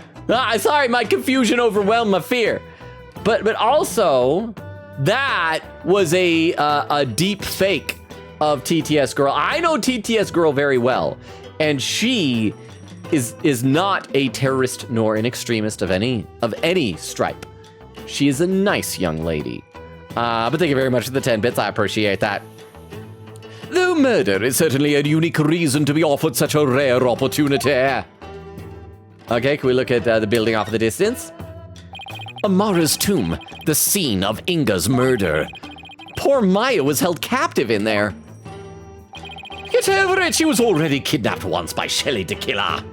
Sorry, my confusion overwhelmed my fear. But also, that was a deep fake of TTS Girl. I know TTS Girl very well. And she is not a terrorist nor an extremist of any stripe. She is a nice young lady. But thank you very much for the 10 bits. I appreciate that. Though murder is certainly a unique reason to be offered such a rare opportunity. Okay, can we look at the building off in the distance? Amara's tomb, the scene of Inga's murder. Poor Maya was held captive in there. Get over it, she was already kidnapped once by Shelly Tequila.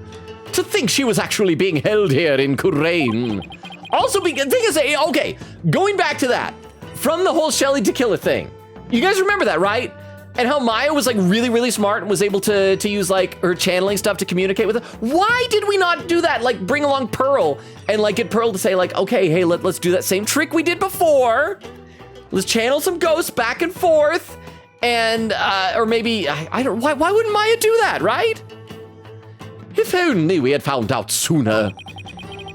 To think she was actually being held here in Kurain. Also, okay, going back to that, from the whole Shelly Tequila thing, you guys remember that, right? And how Maya was like really, really smart and was able to use like her channeling stuff to communicate with her. Why did we not do that? Like bring along Pearl and like get Pearl to say like, okay, hey, let's do that same trick we did before. Let's channel some ghosts back and forth. And, or maybe, I don't, why wouldn't Maya do that, right? If only we had found out sooner.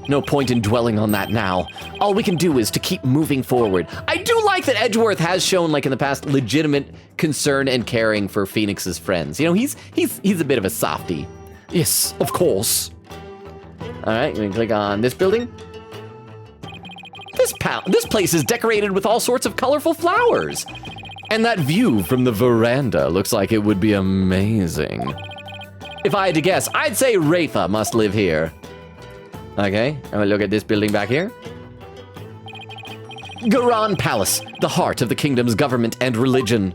No point in dwelling on that now. All we can do is to keep moving forward. I do like that Edgeworth has shown, like in the past, legitimate concern and caring for Phoenix's friends. You know, he's a bit of a softie. Yes, of course. All right, we can click on this building. This place is decorated with all sorts of colorful flowers. And that view from the veranda looks like it would be amazing. If I had to guess, I'd say Rafa must live here. Okay, and we look at this building back here. Garan Palace, the heart of the kingdom's government and religion.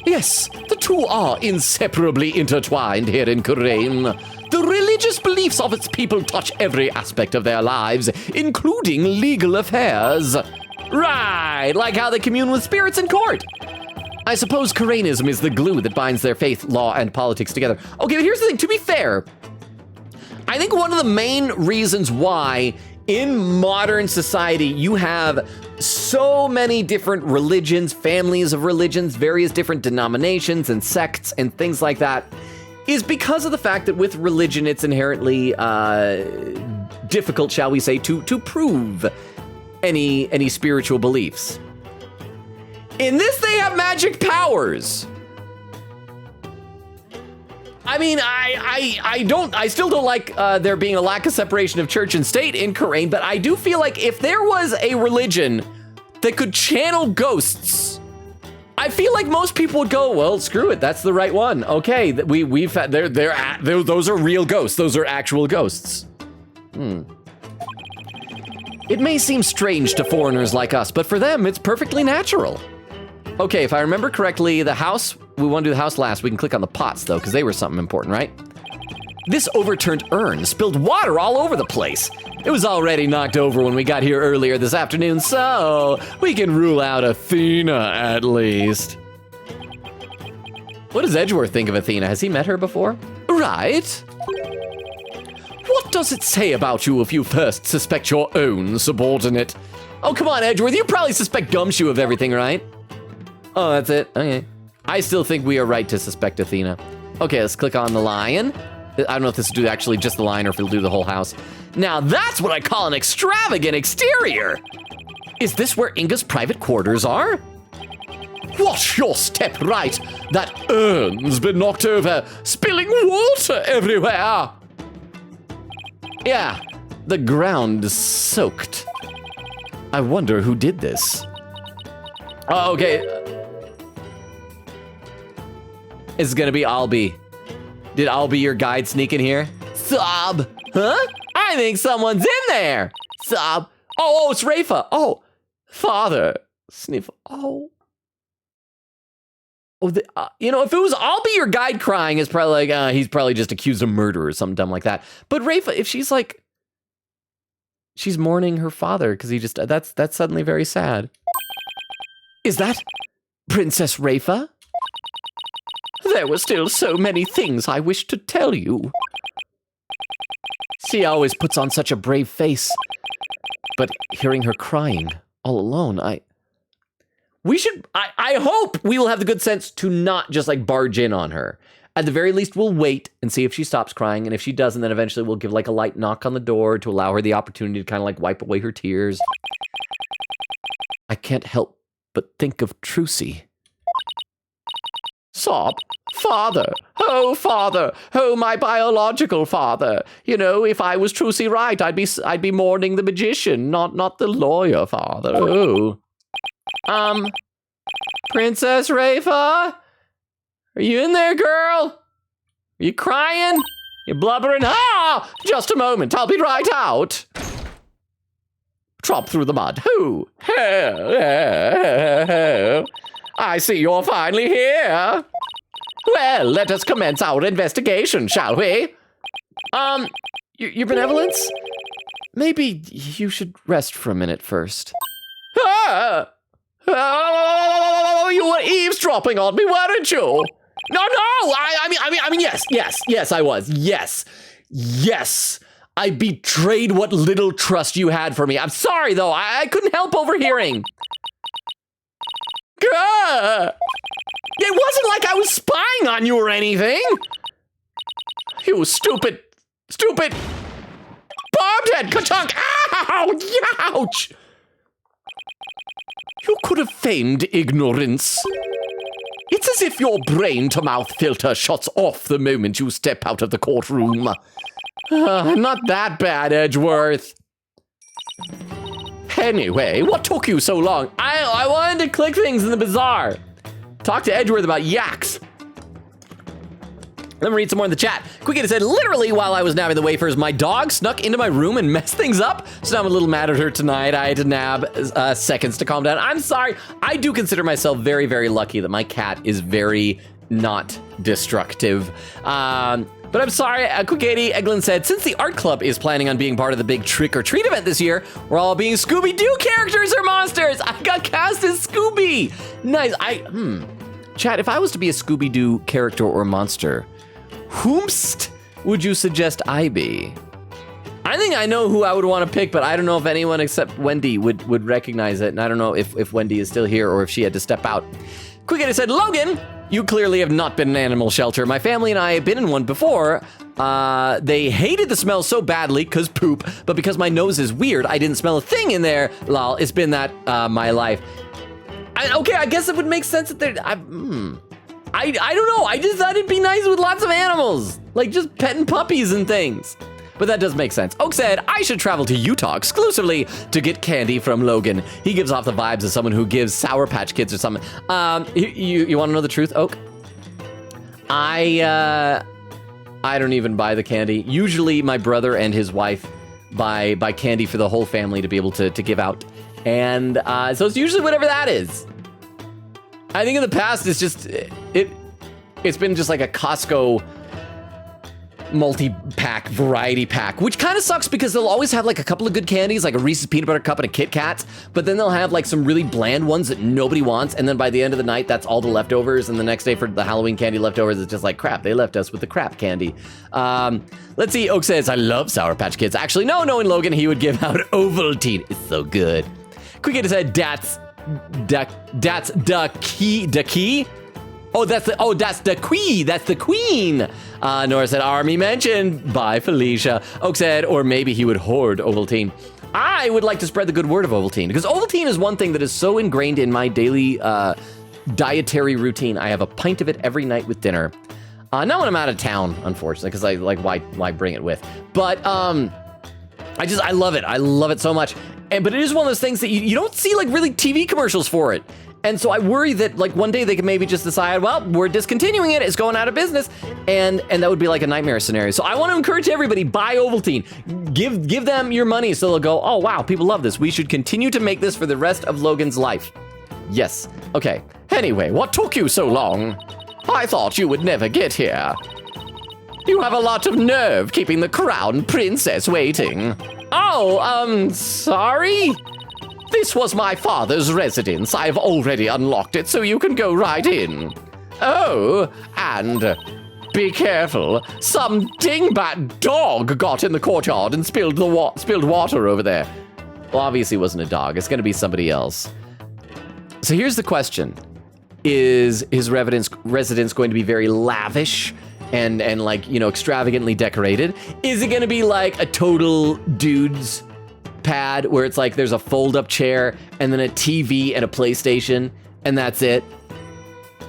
Yes, the two are inseparably intertwined here in Kurain. The religious beliefs of its people touch every aspect of their lives, including legal affairs. Right, like how they commune with spirits in court. I suppose Kurainism is the glue that binds their faith, law, and politics together. Okay, but here's the thing, to be fair, I think one of the main reasons why in modern society you have so many different religions, families of religions, various different denominations and sects and things like that is because of the fact that with religion it's inherently difficult, shall we say, to prove any spiritual beliefs. In this, they have magic powers. I mean, I still don't like there being a lack of separation of church and state in Kurain, but I do feel like if there was a religion that could channel ghosts, I feel like most people would go, well, screw it, that's the right one. Okay, we've had, those are real ghosts. Those are actual ghosts. It may seem strange to foreigners like us, but for them, it's perfectly natural. Okay, if I remember correctly, the house, we want to do the house last. We can click on the pots, though, because they were something important, right? This overturned urn spilled water all over the place. It was already knocked over when we got here earlier this afternoon, so we can rule out Athena, at least. What does Edgeworth think of Athena? Has he met her before? Right. What does it say about you if you first suspect your own subordinate? Oh, come on, Edgeworth, you probably suspect Gumshoe of everything, right? Oh, that's it. Okay. I still think we are right to suspect Athena. Okay, let's click on the lion. I don't know if this will do actually just the lion or if it'll do the whole house. Now that's what I call an extravagant exterior. Is this where Inga's private quarters are? Watch your step right. That urn's been knocked over, spilling water everywhere. Yeah, the ground is soaked. I wonder who did this. Oh, okay. It's gonna be Albie. Did Albie, your guide, sneak in here? Sob! Huh? I think someone's in there! Sob! Oh, it's Rafa! Oh, father! Sniff. Oh. Oh, you know, if it was Albie, your guide crying, is probably like, he's probably just accused of murder or something dumb like that. But Rafa, if she's like, she's mourning her father because he just, that's suddenly very sad. Is that Princess Rafa? There were still so many things I wished to tell you. She always puts on such a brave face. But hearing her crying all alone, I hope we will have the good sense to not just like barge in on her. At the very least, we'll wait and see if she stops crying. And if she doesn't, then eventually we'll give like a light knock on the door to allow her the opportunity to kind of like wipe away her tears. I can't help but think of Trucy. Sob, father, oh my biological father. You know, if I was Trucy right, I'd be mourning the magician, not the lawyer father. Oh. Princess Rafa? Are you in there, girl? Are you crying? You blubbering? Ah! Just a moment, I'll be right out. Tromp through the mud. Who? I see you're finally here. Well, let us commence our investigation, shall we? Your benevolence? Maybe you should rest for a minute first. Ah! Oh, you were eavesdropping on me, weren't you? No, I mean, yes, I was. Yes. I betrayed what little trust you had for me. I'm sorry, though. I couldn't help overhearing. Gah! It wasn't like I was spying on you or anything. You stupid barbed head! Ka-chunk! Ow! Ouch! You could have feigned ignorance. It's as if your brain-to-mouth filter shuts off the moment you step out of the courtroom. Not that bad, Edgeworth. Anyway, what took you so long? I wanted to click things in the bazaar. Talk to Edgeworth about yaks. Let me read some more in the chat. Quickity said, literally while I was nabbing the wafers, my dog snuck into my room and messed things up. So now I'm a little mad at her tonight. I had to nab seconds to calm down. I'm sorry. I do consider myself very, very lucky that my cat is very not destructive. But I'm sorry, Quickity Eglin said, since the art club is planning on being part of the big trick or treat event this year, we're all being Scooby-Doo characters or monsters. I got cast as Scooby. Nice. Chat, if I was to be a Scooby-Doo character or monster, whomst would you suggest I be? I think I know who I would want to pick, but I don't know if anyone except Wendy would recognize it. And I don't know if Wendy is still here or if she had to step out. Quickity said, Logan, you clearly have not been in an animal shelter. My family and I have been in one before. They hated the smell so badly, cause poop, but because my nose is weird, I didn't smell a thing in there. Lol, it's been that my life. Okay, I guess it would make sense that they're, I don't know. I just thought it'd be nice with lots of animals, like just petting puppies and things. But that does make sense. Oak said, I should travel to Utah exclusively to get candy from Logan. He gives off the vibes of someone who gives Sour Patch Kids or something. You want to know the truth, Oak? I don't even buy the candy. Usually my brother and his wife buy candy for the whole family to be able to give out. And so it's usually whatever that is. I think in the past it's just, it's been just like a Costco multi-pack, variety pack, which kind of sucks because they'll always have like a couple of good candies, like a Reese's Peanut Butter Cup and a Kit Kat, but then they'll have like some really bland ones that nobody wants, and then by the end of the night, that's all the leftovers, and the next day for the Halloween candy leftovers, it's just like, crap, they left us with the crap candy. Let's see, Oak says, I love Sour Patch Kids. Actually, no, knowing Logan, he would give out Ovaltine. It's so good. Quick said, that's the key. Oh, that's the queen. That's the queen. Nora said, Army mentioned. Bye, Felicia. Oak said, or maybe he would hoard Ovaltine. I would like to spread the good word of Ovaltine because Ovaltine is one thing that is so ingrained in my daily dietary routine. I have a pint of it every night with dinner. Not when I'm out of town, unfortunately, because I like why bring it with. But I love it. I love it so much. But it is one of those things that you don't see like really TV commercials for it. And so I worry that like one day they could maybe just decide, well, we're discontinuing it, it's going out of business, and that would be like a nightmare scenario. So I want to encourage everybody, buy Ovaltine. Give them your money so they'll go, oh wow, people love this. We should continue to make this for the rest of Logan's life. Yes. Okay. Anyway, what took you so long? I thought you would never get here. You have a lot of nerve keeping the crown princess waiting. Oh, sorry? This was my father's residence. I've already unlocked it, so you can go right in. Oh, and be careful. Some dingbat dog got in the courtyard and spilled water over there. Well, obviously it wasn't a dog. It's going to be somebody else. So here's the question. Is his residence going to be very lavish and like, you know, extravagantly decorated? Is it going to be like a total dude's pad where it's like there's a fold-up chair and then a TV and a PlayStation and that's it?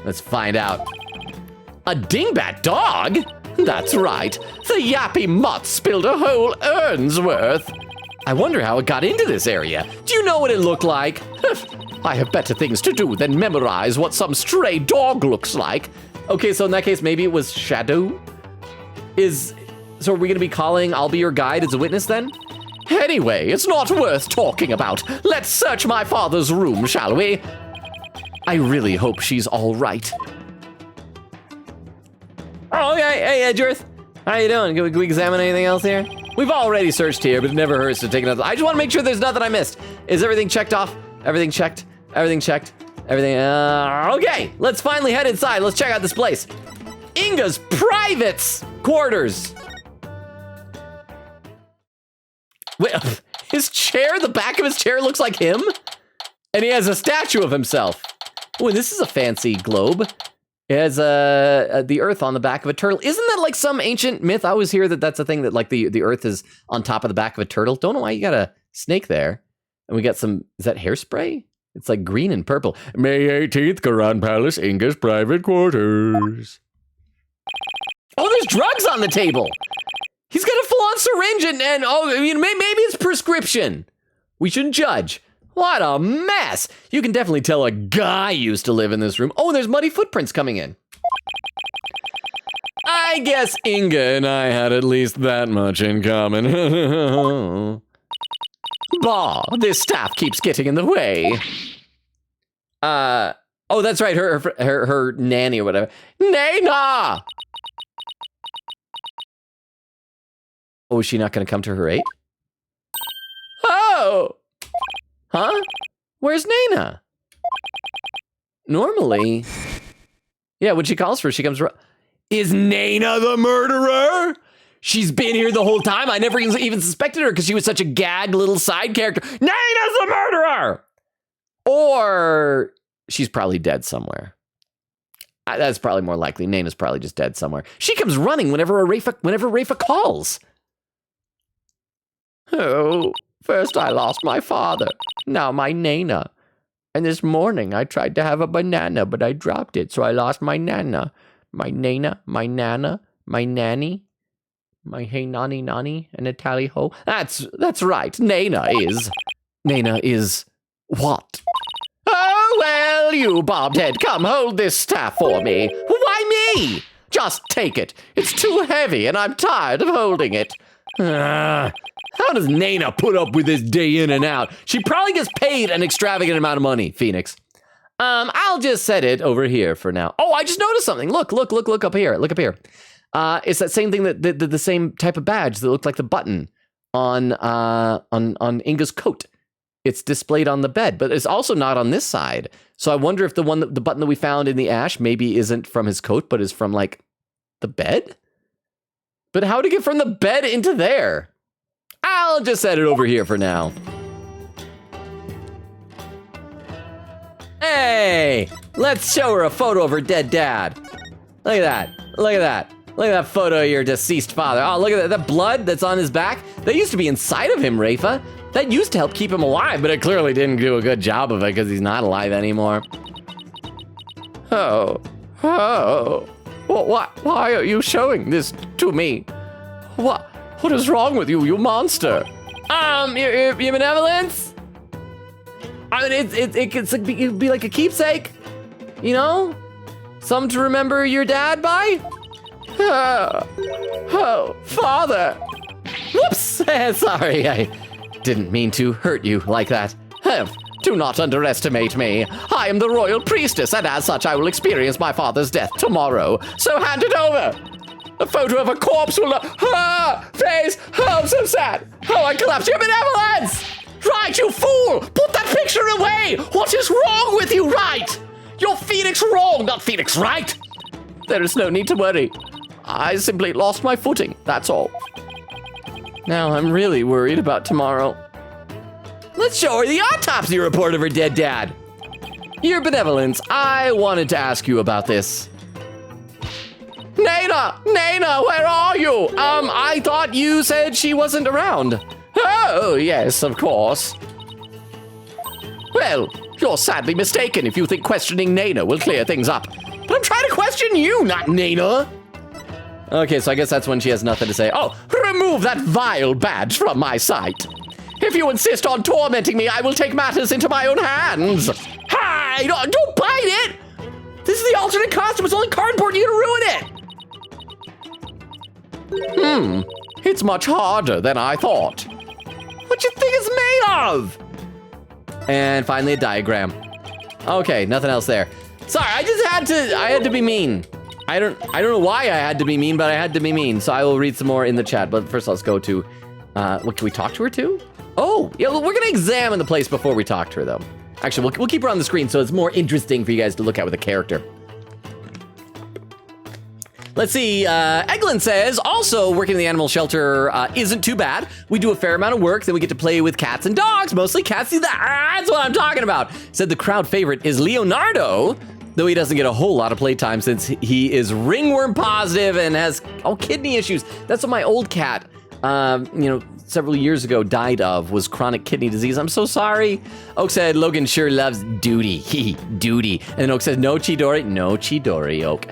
Let's find out. A dingbat dog? That's right. The yappy mutt spilled a whole urn's worth. I wonder how it got into this area. Do you know what it looked like? I have better things to do than memorize what some stray dog looks like. Okay, so in that case, maybe it was Shadow? So are we gonna be calling I'll be your guide as a witness then? Anyway, it's not worth talking about. Let's search my father's room, shall we? I really hope she's all right. Oh, okay. Hey, Edgeworth. How you doing? Can we examine anything else here? We've already searched here, but it never hurts to take another. I just want to make sure there's nothing I missed. Is everything checked off? Everything checked? Everything checked? Everything, okay. Let's finally head inside. Let's check out this place. Inga's private quarters. Wait, his chair, the back of his chair looks like him? And he has a statue of himself. Oh, and this is a fancy globe. It has the earth on the back of a turtle. Isn't that like some ancient myth? I always hear that that's a thing that like the earth is on top of the back of a turtle. Don't know why you got a snake there. And we got some, is that hairspray? It's like green and purple. May 18th, Garan Palace, Inga's private quarters. Oh, there's drugs on the table. He's got a full-on syringe and oh, I mean, maybe it's prescription. We shouldn't judge. What a mess. You can definitely tell a guy used to live in this room. Oh, there's muddy footprints coming in. I guess Inga and I had at least that much in common. Bah, this staff keeps getting in the way. Oh, that's right, her nanny or whatever. Nana! Oh, is she not going to come to her aid? Oh! Huh? Where's Nana? Normally... Yeah, when she calls for her, she comes... Is Nana the murderer? She's been here the whole time. I never even suspected her because she was such a gag little side character. Nana's the murderer! Or she's probably dead somewhere. That's probably more likely. Nana's probably just dead somewhere. She comes running whenever Rafa calls. Oh, first I lost my father, now my Nana. And this morning I tried to have a banana, but I dropped it, so I lost my Nana. My Nana, my Nana, my nanny, my hey nani nani, and a tally ho. That's right, Nana is what? Oh, well, you bobhead, come hold this staff for me. Why me? Just take it. It's too heavy, and I'm tired of holding it. How does Nana put up with this day in and out? She probably gets paid an extravagant amount of money, Phoenix. I'll just set it over here for now. Oh, I just noticed something. Look up here. Look up here. It's that same thing that the same type of badge that looked like the button on Inga's coat. It's displayed on the bed, but it's also not on this side. So I wonder if the button that we found in the ash maybe isn't from his coat, but is from like the bed? But how to get from the bed into there? I'll just set it over here for now. Hey, let's show her a photo of her dead dad. Look at that. Look at that. Look at that photo of your deceased father. Oh, look at that blood that's on his back. That used to be inside of him, Rafa. That used to help keep him alive, but it clearly didn't do a good job of it because he's not alive anymore. Oh. Why are you showing this to me? What is wrong with you, you monster? Your benevolence? I mean, it'd be like a keepsake, you know? Something to remember your dad by? Oh, father. Whoops, sorry, I didn't mean to hurt you like that. Do not underestimate me. I am the royal priestess, and as such, I will experience my father's death tomorrow. So hand it over. A photo of a corpse will not... face! Oh, I'm so sad. Oh, I collapsed. Your benevolence! Right, you fool! Put that picture away! What is wrong with you, right? You're Phoenix wrong, not Phoenix right. There is no need to worry. I simply lost my footing, that's all. Now I'm really worried about tomorrow. Let's show her the autopsy report of her dead dad. Your benevolence, I wanted to ask you about this. Nana, where are you? I thought you said she wasn't around. Oh, yes, of course. Well, you're sadly mistaken if you think questioning Nana will clear things up. But I'm trying to question you, not Nana. Okay, so I guess that's when she has nothing to say. Oh, remove that vile badge from my sight. If you insist on tormenting me, I will take matters into my own hands. Hi, don't bite it. This is the alternate costume. It's only cardboard. You're gonna ruin it. It's much harder than I thought. What you think it's made of? And finally a diagram. Okay, nothing else there. Sorry, I had to be mean. I don't know why I had to be mean, but I had to be mean. So I will read some more in the chat. But first let's go to, what can we talk to her to? Oh, yeah, well, we're gonna examine the place before we talk to her though. Actually, we'll keep her on the screen so it's more interesting for you guys to look at with a character. Let's see, Eglin says, also working in the animal shelter isn't too bad. We do a fair amount of work, then we get to play with cats and dogs, mostly cats. See, that's what I'm talking about. Said the crowd favorite is Leonardo. though he doesn't get a whole lot of playtime since he is ringworm positive and has kidney issues. That's what my old cat, several years ago died of, was chronic kidney disease. I'm so sorry. Oak said, Logan sure loves duty. Duty. And Oak said, no Chidori. No Chidori, Oak.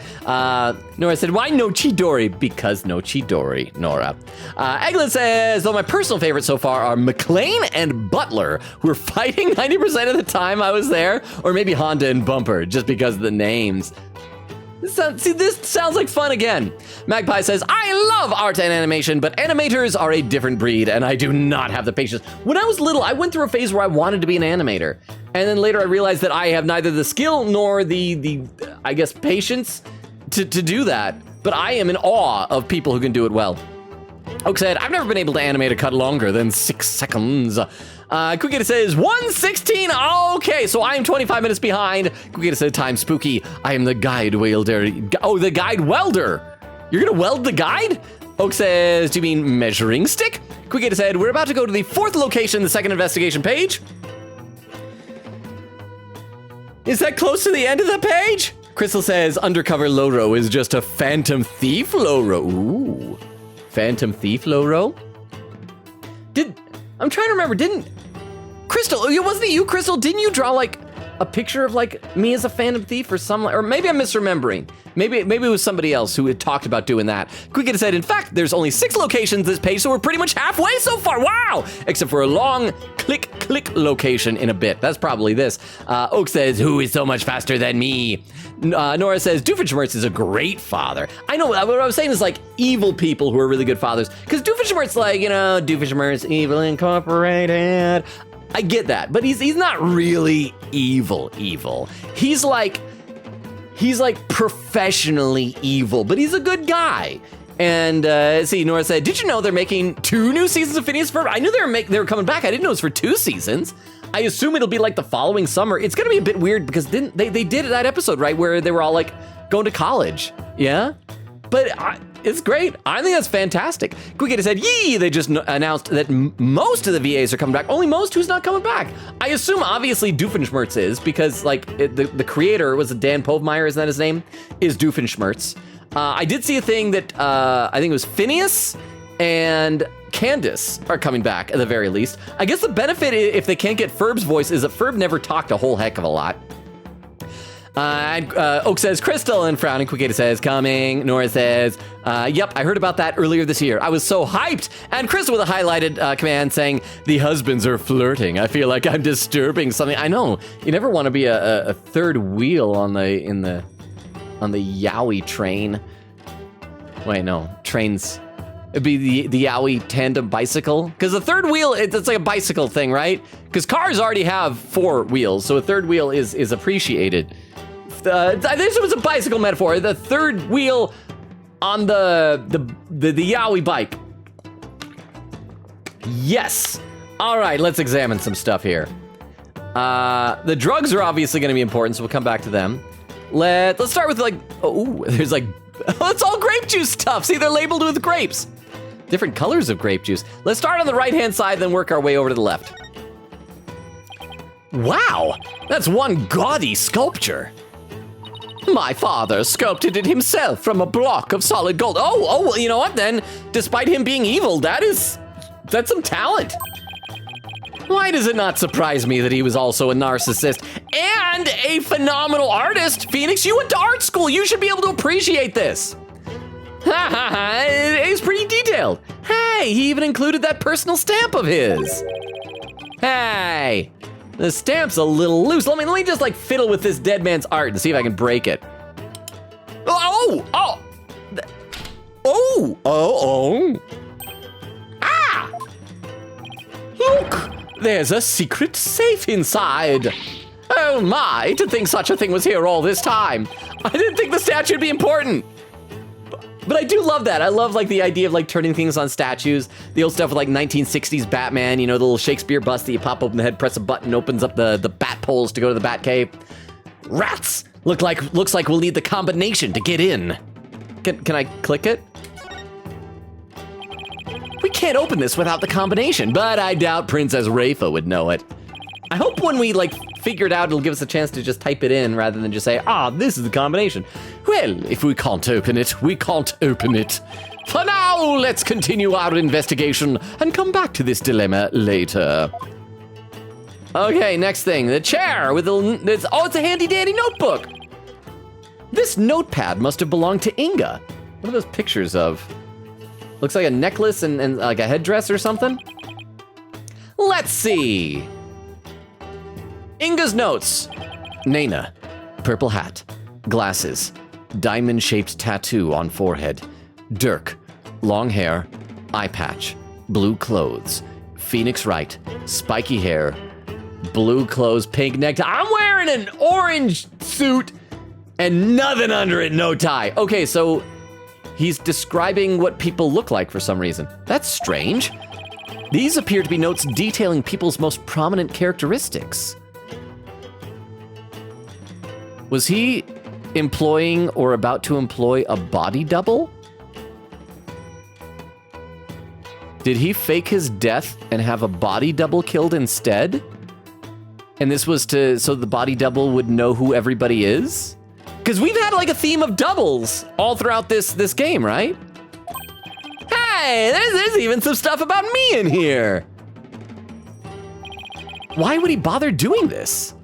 Nora said, why no Chidori? Because no Chidori, Nora. Eglin says, though my personal favorites so far are McLean and Butler, who are fighting 90% of the time I was there, or maybe Honda and Bumper, just because of the names. This sounds like fun again. Magpie says, I love art and animation, but animators are a different breed, and I do not have the patience. When I was little, I went through a phase where I wanted to be an animator. And then later I realized that I have neither the skill nor the patience to do that. But I am in awe of people who can do it well. Oak said, I've never been able to animate a cut longer than 6 seconds. Quickita says, 1:16. Okay, so I am 25 minutes behind. Quickita said, time spooky. I am the guide welder. Oh, the guide welder. You're gonna weld the guide? Oak says, do you mean measuring stick? Quickita said, we're about to go to the 4th location, the 2nd investigation page. Is that close to the end of the page? Crystal says, undercover Loro is just a phantom thief Loro. Ooh. Phantom Thief Loro? I'm trying to remember, Crystal, wasn't it you, Crystal? Didn't you draw like a picture of like me as a Phantom Thief or maybe I'm misremembering. Maybe it was somebody else who had talked about doing that. Quickita said, in fact, there's only 6 locations this page, so we're pretty much halfway so far. Wow! Except for a long click location in a bit. That's probably this. Oak says, who is so much faster than me? Nora says, Doofenshmirtz is a great father. I know, what I was saying is like evil people who are really good fathers. Because Doofenshmirtz, like, Doofenshmirtz Evil Incorporated. I get that, but he's not really evil. He's like professionally evil, but he's a good guy. And Nora said, did you know they're making 2 new seasons of Phineas and Ferb? I knew they were coming back. I didn't know it was for 2 seasons. I assume it'll be like the following summer. It's gonna be a bit weird because they did that episode, right, where they were all like going to college. Yeah, but it's great. I think that's fantastic. Quickita said, yee, they just announced that most of the VAs are coming back. Only most who's not coming back. I assume obviously Doofenshmirtz is because like the creator was Dan Povmeyer, isn't that his name? Is Doofenshmirtz. I did see a thing that I think it was Phineas and Candace are coming back at the very least. I guess the benefit if they can't get Ferb's voice is that Ferb never talked a whole heck of a lot. Oak says, Crystal, and frowning. Quickita says, coming. Nora says, yep, I heard about that earlier this year. I was so hyped. And Crystal with a highlighted command saying, the husbands are flirting. I feel like I'm disturbing something. I know, you never want to be a third wheel on the Yowie train. Wait, no, trains. It'd be the Yowie tandem bicycle. Because the third wheel, it's like a bicycle thing, right? Because cars already have 4 wheels, so a third wheel is appreciated. This was a bicycle metaphor. The third wheel on the Yowie bike. Yes. All right, let's examine some stuff here. The drugs are obviously going to be important, so we'll come back to them. Let's start with there's it's all grape juice stuff. See, they're labeled with grapes. Different colors of grape juice. Let's start on the right-hand side, then work our way over to the left. Wow, that's one gaudy sculpture. My father sculpted it himself from a block of solid gold. Oh, well, you know what then? Despite him being evil, that's some talent. Why does it not surprise me that he was also a narcissist and a phenomenal artist? Phoenix, you went to art school. You should be able to appreciate this. Ha ha ha, it's pretty detailed. Hey, he even included that personal stamp of his. Hey, the stamp's a little loose. Let me just like fiddle with this dead man's art and see if I can break it. Oh. Ah! Look, there's a secret safe inside. Oh my, to think such a thing was here all this time. I didn't think the statue would be important. But I do love that. I love like the idea of like turning things on statues. The old stuff with like 1960s Batman, the little Shakespeare bust that you pop open the head, press a button, opens up the bat poles to go to the bat cave. Rats! Looks like we'll need the combination to get in. Can I click it? We can't open this without the combination, but I doubt Princess Rafa would know it. I hope when we like figure it out, it'll give us a chance to just type it in rather than just say, this is the combination. Well, if we can't open it, we can't open it. For now, let's continue our investigation and come back to this dilemma later. Okay, next thing. The chair with it's a handy-dandy notebook. This notepad must have belonged to Inga. What are those pictures of? Looks like a necklace and like a headdress or something. Let's see. Inga's notes. Nana, purple hat, glasses, diamond-shaped tattoo on forehead. Dirk, long hair, eye patch, blue clothes. Phoenix Wright, spiky hair, blue clothes, pink necktie. I'm wearing an orange suit and nothing under it, no tie. Okay, so he's describing what people look like for some reason. That's strange. These appear to be notes detailing people's most prominent characteristics. Was he employing or about to employ a body double? Did he fake his death and have a body double killed instead? And this was so the body double would know who everybody is? Because we've had like a theme of doubles all throughout this game, right? Hey, there's even some stuff about me in here. Why would he bother doing this?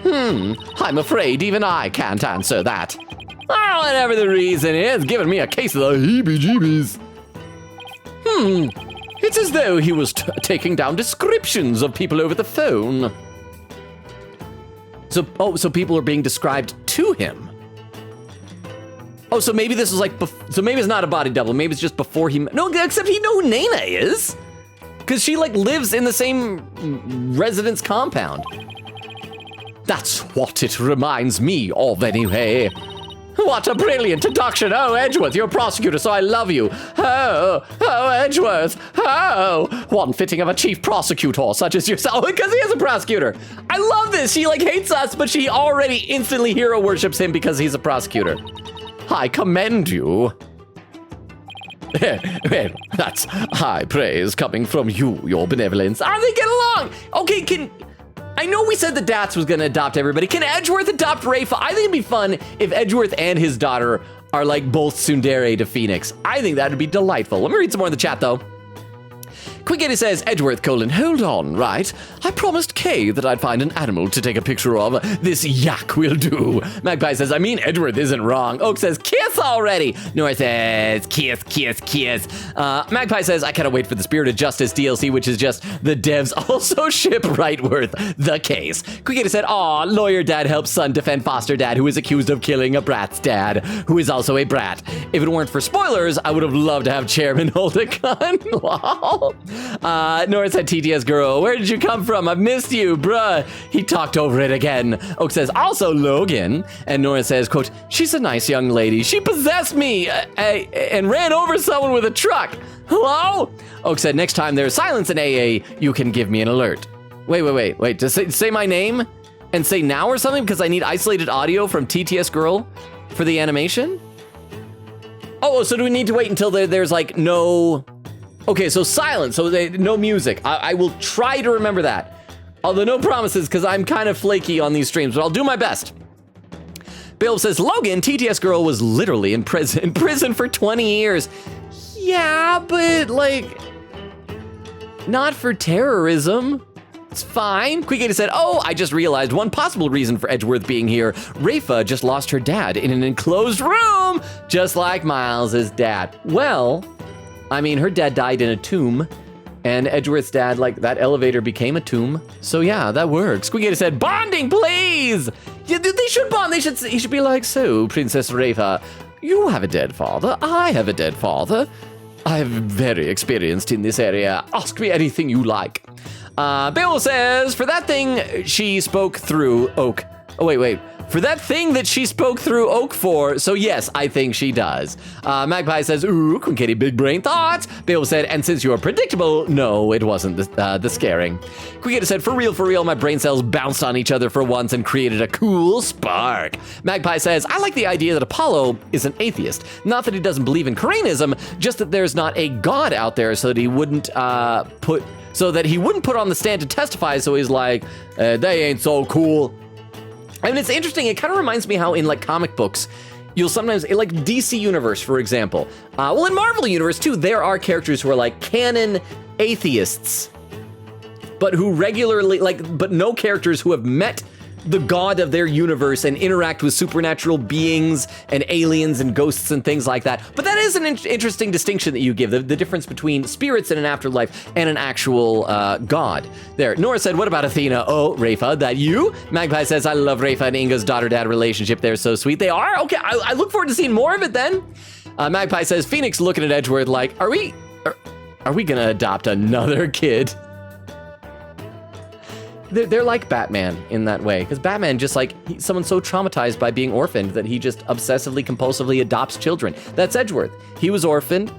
I'm afraid even I can't answer that. Oh, whatever the reason is, giving me a case of the heebie-jeebies. It's as though he was taking down descriptions of people over the phone. So people are being described to him. Oh, so maybe this was like, so maybe it's not a body double. Maybe it's just before he, no, except he know who Nana is. Because she like lives in the same residence compound. That's what it reminds me of anyway. What a brilliant deduction. Oh, Edgeworth, you're a prosecutor, so I love you. Oh, Edgeworth. Oh, one fitting of a chief prosecutor such as yourself. Because he is a prosecutor. I love this. She like hates us, but she already instantly hero worships him because he's a prosecutor. I commend you. Well, that's high praise coming from you, your benevolence. Are they getting along? Okay, I know we said the Dats was gonna adopt everybody. Can Edgeworth adopt Rafa? I think it'd be fun if Edgeworth and his daughter are like both tsundere to Phoenix. I think that'd be delightful. Let me read some more in the chat though. Quickity says, Edgeworth, hold on, right? I promised Kay that I'd find an animal to take a picture of. This yak will do. Magpie says, I mean, Edgeworth isn't wrong. Oak says, kiss already. Nora says, kiss, kiss, kiss. Magpie says, I cannot wait for the Spirit of Justice DLC, which is just the devs also ship Rightworth, the case. Quickity said, aw, lawyer dad helps son defend foster dad, who is accused of killing a brat's dad, who is also a brat. If it weren't for spoilers, I would have loved to have Chairman hold a gun. Wow. Nora said, TTS girl, where did you come from? I've missed you, bruh. He talked over it again. Oak says, also Logan. And Nora says, quote, she's a nice young lady. She possessed me and ran over someone with a truck. Hello? Oak said, next time there's silence in AA, you can give me an alert. Wait. Just say my name and say now or something because I need isolated audio from TTS girl for the animation? Oh, so do we need to wait until there's like no... Okay, so silence, so no music. I will try to remember that. Although no promises, because I'm kind of flaky on these streams, but I'll do my best. Bill says, Logan, TTS girl was literally in prison for 20 years. Yeah, but like, not for terrorism. It's fine. Quickgator said, oh, I just realized one possible reason for Edgeworth being here. Rafa just lost her dad in an enclosed room, just like Miles' dad. Well... I mean, her dad died in a tomb, and Edgeworth's dad, like, that elevator became a tomb. So yeah, that works. Squiggator said, bonding, please! Yeah, they should bond. He should be like, so, Princess Rafa, you have a dead father, I have a dead father. I am very experienced in this area. Ask me anything you like. Bill says, for that thing she spoke through Oak. Oh, wait. For that thing that she spoke through Oak for, so yes, I think she does. Magpie says, ooh, Quinkitty big brain thoughts. Bill said, and since you are predictable, no, it wasn't the scaring. Quinkitty said, for real, my brain cells bounced on each other for once and created a cool spark. Magpie says, I like the idea that Apollo is an atheist. Not that he doesn't believe in Koreanism, just that there's not a god out there so that he wouldn't put so that he wouldn't put on the stand to testify. So he's like, they ain't so cool. I mean, it's interesting. It kind of reminds me how in like comic books, you'll sometimes, in like DC Universe, for example, well, in Marvel Universe too, there are characters who are like canon atheists, but who regularly, but no characters who have met the god of their universe and interact with supernatural beings and aliens and ghosts and things like that. But that is an interesting distinction that you give, the difference between spirits in an afterlife and an actual god. There, Nora said, what about Athena? Oh, Rafa, that you? Magpie says, I love Rafa and Inga's daughter-dad relationship. They're so sweet. They are? Okay, I look forward to seeing more of it then. Magpie says, Phoenix looking at Edgeworth like, are we gonna adopt another kid? They're like Batman in that way, because Batman just like, someone's so traumatized by being orphaned that he just obsessively, compulsively adopts children. That's Edgeworth. He was orphaned,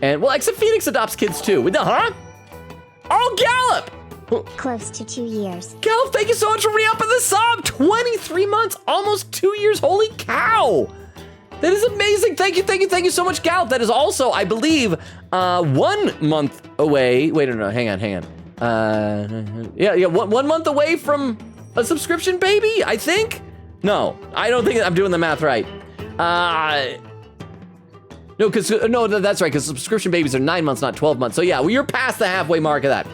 and well, except Phoenix adopts kids too. Huh? Oh, Gallop! Close to 2 years. Gallop, thank you so much for re-upping the sub. 23 months, almost 2 years. Holy cow! That is amazing. Thank you so much, Gallop. That is also, I believe, 1 month away. Wait, no, hang on. 1 month away from a subscription baby, I think? No, I don't think I'm doing the math right. No, that's right, because subscription babies are 9 months, not 12 months. So yeah, well, you're past the halfway mark of that.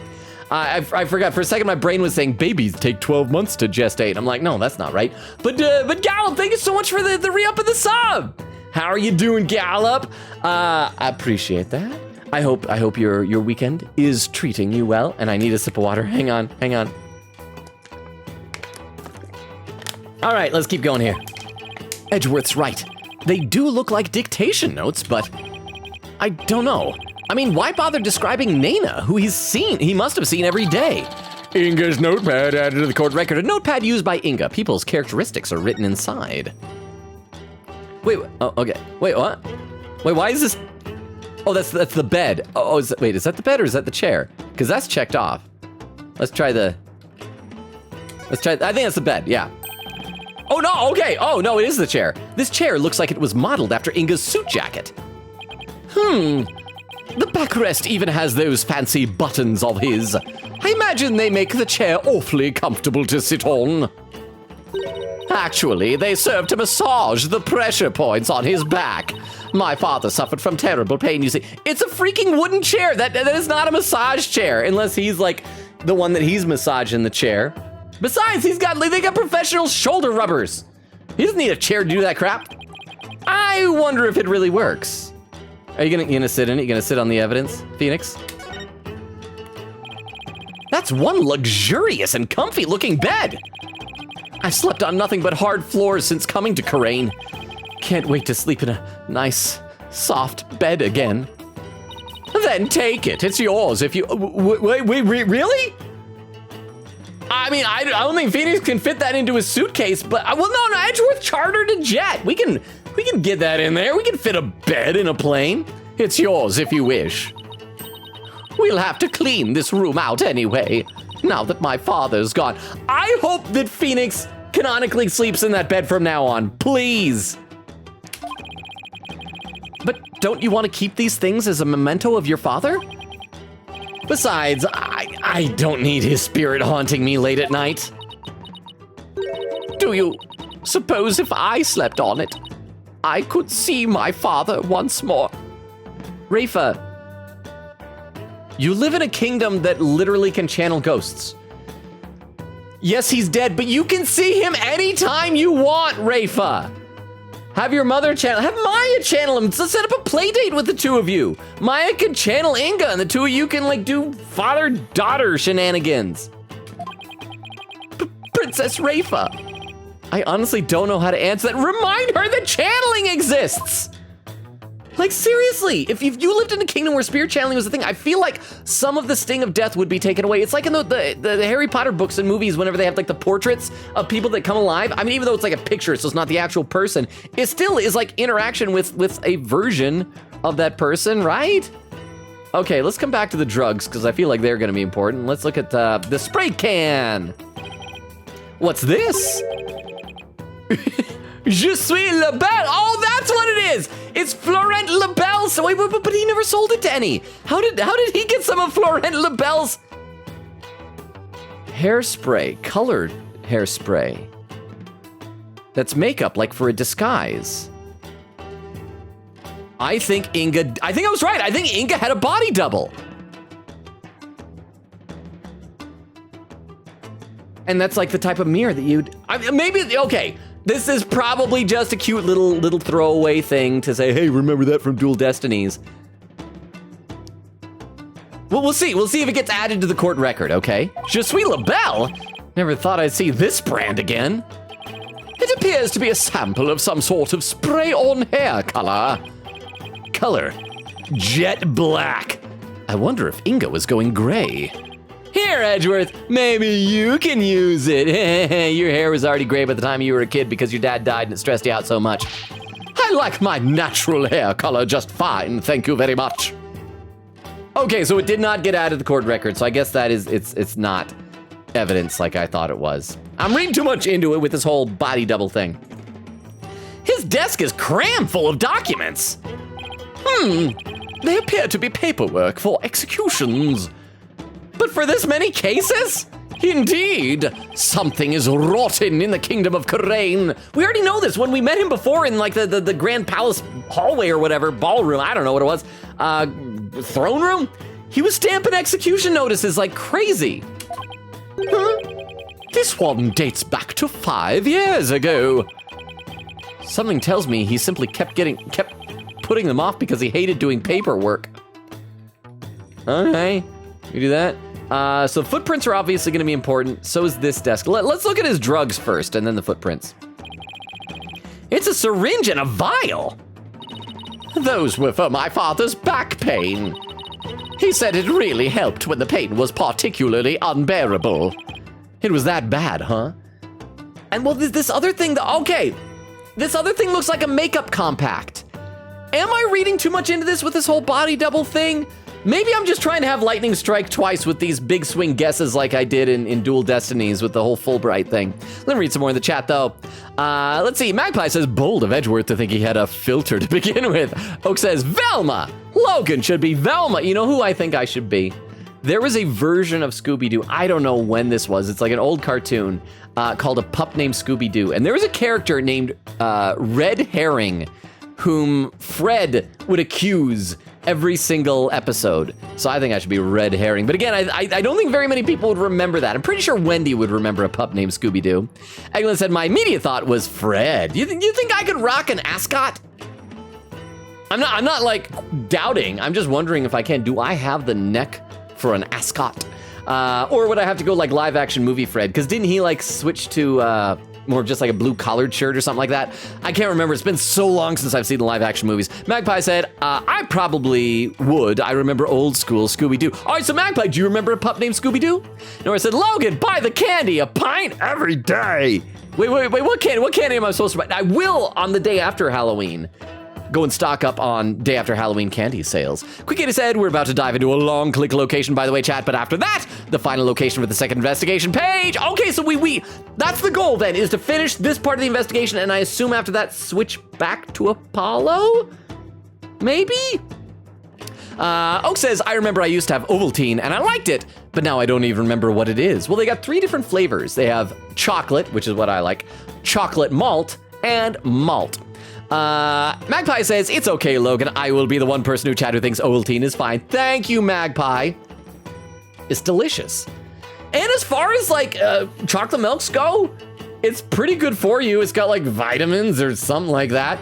I forgot, for a second my brain was saying babies take 12 months to gestate. I'm like, no, that's not right. But Gallop, thank you so much for the re-up of the sub. How are you doing, Gallop? I appreciate that. I hope your weekend is treating you well, and I need a sip of water. Hang on. All right, let's keep going here. Edgeworth's right. They do look like dictation notes, but I don't know. I mean, why bother describing Nana, who he must have seen every day? Inga's notepad added to the court record. A notepad used by Inga. People's characteristics are written inside. Wait, oh, okay. Wait, what? Wait, why is this? Oh, that's the bed. Oh, is that the bed or is that the chair? Because that's checked off. Let's try, I think that's the bed, yeah. Oh, no, okay. Oh, no, it is the chair. This chair looks like it was modeled after Inga's suit jacket. The backrest even has those fancy buttons of his. I imagine they make the chair awfully comfortable to sit on. Actually, they serve to massage the pressure points on his back. My father suffered from terrible pain, you see. It's a freaking wooden chair. That is not a massage chair, unless he's like the one that he's massaging the chair. Besides, they got professional shoulder rubbers. He doesn't need a chair to do that crap. I wonder if it really works. Are you gonna sit in it? You gonna sit on the evidence, Phoenix? That's one luxurious and comfy looking bed. I've slept on nothing but hard floors since coming to Karain. Can't wait to sleep in a nice, soft bed again. Then take it. It's yours if you... Wait, really? I mean, I don't think Phoenix can fit that into his suitcase, but... Well, no, Edgeworth chartered a jet. We can get that in there. We can fit a bed in a plane. It's yours if you wish. We'll have to clean this room out anyway, now that my father's gone. I hope that Phoenix canonically sleeps in that bed from now on, please. But don't you want to keep these things as a memento of your father? Besides, I don't need his spirit haunting me late at night. Do you suppose if I slept on it, I could see my father once more? Rafa, you live in a kingdom that literally can channel ghosts. Yes, he's dead, but you can see him anytime you want, Rafa. Have your mother channel, have Maya channel him. Let's set up a play date with the two of you. Maya can channel Inga, and the two of you can like do father-daughter shenanigans. Princess Rafa, I honestly don't know how to answer that. Remind her that channeling exists. Like, seriously, if you lived in a kingdom where spirit channeling was a thing, I feel like some of the sting of death would be taken away. It's like in the Harry Potter books and movies, whenever they have like the portraits of people that come alive. I mean, even though it's like a picture, so it's not the actual person, it still is like interaction with a version of that person, right? Okay, let's come back to the drugs, because I feel like they're gonna be important. Let's look at the spray can. What's this? Je suis la belle. Oh, that's what it is. It's Florent Labelle. So wait, but he never sold it to any. How did he get some of Florent Labelle's hairspray, colored hairspray? That's makeup, like for a disguise. I think I was right. I think Inga had a body double. And that's like the type of mirror that maybe, okay. This is probably just a cute little throwaway thing to say, hey, remember that from Dual Destinies. Well, we'll see. We'll see if it gets added to the court record, okay? Je suis la belle? Never thought I'd see this brand again. It appears to be a sample of some sort of spray-on hair color. Color, jet black. I wonder if Inga was going gray. Here, Edgeworth, maybe you can use it. Your hair was already gray by the time you were a kid because your dad died and it stressed you out so much. I like my natural hair color just fine, thank you very much. Okay, so it did not get added to the court record, so I guess that is, it's not evidence like I thought it was. I'm reading too much into it with this whole body double thing. His desk is crammed full of documents. They appear to be paperwork for executions. But for this many cases? Indeed, something is rotten in the kingdom of Karain. We already know this when we met him before in like the Grand Palace hallway or whatever, ballroom, I don't know what it was, throne room? He was stamping execution notices like crazy. This one dates back to 5 years ago. Something tells me he simply kept putting them off because he hated doing paperwork. Okay, we do that. So footprints are obviously going to be important. So is this desk. Let's look at his drugs first and then the footprints. It's a syringe and a vial. Those were for my father's back pain. He said it really helped when the pain was particularly unbearable. It was that bad, huh? And well, this other thing, this other thing looks like a makeup compact. Am I reading too much into this with this whole body double thing? Maybe I'm just trying to have lightning strike twice with these big swing guesses like I did in Dual Destinies with the whole Fulbright thing. Let me read some more in the chat, though. Let's see. Magpie says, bold of Edgeworth to think he had a filter to begin with. Oak says, Velma. Logan should be Velma. You know who I think I should be? There was a version of Scooby-Doo. I don't know when this was. It's like an old cartoon called A Pup Named Scooby-Doo. And there was a character named Red Herring whom Fred would accuse every single episode. So I think I should be Red Herring. But again, I don't think very many people would remember that. I'm pretty sure Wendy would remember A Pup Named Scooby-Doo. Eglin said, my immediate thought was Fred. You think I could rock an ascot? I'm not like doubting. I'm just wondering if I can. Do I have the neck for an ascot? Or would I have to go like live action movie Fred? Because didn't he like switch to more of just like a blue collared shirt or something like that? I can't remember. It's been so long since I've seen the live action movies. Magpie said, I probably would. I remember old school Scooby-Doo. All right, so Magpie, do you remember A Pup Named Scooby-Doo? Nora said, Logan, buy the candy, a pint every day. Wait, what candy am I supposed to buy? I will on the day after Halloween. Go and stock up on day after Halloween candy sales. Quick said we're about to dive into a long click location, by the way, chat, but after that, the final location for the second investigation page. Okay, so we that's the goal then, is to finish this part of the investigation, and I assume after that, switch back to Apollo? Maybe? Oak says, I remember I used to have Ovaltine, and I liked it, but now I don't even remember what it is. Well, they got 3 different flavors. They have chocolate, which is what I like, chocolate malt, and malt. Magpie says, it's okay, Logan. I will be the one person who chat who thinks Ovaltine is fine. Thank you, Magpie. It's delicious. And as far as like chocolate milks go, it's pretty good for you. It's got like vitamins or something like that.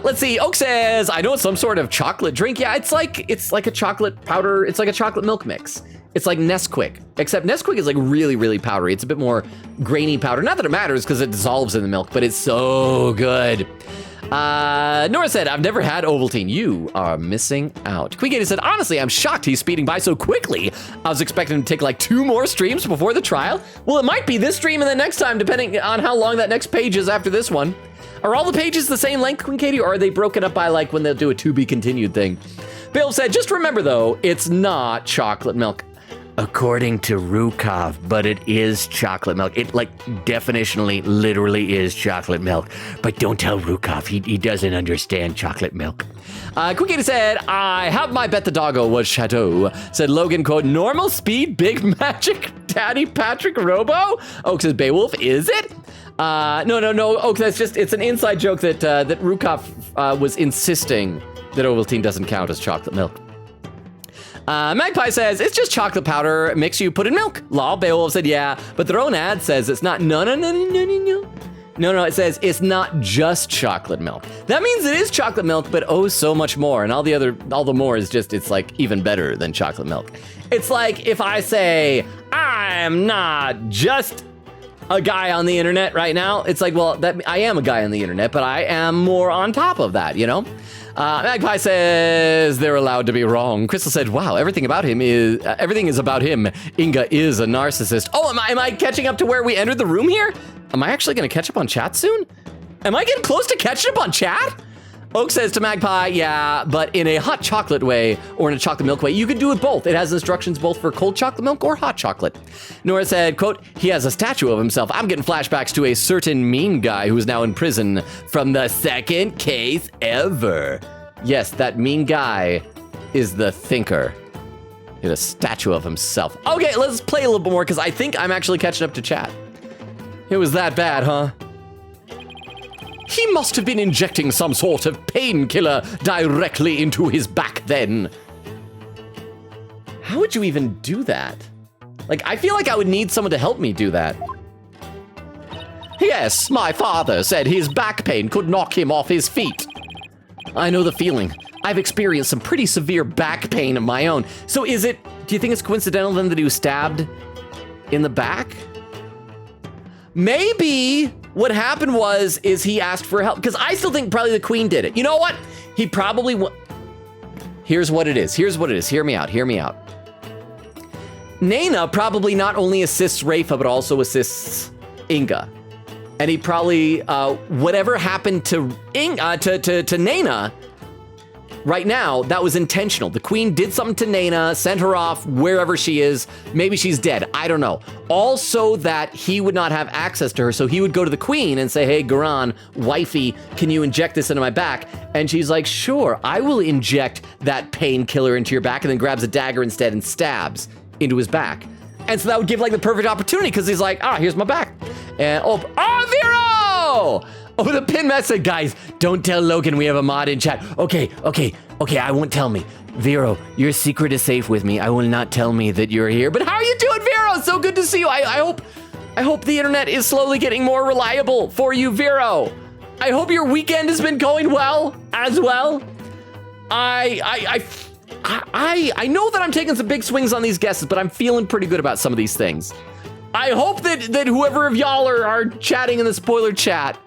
Let's see. Oak says, I know it's some sort of chocolate drink. Yeah, it's like a chocolate powder. It's like a chocolate milk mix. It's like Nesquik, except Nesquik is like really, really powdery. It's a bit more grainy powder. Not that it matters because it dissolves in the milk, but it's so good. Nora said, I've never had Ovaltine. You are missing out. Queegator said, honestly, I'm shocked he's speeding by so quickly. I was expecting him to take like 2 more streams before the trial. Well, it might be this stream and the next time, depending on how long that next page is after this one. Are all the pages the same length, Queen Katie, or are they broken up by like when they'll do a to be continued thing? Bill said, just remember though, it's not chocolate milk. According to Rukov, but it is chocolate milk. It, like, definitionally, literally is chocolate milk. But don't tell Rukov. He doesn't understand chocolate milk. Quick said, I have my bet the doggo was Chateau. Said Logan, quote, normal speed, big magic, Daddy Patrick Robo? Oak says, Beowulf, is it? No. Oak, that's just, it's an inside joke that Rukov was insisting that Ovaltine doesn't count as chocolate milk. Magpie says, it's just chocolate powder mix you put in milk. Lol, Beowulf said, yeah, but their own ad says it's not, no, it says it's not just chocolate milk. That means it is chocolate milk, but oh, so much more. And all the more is just, it's like even better than chocolate milk. It's like if I say, I'm not just a guy on the internet right now. It's like, well, I am a guy on the internet, but I am more on top of that, you know? Magpie says they're allowed to be wrong. Crystal said, wow, everything is about him. Inga is a narcissist. Oh, am I catching up to where we entered the room here? Am I actually gonna catch up on chat soon? Am I getting close to catching up on chat? Oak says to Magpie, yeah, but in a hot chocolate way or in a chocolate milk way, you can do it both. It has instructions both for cold chocolate milk or hot chocolate. Nora said, quote, he has a statue of himself. I'm getting flashbacks to a certain mean guy who is now in prison from the second case ever. Yes, that mean guy is the thinker. He had a statue of himself. Okay, let's play a little bit more because I think I'm actually catching up to chat. It was that bad, huh? He must have been injecting some sort of painkiller directly into his back then. How would you even do that? Like, I feel like I would need someone to help me do that. Yes, my father said his back pain could knock him off his feet. I know the feeling. I've experienced some pretty severe back pain of my own. So do you think it's coincidental then that he was stabbed in the back? Maybe what happened is he asked for help, because I still think probably the queen did it. You know what? He probably Here's what it is. Hear me out. Naina probably not only assists Rafa, but also assists Inga. And he probably, whatever happened to Naina right now, that was intentional. The queen did something to Naina, sent her off wherever she is. Maybe she's dead. I don't know. Also that he would not have access to her. So he would go to the queen and say, hey, Garan, wifey, can you inject this into my back? And she's like, sure, I will inject that painkiller into your back, and then grabs a dagger instead and stabs into his back. And so that would give like the perfect opportunity because he's like, here's my back. And Vero! Oh, the pin message, guys. Don't tell Logan we have a mod in chat. Okay, I won't tell me. Vero, your secret is safe with me. I will not tell me that you're here. But how are you doing, Vero? So good to see you. I hope the internet is slowly getting more reliable for you, Vero. I hope your weekend has been going well as well. I know that I'm taking some big swings on these guesses, but I'm feeling pretty good about some of these things. I hope that whoever of y'all are chatting in the spoiler chat.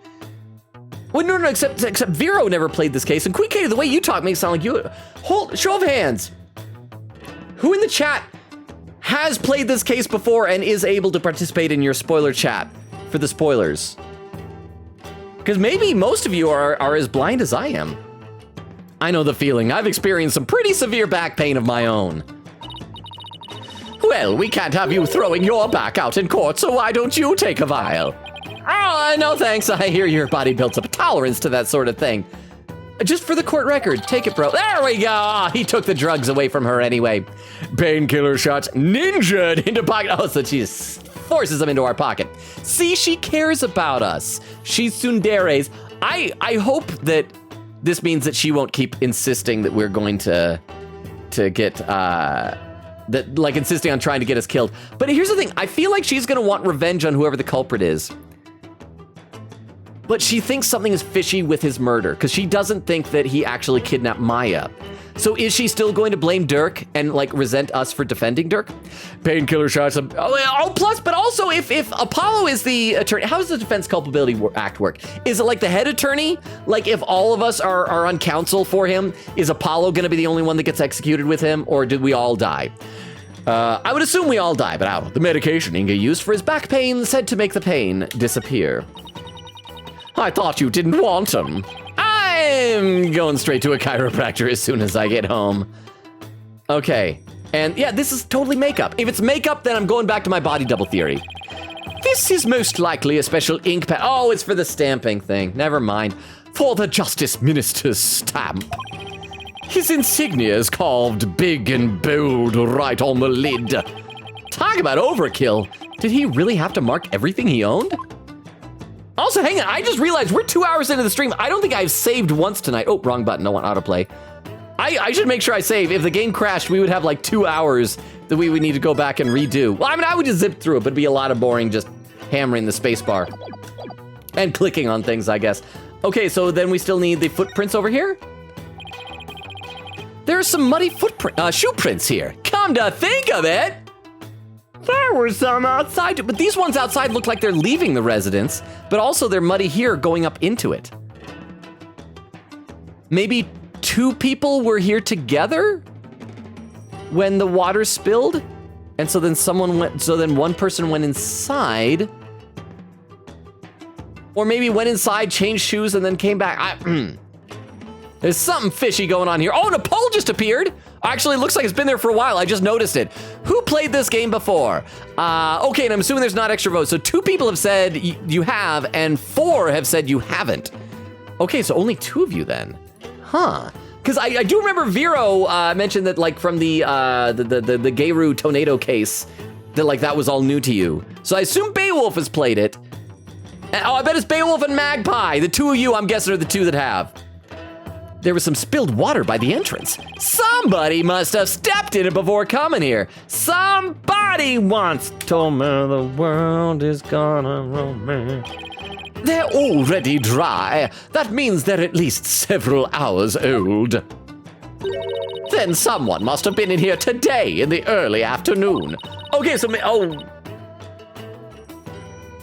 Well, no, except Vero never played this case. And Queen Katie, the way you talk makes it sound like you. Show of hands. Who in the chat has played this case before and is able to participate in your spoiler chat for the spoilers? Because maybe most of you are as blind as I am. I know the feeling. I've experienced some pretty severe back pain of my own. Well, we can't have you throwing your back out in court, so why don't you take a vial? Oh, no thanks. I hear your body builds up a tolerance to that sort of thing. Just for the court record, take it, bro. There we go. He took the drugs away from her anyway. Painkiller shots ninja'd into pocket. Oh, so she forces them into our pocket. See, she cares about us. She's tsunderes. I hope that this means that she won't keep insisting that we're going to get, insisting on trying to get us killed. But here's the thing. I feel like she's going to want revenge on whoever the culprit is. But she thinks something is fishy with his murder because she doesn't think that he actually kidnapped Maya. So is she still going to blame Dirk and resent us for defending Dirk? Painkiller shots. Plus, but also if Apollo is the attorney, how does the Defense Culpability Act work? Is it like the head attorney? Like if all of us are on counsel for him, is Apollo going to be the only one that gets executed with him, or did we all die? I would assume we all die, but I don't know. The medication Inga used for his back pain said to make the pain disappear. I thought you didn't want him. I'm going straight to a chiropractor as soon as I get home. Okay, And yeah, this is totally makeup. If it's makeup, then I'm going back to my body double theory. This is most likely a special ink pad. Oh, it's for the stamping thing. Never mind. For the Justice Minister's stamp. His insignia is carved big and bold right on the lid. Talk about overkill. Did he really have to mark everything he owned? Also, hang on, I just realized we're 2 hours into the stream. I don't think I've saved once tonight. Oh, wrong button, I want autoplay. I should make sure I save. If the game crashed, we would have like 2 hours that we would need to go back and redo. Well, I mean, I would just zip through it, but it'd be a lot of boring just hammering the space bar. And clicking on things, I guess. Okay, so then we still need the footprints over here. There are some muddy shoe prints here. Come to think of it, there were some outside, but these ones outside look like they're leaving the residence, but also they're muddy here going up into it. Maybe 2 people were here together when the water spilled, and so then one person went inside, or maybe went inside, changed shoes, and then came back. There's something fishy going on here. Oh, and a poll just appeared. Actually, it looks like it's been there for a while. I just noticed it. Who played this game before? Okay, and I'm assuming there's not extra votes. So 2 people have said you have, and 4 have said you haven't. Okay, so only 2 of you then. Huh. Because I do remember Vero mentioned that, like, from the Gayru tornado case, that, like, that was all new to you. So I assume Beowulf has played it. And, I bet it's Beowulf and Magpie. The 2 of you, I'm guessing, are the 2 that have. There was some spilled water by the entrance. Somebody must have stepped in it before coming here. Somebody once told me the world is gonna roll me. They're already dry. That means they're at least several hours old. Then someone must have been in here today in the early afternoon. Okay, so,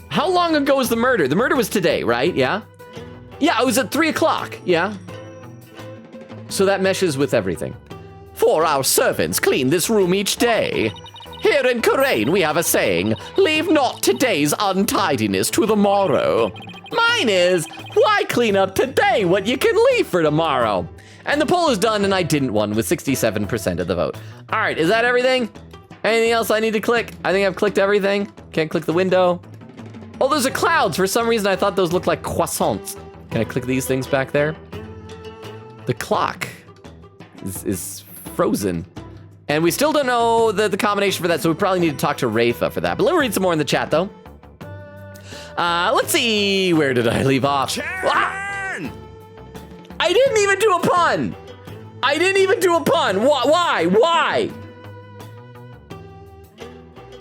how long ago was the murder? The murder was today, right? Yeah? Yeah, it was at 3 o'clock, yeah? So that meshes with everything. 4 our servants clean this room each day. Here in Karain we have a saying, leave not today's untidiness to the morrow. Mine is, why clean up today what you can leave for tomorrow? And the poll is done and I didn't win with 67% of the vote. All right, is that everything? Anything else I need to click? I think I've clicked everything. Can't click the window. Oh, those are clouds. For some reason I thought those looked like croissants. Can I click these things back there? The clock is frozen. And we still don't know the combination for that, so we probably need to talk to Rafa for that. But let me read some more in the chat, though. Let's see, where did I leave off? Ah! I didn't even do a pun! I didn't even do a pun! Why?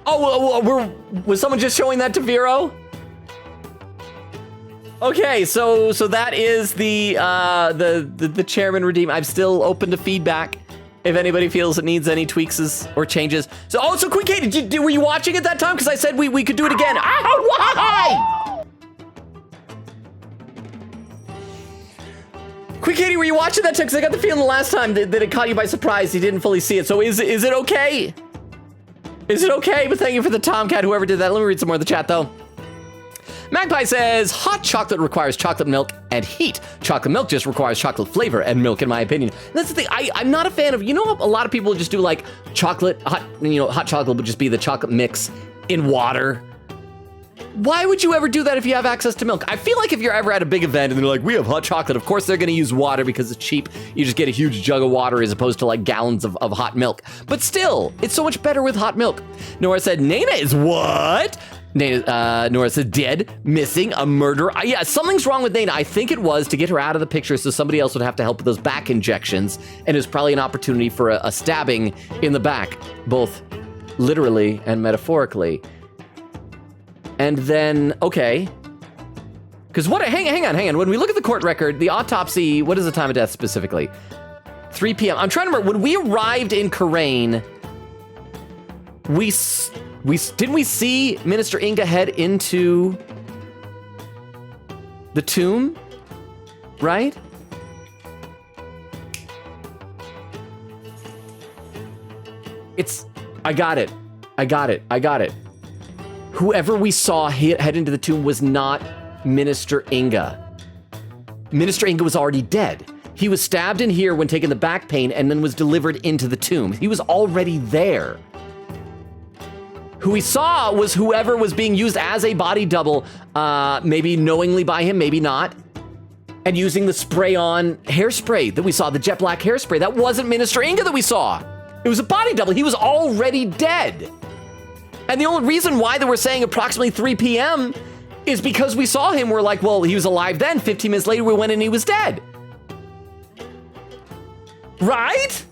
Oh, was someone just showing that to Vero? Okay, so that is the chairman redeem. I'm still open to feedback if anybody feels it needs any tweaks or changes. So Queen Katie, were you watching at that time? Because I said we could do it again. Why? Queen Katie, were you watching that time? Because I got the feeling the last time that it caught you by surprise. You didn't fully see it. So is it okay? Is it okay? But thank you for the Tomcat, whoever did that. Let me read some more in the chat, though. Magpie says, hot chocolate requires chocolate milk and heat. Chocolate milk just requires chocolate flavor and milk, in my opinion. And that's the thing, I'm not a fan of, a lot of people just do like chocolate, hot chocolate would just be the chocolate mix in water. Why would you ever do that if you have access to milk? I feel like if you're ever at a big event and they're like, we have hot chocolate, of course they're gonna use water because it's cheap. You just get a huge jug of water as opposed to like gallons of hot milk. But still, it's so much better with hot milk. Nora said, Nana is what? Nora said, dead, missing, a murderer. Yeah, something's wrong with Nana. I think it was to get her out of the picture so somebody else would have to help with those back injections. And it was probably an opportunity for a stabbing in the back, both literally and metaphorically. And then, okay. Because hang on. When we look at the court record, the autopsy, what is the time of death specifically? 3 p.m. I'm trying to remember, when we arrived in Karain, didn't we see Minister Inga head into the tomb, right? I got it. Whoever we saw head into the tomb was not Minister Inga. Minister Inga was already dead. He was stabbed in here when taking the back pain and then was delivered into the tomb. He was already there. Who we saw was whoever was being used as a body double, maybe knowingly by him, maybe not, and using the spray-on hairspray that we saw, the jet black hairspray. That wasn't Minister Inga that we saw. It was a body double. He was already dead. And the only reason why they were saying approximately 3 p.m. is because we saw him. We're like, well, he was alive then. 15 minutes later, we went and he was dead. Right?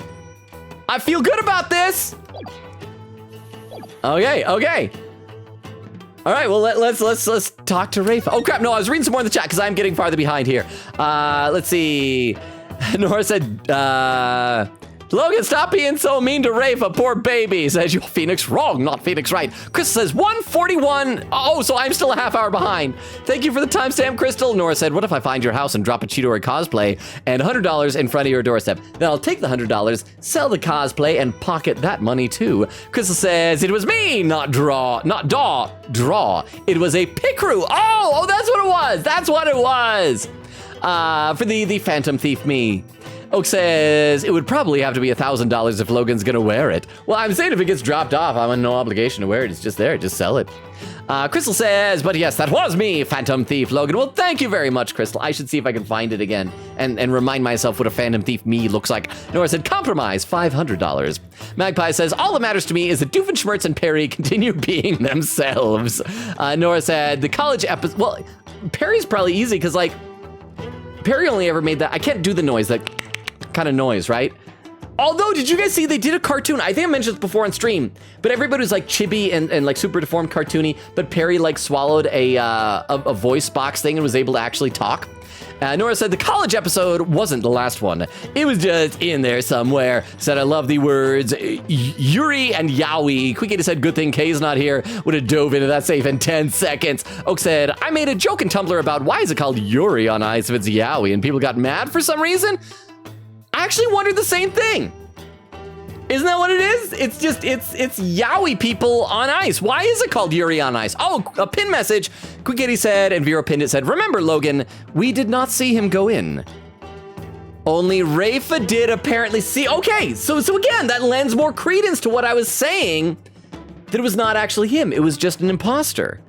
I feel good about this. Okay. All right, well, let's talk to Rafe. Oh, crap, no, I was reading some more in the chat because I'm getting farther behind here. Let's see. Nora said, Logan, stop being so mean to Rafe, a poor baby. Says, you're Phoenix wrong, not Phoenix right. Crystal says, 1:41. Oh, so I'm still a half hour behind. Thank you for the timestamp, Crystal. Nora said, what if I find your house and drop a Chidori cosplay and $100 in front of your doorstep? Then I'll take the $100, sell the cosplay, and pocket that money too. Crystal says, it was me, not draw. It was a Picru. Oh, that's what it was. That's what it was. For the Phantom Thief me. Oak says, it would probably have to be $1,000 if Logan's gonna wear it. Well, I'm saying if it gets dropped off, I'm in no obligation to wear it. It's just there, just sell it. Crystal says, but yes, that was me, Phantom Thief Logan. Well, thank you very much, Crystal. I should see if I can find it again and remind myself what a Phantom Thief me looks like. Nora said, compromise, $500. Magpie says, all that matters to me is that Doofenshmirtz and Perry continue being themselves. Nora said, the college episode, well, Perry's probably easy because like, Perry only ever made that, I can't do the noise, that kind of noise, right? Although, did you guys see they did a cartoon? I think I mentioned this before on stream, but everybody was like chibi and like super deformed cartoony, but Perry like swallowed a voice box thing and was able to actually talk. Nora said the college episode wasn't the last one. It was just in there somewhere. Said, I love the words Yuri and Yowie. Quickita said, good thing Kay's not here. Would have dove into that safe in 10 seconds. Oak said, I made a joke in Tumblr about why is it called Yuri on ice if it's Yowie, and people got mad for some reason. I actually wondered the same thing. Isn't that what it is? It's just, it's Yowie people on ice. Why is it called Yuri on ice? Oh, a pin message. Quickity said, and Vera pinned it, said, remember, Logan, we did not see him go in. Only Rafa did apparently see. Okay, so again, that lends more credence to what I was saying, that it was not actually him. It was just an imposter.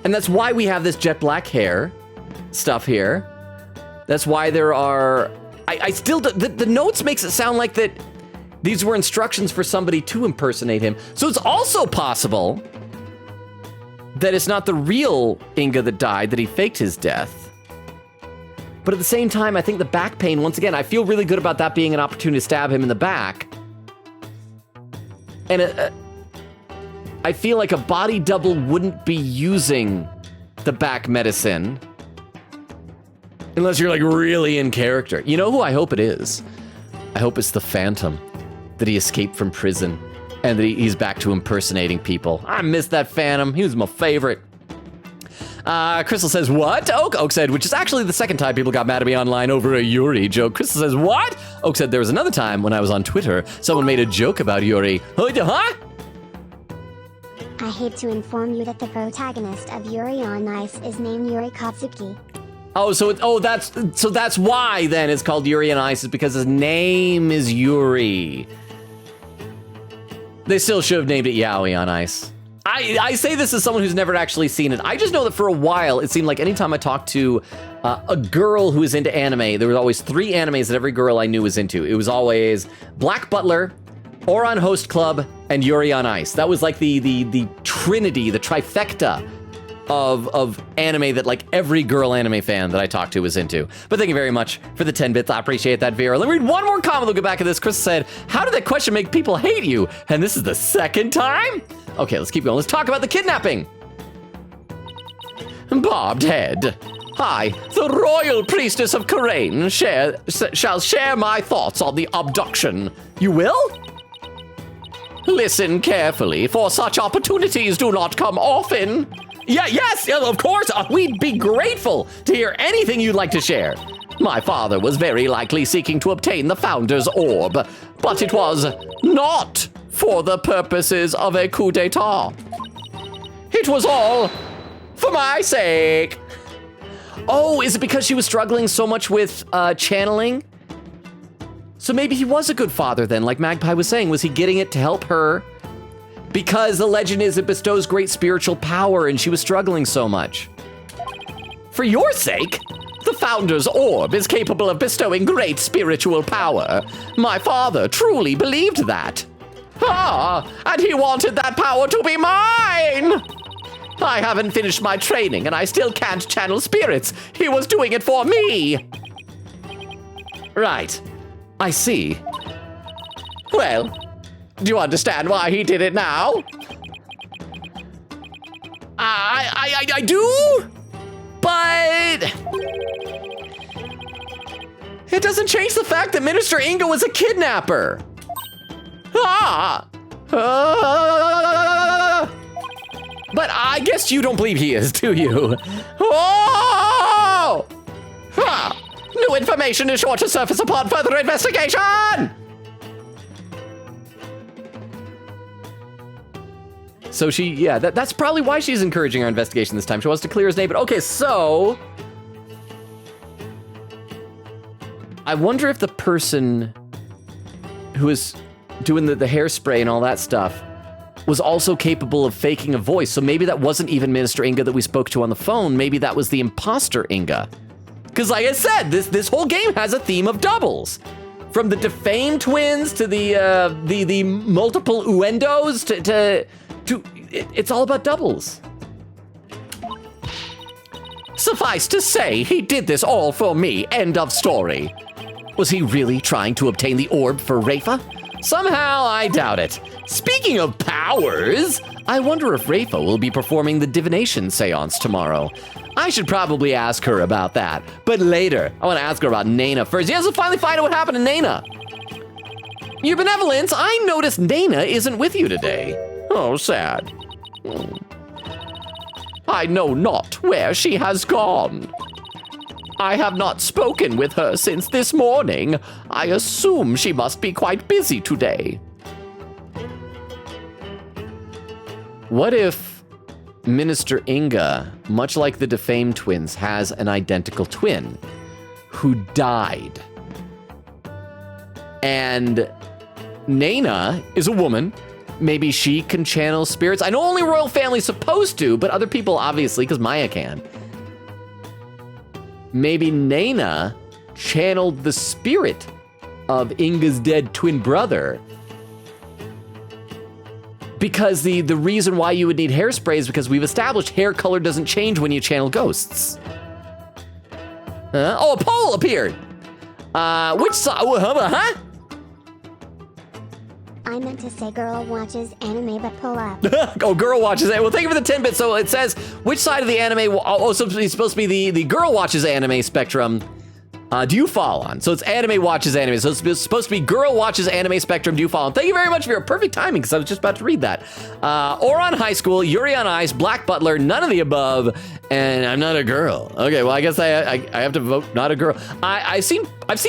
And that's why we have this jet black hair stuff here. That's why there are, I still, the notes makes it sound like that these were instructions for somebody to impersonate him. So it's also possible that it's not the real Inga that died, that he faked his death. But at the same time, I think the back pain, once again, I feel really good about that being an opportunity to stab him in the back. And I feel like a body double wouldn't be using the back medicine unless you're like really in character. You know who I hope it is? I hope it's the Phantom, that he escaped from prison and that he's back to impersonating people. I miss that Phantom. He was my favorite. Crystal says, what? Oak said, which is actually the second time people got mad at me online over a Yuri joke. Crystal says, what? Oak said, there was another time when I was on Twitter, someone made a joke about Yuri. Huh? I hate to inform you that the protagonist of Yuri on Ice is named Yuri Katsuki. Oh, so that's why then it's called Yuri on Ice, is because his name is Yuri. They still should have named it Yowie on Ice. I say this as someone who's never actually seen it. I just know that for a while, it seemed like anytime I talked to a girl who was into anime, there was always 3 animes that every girl I knew was into. It was always Black Butler, Ouran Host Club, and Yuri on Ice. That was like the trinity, the trifecta of anime that like every girl anime fan that I talked to was into. But thank you very much for the 10 bits. I appreciate that, Vera. Let me read one more comment. We'll get back to this. Chris said, how did that question make people hate you? And this is the second time? Okay, let's keep going. Let's talk about the kidnapping. Bobbed head. I, the royal priestess of Karain, shall share my thoughts on the abduction. You will? Listen carefully, for such opportunities do not come often. Yes, of course. We'd be grateful to hear anything you'd like to share. My father was very likely seeking to obtain the Founder's Orb, but it was not for the purposes of a coup d'etat. It was all for my sake. Oh, is it because she was struggling so much with channeling So maybe he was a good father then, like Magpie was saying. Was he getting it to help her? Because the legend is it bestows great spiritual power and she was struggling so much. For your sake? The Founder's Orb is capable of bestowing great spiritual power. My father truly believed that. And he wanted that power to be mine! I haven't finished my training and I still can't channel spirits. He was doing it for me. Right. I see. Well, do you understand why he did it now? I do, but it doesn't change the fact that Minister Inga was a kidnapper. But I guess you don't believe he is, do you? Oh! New information is sure to surface upon further investigation! So that's probably why she's encouraging our investigation this time. She wants to clear his name, but okay, so I wonder if the person who is doing the hairspray and all that stuff was also capable of faking a voice. So maybe that wasn't even Minister Inga that we spoke to on the phone. Maybe that was the imposter Inga. Because like I said, this whole game has a theme of doubles. From the defamed twins to the multiple uendos to it's all about doubles. Suffice to say, he did this all for me. End of story. Was he really trying to obtain the orb for Rafa? Somehow, I doubt it. Speaking of powers, I wonder if Rafa will be performing the divination seance tomorrow. I should probably ask her about that, but later. I want to ask her about Naina first. Yes, we'll finally find out what happened to Naina. Your benevolence, I noticed Naina isn't with you today. Oh, sad. I know not where she has gone. I have not spoken with her since this morning. I assume she must be quite busy today. What if Minister Inga, much like the defamed twins, has an identical twin who died? And Naina is a woman. Maybe she can channel spirits. I know only royal family's supposed to, but other people obviously, because Maya can. Maybe Naina channeled the spirit of Inga's dead twin brother. Because the reason why you would need hairspray is because we've established hair color doesn't change when you channel ghosts. Oh, a poll appeared. Which side? Huh? I meant to say girl watches anime, but pull up. Oh, girl watches anime. Well, thank you for the 10 bits. So it says, which side of the anime, so it's supposed to be the girl watches anime spectrum do you fall on? So it's anime watches anime. So it's supposed to be girl watches anime spectrum do you fall on? Thank you very much for your perfect timing, because I was just about to read that. Oron High School, Yuri on Ice, Black Butler, none of the above, and I'm not a girl. Okay, well, I guess I have to vote not a girl. I've seen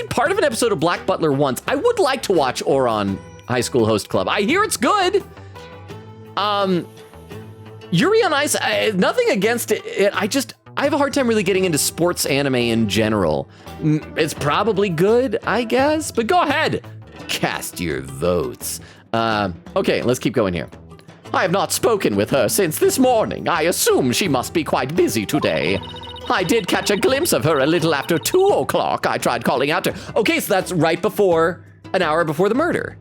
part of an episode of Black Butler once. I would like to watch Oron High School Host Club. I hear it's good. Yuri on Ice, nothing against it. I have a hard time really getting into sports anime in general. It's probably good, I guess, but go ahead. Cast your votes. Okay, let's keep going here. I have not spoken with her since this morning. I assume she must be quite busy today. I did catch a glimpse of her a little after 2 o'clock. I tried calling out to her. Okay, so that's right before, an hour before the murder.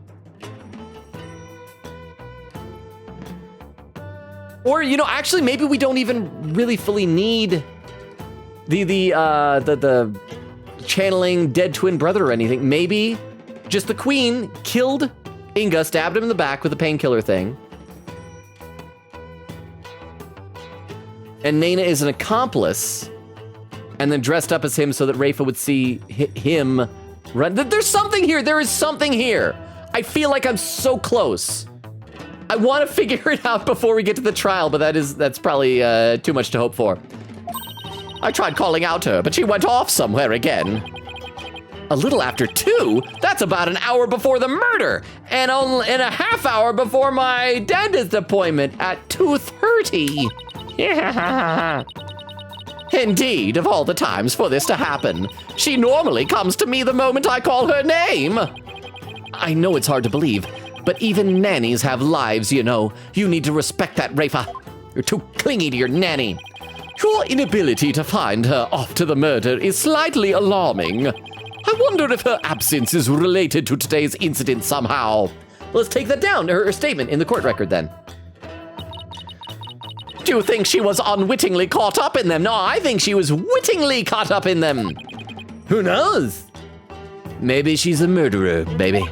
Or, actually, maybe we don't even really fully need the channeling dead twin brother or anything. Maybe just the queen killed Inga, stabbed him in the back with a painkiller thing. And Naina is an accomplice, and then dressed up as him so that Rafa would see him run. There's something here. There is something here. I feel like I'm so close. I want to figure it out before we get to the trial, but that's probably too much to hope for. I tried calling out to her, but she went off somewhere again. A little after 2? That's about an hour before the murder, and a half hour before my dentist appointment at 2:30. Yeah. Indeed, of all the times for this to happen, she normally comes to me the moment I call her name. I know it's hard to believe, but even nannies have lives, you know. You need to respect that, Rafa. You're too clingy to your nanny. Your inability to find her off to the murder is slightly alarming. I wonder if her absence is related to today's incident somehow. Let's take that down, her statement in the court record then. Do you think she was unwittingly caught up in them? No, I think she was wittingly caught up in them. Who knows? Maybe she's a murderer, baby.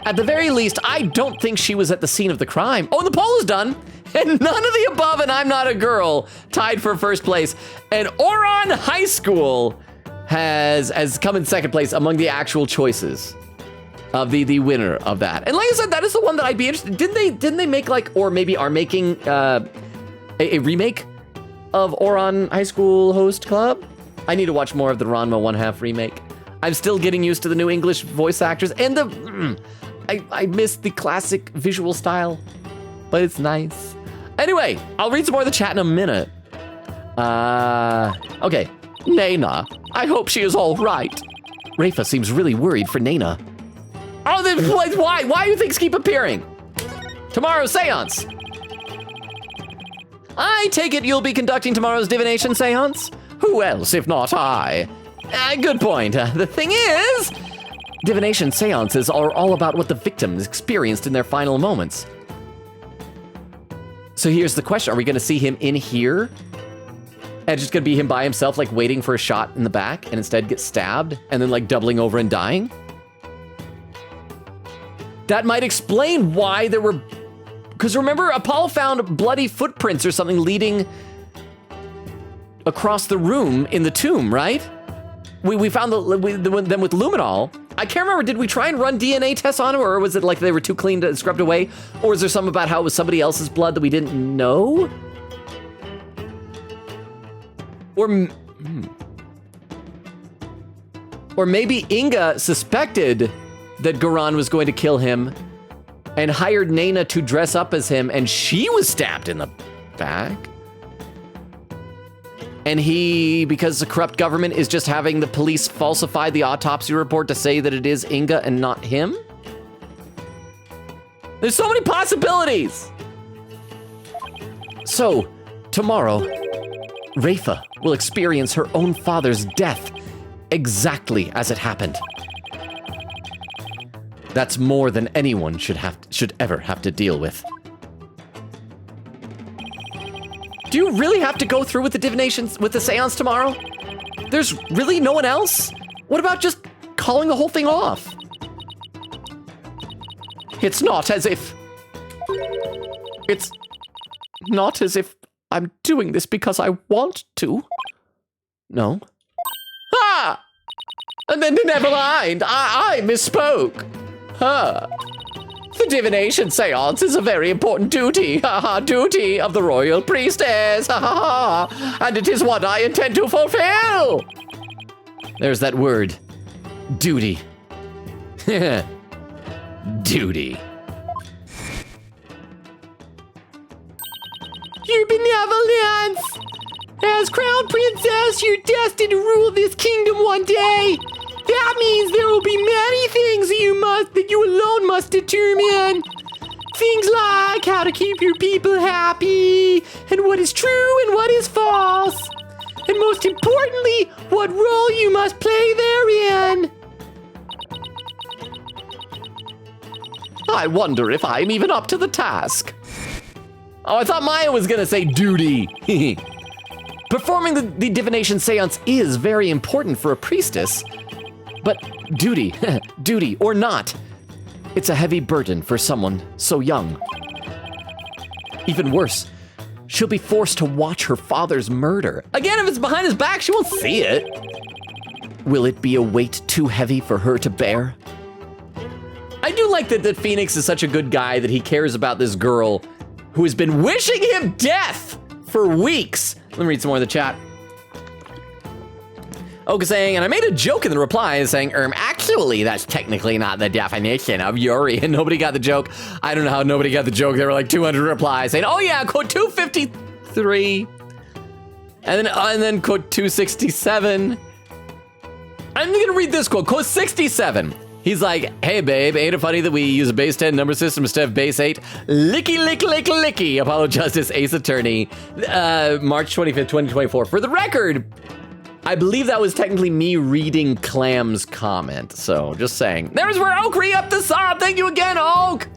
At the very least, I don't think she was at the scene of the crime. Oh, the poll is done. And none of the above, and I'm not a girl, tied for first place. And Oron High School has come in second place among the actual choices of the winner of that. And like I said, that is the one that I'd be interested. Didn't they make like, or maybe are making a remake of Oron High School Host Club? I need to watch more of the Ranma 1/2 remake. I'm still getting used to the new English voice actors and I miss the classic visual style, but it's nice. Anyway, I'll read some more of the chat in a minute. Okay. Nana, I hope she is all right. Rafa seems really worried for Nana. Oh, then why? Why do things keep appearing? Tomorrow's seance. I take it you'll be conducting tomorrow's divination seance? Who else if not I? Good point. The thing is, divination seances are all about what the victims experienced in their final moments. So here's the question. Are we going to see him in here? And it's just going to be him by himself, like waiting for a shot in the back and instead get stabbed and then like doubling over and dying? That might explain why there were... Because remember, Apollo found bloody footprints or something leading across the room in the tomb, right? We found them with luminol. I can't remember, did we try and run DNA tests on him, or was it like they were too clean to scrubbed away? Or is there something about how it was somebody else's blood that we didn't know? Or maybe Inga suspected that Garan was going to kill him and hired Nana to dress up as him, and she was stabbed in the back. And he, because the corrupt government is just having the police falsify the autopsy report to say that it is Inga and not him? There's so many possibilities. So, tomorrow, Rafa will experience her own father's death exactly as it happened. That's more than anyone should ever have to deal with. Do you really have to go through with the divinations, with the seance tomorrow? There's really no one else? What about just calling the whole thing off? It's not as if I'm doing this because I want to. No. Ah! And then never mind, I misspoke. The divination seance is a very important duty, duty of the royal priestess, and it is what I intend to fulfill. There's that word, duty. Duty. Your benevolence! As crown princess, you're destined to rule this kingdom one day. That means there will be many things that you alone must determine. Things like how to keep your people happy, and what is true and what is false. And most importantly, what role you must play therein. I wonder if I'm even up to the task. Oh, I thought Maya was gonna say duty. Performing the divination seance is very important for a priestess. But duty, duty or not, it's a heavy burden for someone so young. Even worse, she'll be forced to watch her father's murder. Again, if it's behind his back, she won't see it. Will it be a weight too heavy for her to bear? I do like that Phoenix is such a good guy that he cares about this girl who has been wishing him death for weeks. Let me read some more of the chat. Oka saying, and I made a joke in the reply saying, actually, that's technically not the definition of Yuri, and nobody got the joke. I don't know how nobody got the joke. There were like 200 replies saying, oh yeah, quote 253. And then quote 267. I'm gonna read this quote. Quote 67. He's like, hey babe, ain't it funny that we use a base 10 number system instead of base 8? Licky, lick, lick, licky. Apollo Justice, Ace Attorney, March 25th, 2024. For the record, I believe that was technically me reading Clam's comment. So just saying. There's where Oak re-upped the sub. Thank you again, Oak.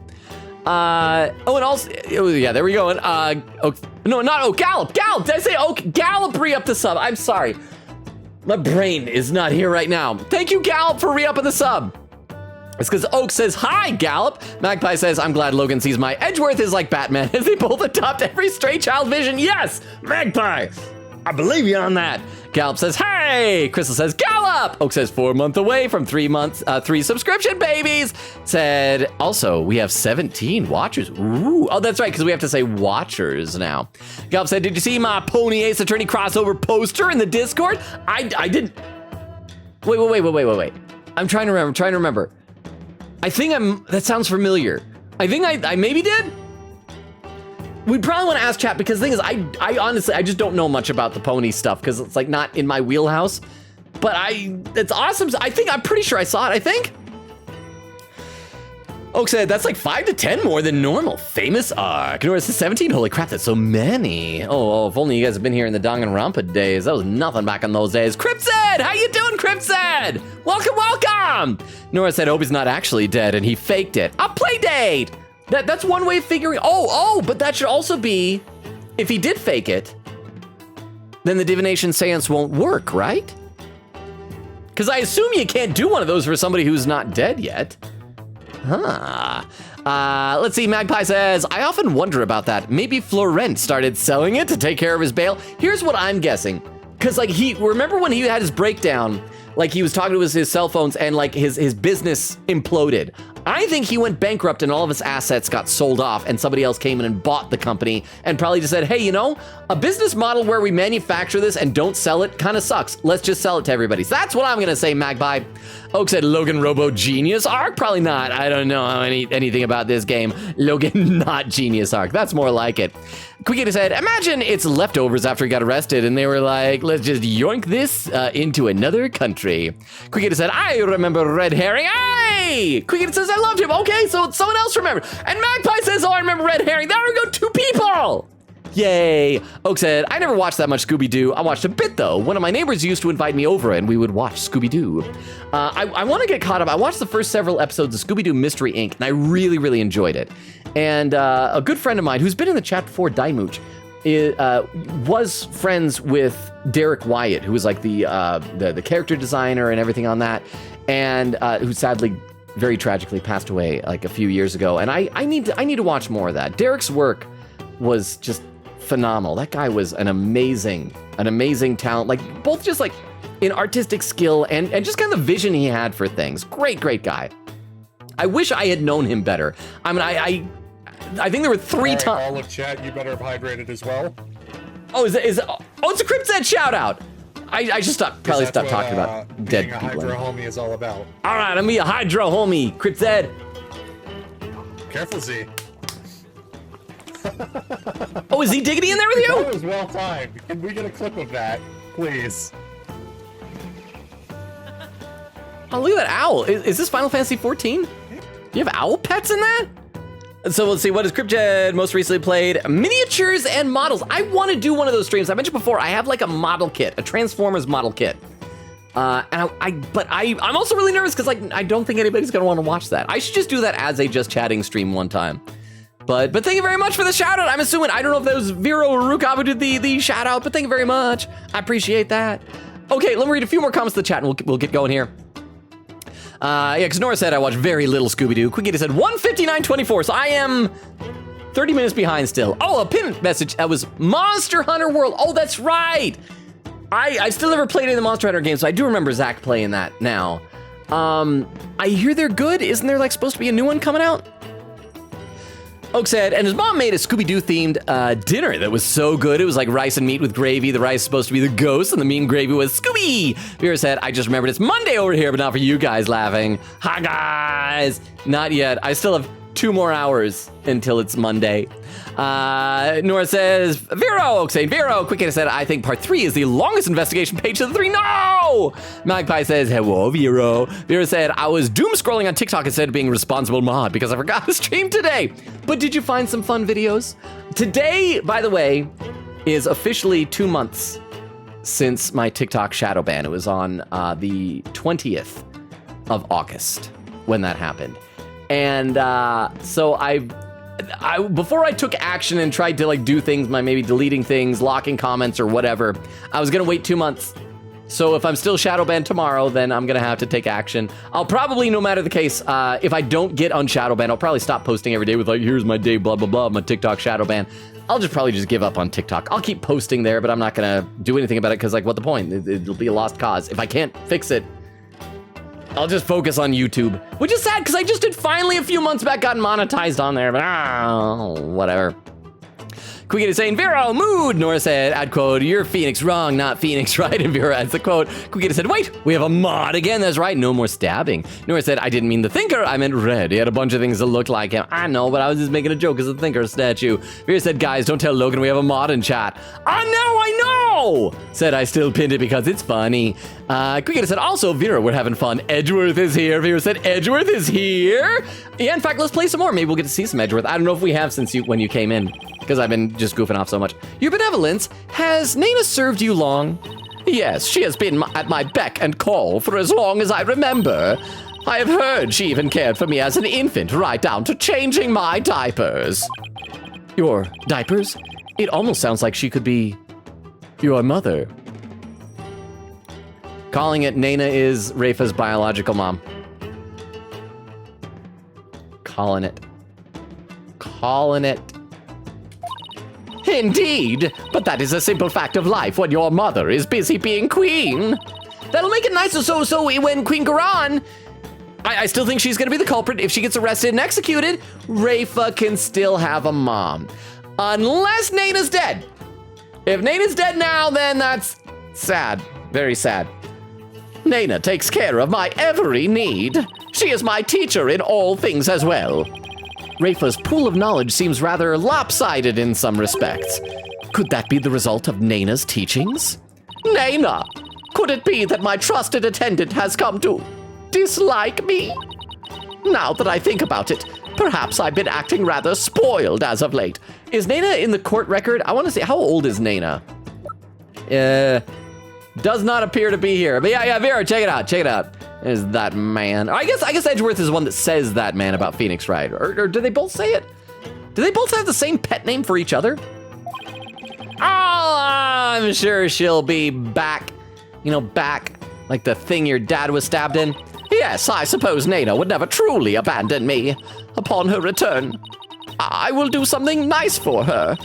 And also, yeah, there we go. And, Oak, no, not Oak, Gallop. Did I say Oak? Gallop re-upped the sub. I'm sorry. My brain is not here right now. Thank you, Gallop, for re-upping the sub. It's because Oak says, hi, Gallop. Magpie says, I'm glad Logan sees my Edgeworth is like Batman as they both adopt every stray child vision. Yes, Magpie, I believe you on that. Gallop says, hey. Crystal says, Gallop. Oak says, 4 months away from 3 months, 3 subscription babies. Said, also, we have 17 watchers. Ooh, oh, that's right, because we have to say watchers now. Gallop said, did you see my Pony Ace Attorney crossover poster in the Discord? I didn't. Wait. I'm trying to remember. I think that sounds familiar. I think I maybe did. We probably want to ask chat because the thing is, I honestly, I just don't know much about the pony stuff because it's like not in my wheelhouse, but it's awesome. I'm pretty sure I saw it, I think. Oak said, that's like 5 to 10 more than normal. Famous arc. Nora says 17. Holy crap, that's so many. Oh, if only you guys have been here in the Danganronpa days. That was nothing back in those days. Cripsed, how you doing, Cripsed? Welcome. Nora said, hope he's not actually dead and he faked it. A play date. That's one way of figuring. But that should also be, if he did fake it, then the divination seance won't work, right? Because I assume you can't do one of those for somebody who's not dead yet. Let's see, Magpie says, I often wonder about that. Maybe Florent started selling it to take care of his bail. Here's what I'm guessing. Because, like, remember when he had his breakdown, like, he was talking to his cell phones and, like, his business imploded. I think he went bankrupt and all of his assets got sold off and somebody else came in and bought the company and probably just said, hey, a business model where we manufacture this and don't sell it kind of sucks. Let's just sell it to everybody. So that's what I'm going to say, Magpie. Oak said Logan Robo Genius Arc? Probably not. I don't know anything about this game. Logan not Genius Arc. That's more like it. Quickita said, imagine it's leftovers after he got arrested and they were like, let's just yoink this into another country. Quickita said, I remember Red Herring. Aye! Quickita says, I loved him. Okay, so someone else remembered. And Magpie says, oh, I remember Red Herring. There we go, 2 people. Yay. Oak said, I never watched that much Scooby-Doo. I watched a bit, though. One of my neighbors used to invite me over, and we would watch Scooby-Doo. I want to get caught up. I watched the first several episodes of Scooby-Doo Mystery Inc., and I really, really enjoyed it. And a good friend of mine, who's been in the chat before, Daimuch, was friends with Derek Wyatt, who was like the character designer and everything on that, and who sadly, very tragically passed away like a few years ago. And I need to watch more of that. Derek's work was just phenomenal. That guy was an amazing talent, like both just like in artistic skill and just kind of the vision he had for things. Great guy. I wish I had known him better. I mean, I think there were 3 times. All of chat, you better have hydrated as well. Oh, it's a Cryptid shout out. I should probably stop talking about dead people. Being a hydro homie is all about. All right, I'm gonna be a hydro homie, Cryptid. Careful, Z. Oh, is he diggity in there with you? That was well timed. Can we get a clip of that, please? Oh, look at that owl. Is this Final Fantasy 14? Do you have owl pets in that? So let's see, what has Cryptid most recently played? Miniatures and models. I want to do one of those streams. I mentioned before, I have like a model kit, a Transformers model kit. And I'm also really nervous because like I don't think anybody's gonna want to watch that. I should just do that as a just chatting stream one time. But thank you very much for the shout out. I'm assuming, I don't know if that was Vero or Ruka who did the shout out, but thank you very much. I appreciate that. Okay, let me read a few more comments to the chat and we'll get going here. Yeah, because Nora said I watched very little Scooby-Doo. Quigita said 1:59:24, so I am 30 minutes behind still. Oh, a pin message. That was Monster Hunter World. Oh, that's right. I still never played any of the Monster Hunter games, so I do remember Zach playing that now. I hear they're good. Isn't there like supposed to be a new one coming out? Oak said, and his mom made a Scooby-Doo themed dinner that was so good. It was like rice and meat with gravy. The rice is supposed to be the ghost, and the meat and gravy was Scooby. Vera said, I just remembered it's Monday over here, but not for you guys laughing. Hi, guys. Not yet. I still have 2 more hours until it's Monday. Nora says, Vero quickly said, I think part 3 is the longest investigation page of the 3. No! Magpie says, hello, Vero. Vero said, I was doom scrolling on TikTok instead of being a responsible mod because I forgot to stream today. But did you find some fun videos? Today, by the way, is officially 2 months since my TikTok shadow ban. It was on the 20th of August when that happened. And so I before I took action and tried to like do things, maybe deleting things, locking comments or whatever, I was gonna wait 2 months. So if I'm still shadow banned tomorrow, then I'm gonna have to take action. I'll probably, no matter the case, if I don't get on shadow ban, I'll probably stop posting every day with like, here's my day, blah, blah, blah, my TikTok shadow ban. I'll probably just give up on TikTok. I'll keep posting there, but I'm not gonna do anything about it because like, what the point? It'll be a lost cause. If I can't fix it, I'll just focus on YouTube, which is sad because I just did finally a few months back got monetized on there, but whatever. Quick is saying, Vero, mood. Nora said, ad quote, you're Phoenix wrong, not Phoenix right. And Vero adds the quote. Quick said, wait, we have a mod again. That's right, no more stabbing. Nora said, I didn't mean the Thinker, I meant Red. He had a bunch of things that looked like him. I know, but I was just making a joke as a Thinker statue. Vera said, guys, don't tell Logan we have a mod in chat. I know! Said I still pinned it because it's funny. Quick said, also, Vera, we're having fun. Edgeworth is here. Vera said, Edgeworth is here? Yeah, in fact, let's play some more. Maybe we'll get to see some Edgeworth. I don't know if we have since when you came in, because I've been just goofing off so much. Your benevolence, has Nana served you long? Yes, she has been at my beck and call for as long as I remember. I have heard she even cared for me as an infant, right down to changing my diapers. Your diapers? It almost sounds like she could be your mother. Calling it Nana is Rafa's biological mom. Calling it. Indeed, but that is a simple fact of life when your mother is busy being queen. That'll make it nicer. So when Queen Garan, I still think she's gonna be the culprit. If she gets arrested and executed, Rafa can still have a mom. Unless Nana's dead. If Nana's dead now, then that's sad. Very sad. Nana takes care of my every need. She is my teacher in all things as well. Rafa's pool of knowledge seems rather lopsided in some respects. Could that be the result of Nana's teachings? Nana! Could it be that my trusted attendant has come to dislike me? Now that I think about it, perhaps I've been acting rather spoiled as of late. Is Nana in the court record? I want to see, how old is Nana? Does not appear to be here. But yeah, Vera, check it out. There's that man. I guess Edgeworth is the one that says that man about Phoenix, right? Or do they both say it? Do they both have the same pet name for each other? Oh, I'm sure she'll be back. Back like the thing your dad was stabbed in. Yes, I suppose Nana would never truly abandon me. Upon her return, I will do something nice for her.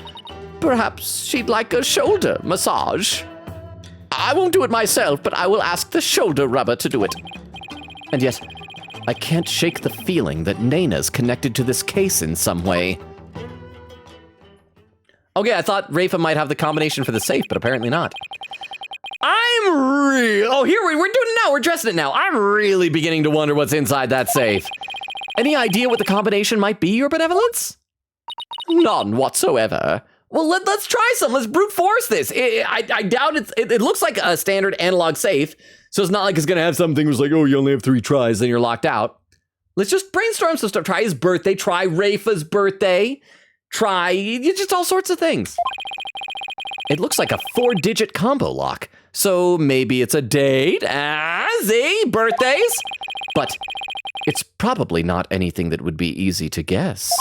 Perhaps she'd like a shoulder massage. I won't do it myself, but I will ask the shoulder rubber to do it. And yet, I can't shake the feeling that Nana's connected to this case in some way. Okay, I thought Rafa might have the combination for the safe, but apparently not. Oh, here we're doing it now. We're dressing it now. I'm really beginning to wonder what's inside that safe. Any idea what the combination might be, Your Benevolence? None whatsoever. Well, let's try some. Let's brute force this. I doubt it looks like a standard analog safe, so it's not like it's going to have something where it's like, oh, you only have 3 tries, then you're locked out. Let's just brainstorm some stuff. Try his birthday. Try Rafa's birthday. Try just all sorts of things. It looks like a 4-digit combo lock, so maybe it's a date. See? Birthdays? But it's probably not anything that would be easy to guess.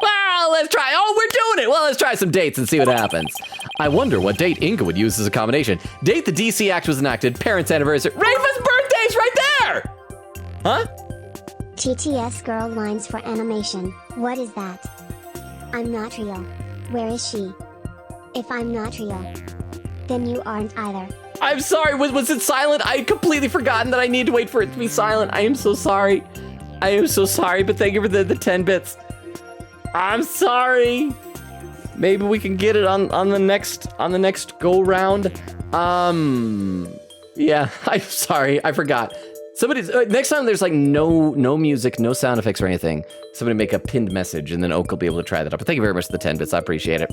Well, let's try. Oh, we're doing it. Well, let's try some dates and see what happens. I wonder what date Inga would use as a combination. Date the DC Act was enacted, parents' anniversary. Rafa's birthday's right there! Huh? TTS girl lines for animation. What is that? I'm not real. Where is she? If I'm not real, then you aren't either. I'm sorry. Was it silent? I had completely forgotten that I need to wait for it to be silent. I am so sorry. But thank you for the 10 bits. I'm sorry. Maybe we can get it on the next go round. Yeah, I'm sorry. I forgot. Somebody's next time there's like no music, no sound effects or anything. Somebody make a pinned message, and then Oak will be able to try that out. But thank you very much for the 10 bits. I appreciate it.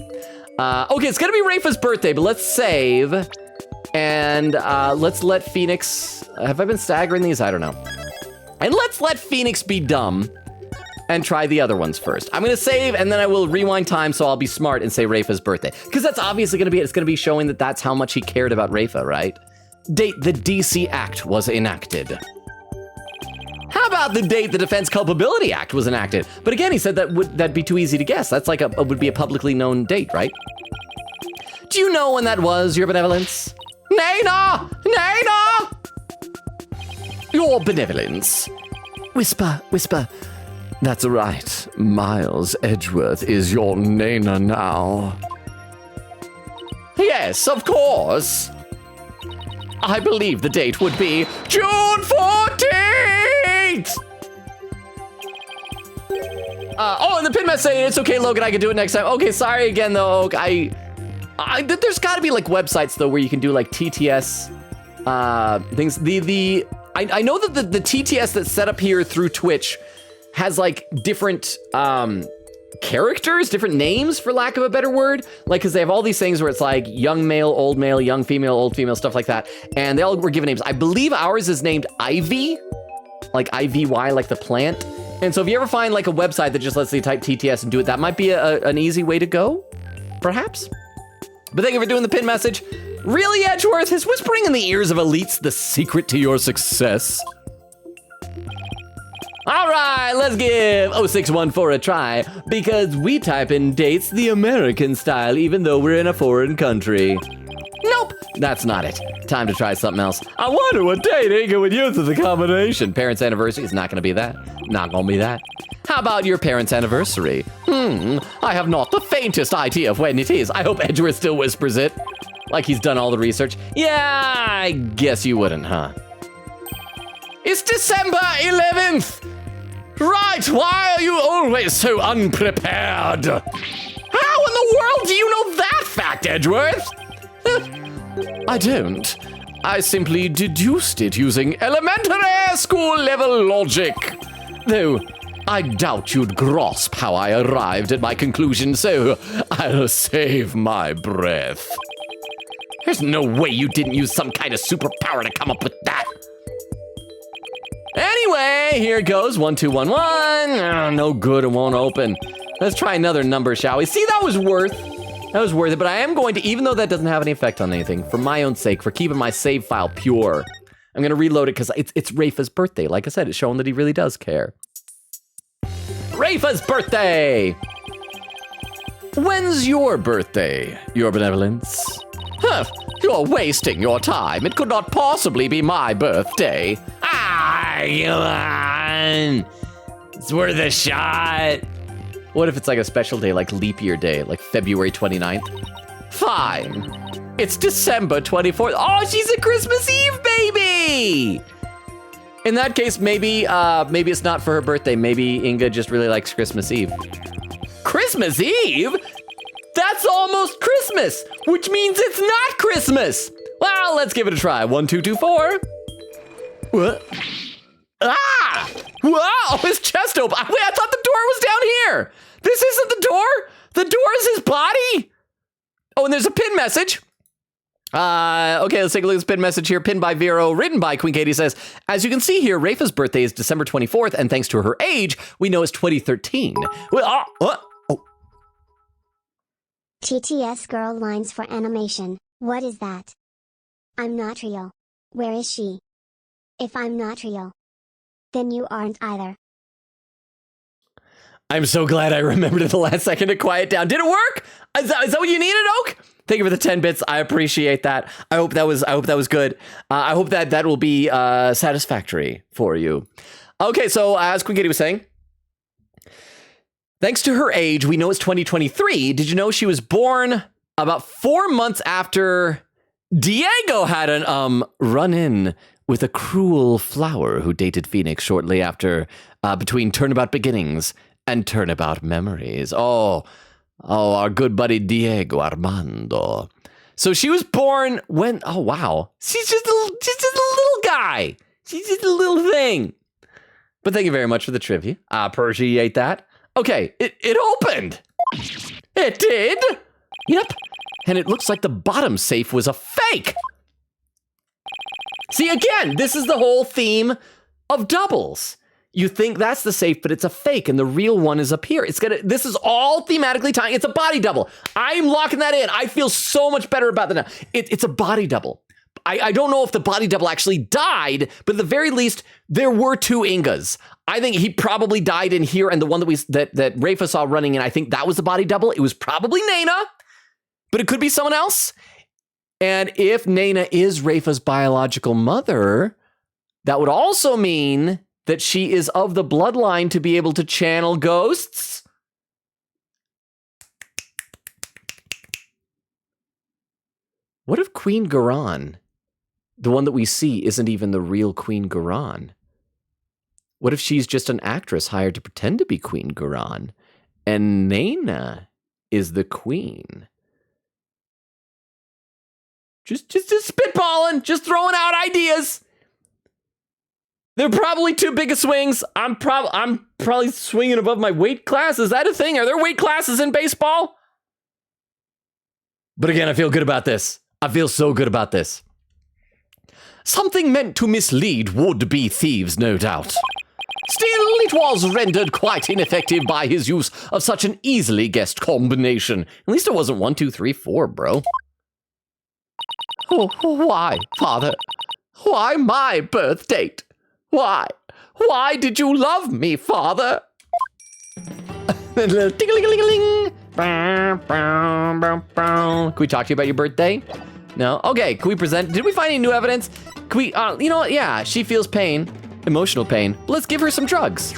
Okay, it's gonna be Rafa's birthday, but let's save and let's let Phoenix. Have I been staggering these? I don't know. And let's let Phoenix be dumb and try the other ones first. I'm gonna save, and then I will rewind time so I'll be smart and say Rafa's birthday, because that's obviously gonna be it. It's gonna be showing that that's how much he cared about Rafa, right? Date the DC Act was enacted. How about the date the Defense Culpability Act was enacted? But again, he said that'd be too easy to guess. That's like would be a publicly known date, right? Do you know when that was, Your Benevolence? Nana! Nana! Your Benevolence. Whisper, whisper. That's right. Miles Edgeworth is your Nana now. Yes, of course. I believe the date would be June 14th! And the pin mess saying, it's okay, Logan, I can do it next time. Okay, sorry again, though, Oak. There's gotta be, like, websites, though, where you can do, like, TTS things. I know that the TTS that's set up here through Twitch has, like, different, characters, different names, for lack of a better word, like, because they have all these things where it's like young male, young female, old female, stuff like that, and they all were given names. I believe ours is named Ivy, like IVY, like the plant. And so if you ever find like a website that just lets you type TTS and do it, that might be an easy way to go, perhaps. But thank you for doing the pin message. Really, Edgeworth? Is whispering in the ears of elites the secret to your success? All right, let's give 0614 a try, because we type in dates the American style, even though we're in a foreign country. Nope, that's not it. Time to try something else. I wonder what date Inga would use as a combination. Parents' anniversary is not gonna be that. Not gonna be that. How about your parents' anniversary? I have not the faintest idea of when it is. I hope Edgeworth still whispers it, like he's done all the research. Yeah, I guess you wouldn't, huh? It's December 11th! Right, why are you always so unprepared? How in the world do you know that fact, Edgeworth? I don't. I simply deduced it using elementary school level logic. Though, I doubt you'd grasp how I arrived at my conclusion, so I'll save my breath. There's no way you didn't use some kind of superpower to come up with that. Anyway, here goes 1211. Oh, no good, it won't open. Let's try another number, shall we? See, that was worth it, but I am going to, even though that doesn't have any effect on anything, for my own sake, for keeping my save file pure, I'm gonna reload it because it's Rafa's birthday. Like I said, it's showing that he really does care. Rafa's birthday! When's your birthday, Your Benevolence? Huh, you're wasting your time. It could not possibly be my birthday. Come on. It's worth a shot. What if it's like a special day, like leap year day, like February 29th? Fine. It's December 24th. Oh, she's a Christmas Eve baby! In that case, maybe it's not for her birthday. Maybe Inga just really likes Christmas Eve. Christmas Eve? That's almost Christmas, which means it's not Christmas. Well, let's give it a try. 1, 2, 2, 4. What? Ah! Whoa! His chest open. Wait, I thought the door was down here. This isn't the door. The door is his body. Oh, and there's a pin message. Okay, let's take a look at this pin message here. Pinned by Vero, written by Queen Katie says, as you can see here, Rafa's birthday is December 24th, and thanks to her age, we know it's 2013. Well, TTS girl lines for animation. What is that? I'm not real. Where is she? If I'm not real, then you aren't either. I'm so glad I remembered at the last second to quiet down. Did it work? Is that what you needed, Oak? Thank you for the 10 bits. I appreciate that. I hope that was good. I hope that will be satisfactory for you. Okay, so as Queen Katie was saying, thanks to her age, we know it's 2023. Did you know she was born about 4 months after Diego had an run-in with a cruel flower who dated Phoenix shortly after, between Turnabout Beginnings and Turnabout Memories. Oh, our good buddy Diego Armando. So she was born when, oh wow, she's just a little guy. just a little thing. But thank you very much for the trivia. I appreciate that. Okay, it opened. It did. Yep. And it looks like the bottom safe was a fake. See, again, this is the whole theme of doubles. You think that's the safe, but it's a fake, and the real one is up here. This is all thematically tying. It's a body double. I'm locking that in. I feel so much better about that now. It's a body double. I don't know if the body double actually died, but at the very least, there were 2 Ingas. I think he probably died in here, and the one that Rafa saw running in, I think that was the body double. It was probably Nana, but it could be someone else. And if Nana is Rafa's biological mother, that would also mean that she is of the bloodline to be able to channel ghosts. What if Queen Garan, the one that we see, isn't even the real Queen Garan? What if she's just an actress hired to pretend to be Queen Garan, and Nana is the queen? Just spitballing, just throwing out ideas. They're probably too big of swings. I'm probably swinging above my weight class. Is that a thing? Are there weight classes in baseball? But again, I feel good about this. I feel so good about this. Something meant to mislead would-be thieves, no doubt. Still, it was rendered quite ineffective by his use of such an easily guessed combination. At least it wasn't 1, 2, 3, 4, bro. Oh, why, Father? Why my birth date? Why? Why did you love me, Father? Ting-a-ling-a-ling-a-ling. Can we talk to you about your birthday? No? Okay, can we present? Did we find any new evidence? Can we, you know what? Yeah, she feels pain, emotional pain. Let's give her some drugs.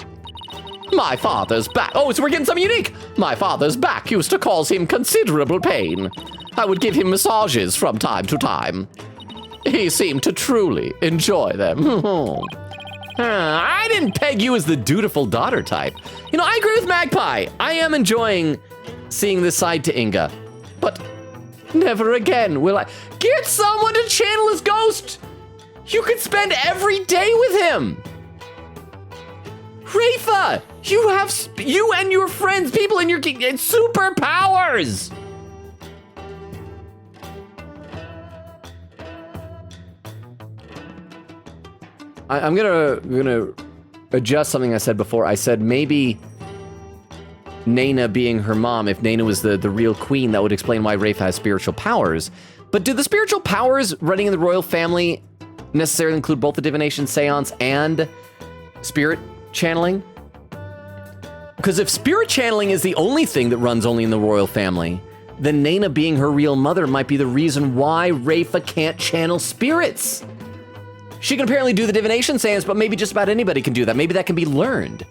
My father's back. Oh, so we're getting something unique. My father's back used to cause him considerable pain. I would give him massages from time to time. He seemed to truly enjoy them. I didn't peg you as the dutiful daughter type. You know, I agree with Magpie. I am enjoying seeing this side to Inga. But never again will I. Get someone to channel his ghost! You could spend every day with him! Rafa! You and your friends, people in your superpowers! I'm gonna adjust something I said before. I said maybe Nana being her mom, if Nana was the real queen, that would explain why Rafe has spiritual powers. But do the spiritual powers running in the royal family necessarily include both the divination seance and spirit channeling? Because if spirit channeling is the only thing that runs only in the royal family, then Nana being her real mother might be the reason why Rafa can't channel spirits. She can apparently do the divination seance, but maybe just about anybody can do that. Maybe that can be learned.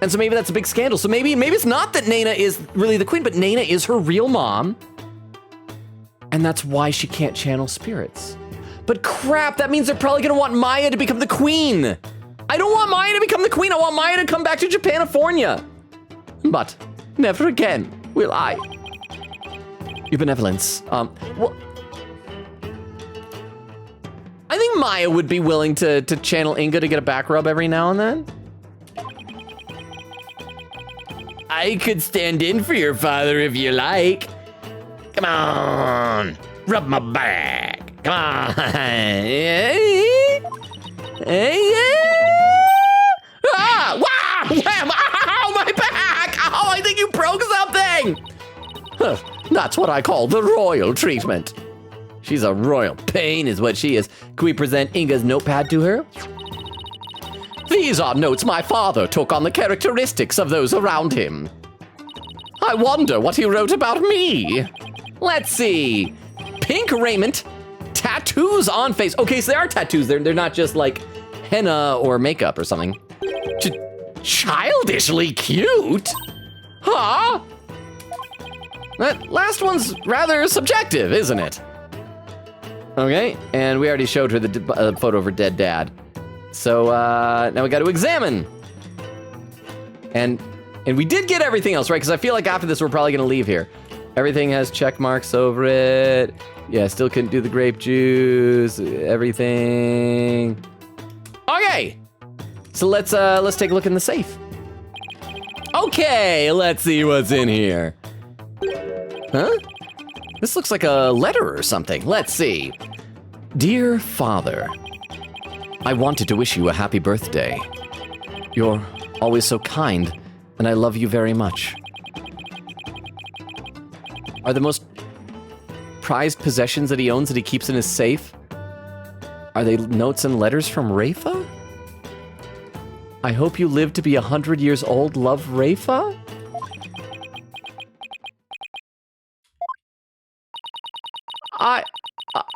And so maybe that's a big scandal. So maybe it's not that Nana is really the queen, but Nana is her real mom. And that's why she can't channel spirits. But crap, that means they're probably gonna want Maya to become the queen. I don't want Maya to become the queen. I want Maya to come back to Japanifornia. But never again will I. Your benevolence. Well, I think Maya would be willing to channel Inga to get a back rub every now and then. I could stand in for your father if you like. Come on, rub my back. Come on. Ah! Wow! Wham! Ow! My back! Oh, I think you broke something! Huh, that's what I call the royal treatment. She's a royal pain is what she is. Can we present Inga's notepad to her? These are notes my father took on the characteristics of those around him. I wonder what he wrote about me. Let's see. Pink raiment, tattoos on face. Okay, so they are tattoos. They're not just like henna or makeup or something. Childishly cute? Huh? That last one's rather subjective, isn't it? Okay, and we already showed her the photo of her dead dad. So now we got to examine. And we did get everything else, right? Because I feel like after this, we're probably going to leave here. Everything has check marks over it. Yeah, still couldn't do the grape juice. Everything. Okay. So let's take a look in the safe. Okay, let's see what's in here. Huh? This looks like a letter or something. Let's see. Dear Father, I wanted to wish you a happy birthday. You're always so kind, and I love you very much. Are the most prized possessions that he owns that he keeps in his safe, are they notes and letters from Rafa? I hope you live to be 100 years old, love, Rafa?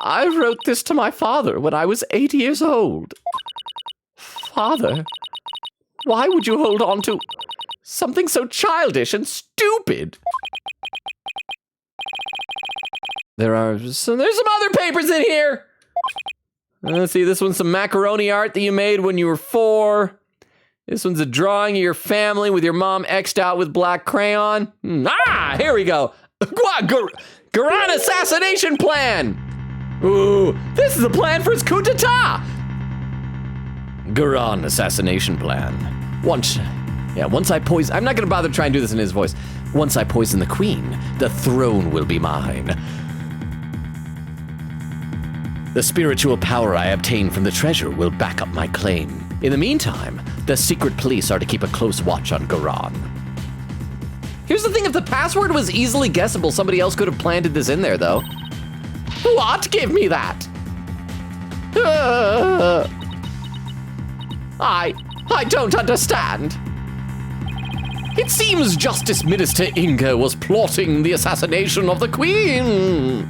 I wrote this to my father when I was 8 years old. Father, why would you hold on to something so childish and stupid? There's some other papers in here. Let's see, this one's some macaroni art that you made when you were 4. This one's a drawing of your family with your mom X'd out with black crayon. Here we go. Garan assassination plan. Ooh, this is a plan for his coup d'etat. Garan assassination plan. Once I poison... I'm not going to bother trying to do this in his voice. Once I poison the queen, the throne will be mine. The spiritual power I obtain from the treasure will back up my claim. In the meantime, the secret police are to keep a close watch on Garan. Here's the thing, if the password was easily guessable, somebody else could have planted this in there, though. What? Give me that! I don't understand. It seems Justice Minister Inga was plotting the assassination of the Queen.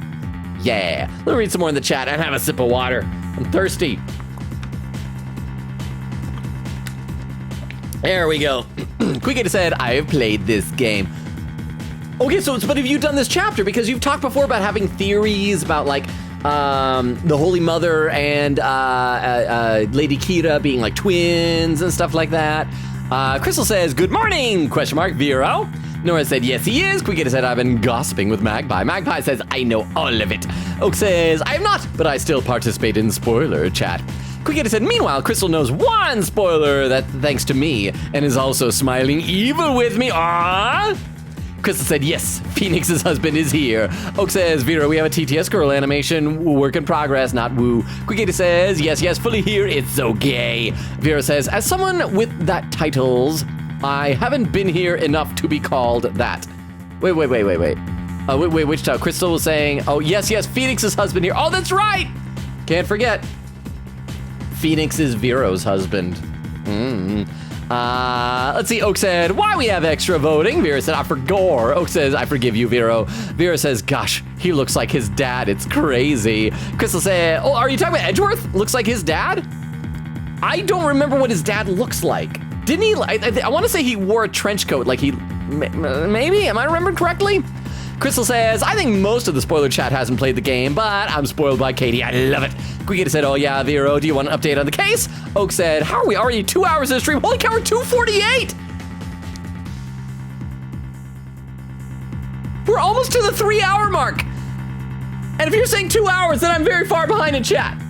Yeah, let me read some more in the chat and have a sip of water. I'm thirsty. There we go. Quicketa said, I have played this game. Okay, but have you done this chapter? Because you've talked before about having theories about, like, the Holy Mother and Lady Kira being, like, twins and stuff like that. Crystal says, good morning, ? Vero. Nora said, yes, he is. Quicketa said, I've been gossiping with Magpie. Magpie says, I know all of it. Oak says, I am not, but I still participate in spoiler chat. Quicketa said, meanwhile, Crystal knows one spoiler that thanks to me and is also smiling evil with me. Aww. Crystal said, yes, Phoenix's husband is here. Oak says, Vera, we have a TTS girl animation, work in progress, not woo. Quicketa says, yes, fully here, it's so gay. Vera says, as someone with that titles, I haven't been here enough to be called that. Wait. Which time? Crystal was saying, oh, yes, Phoenix's husband here. Oh, that's right. Can't forget. Phoenix is Vero's husband. Let's see. Oak said, why we have extra voting? Vera said, I forgore. Oak says, I forgive you, Vero. Vera says, gosh, he looks like his dad. It's crazy. Crystal said, oh, are you talking about Edgeworth? Looks like his dad? I don't remember what his dad looks like. Didn't he? I want to say he wore a trench coat. Like he, maybe? Am I remembering correctly? Crystal says, I think most of the spoiler chat hasn't played the game, but I'm spoiled by Katie. I love it. Quicketa said, oh yeah, Vero, do you want an update on the case? Oak said, how are we already 2 hours in the stream? Holy cow, we're 2:48! We're almost to the 3-hour mark. And if you're saying 2 hours, then I'm very far behind in chat.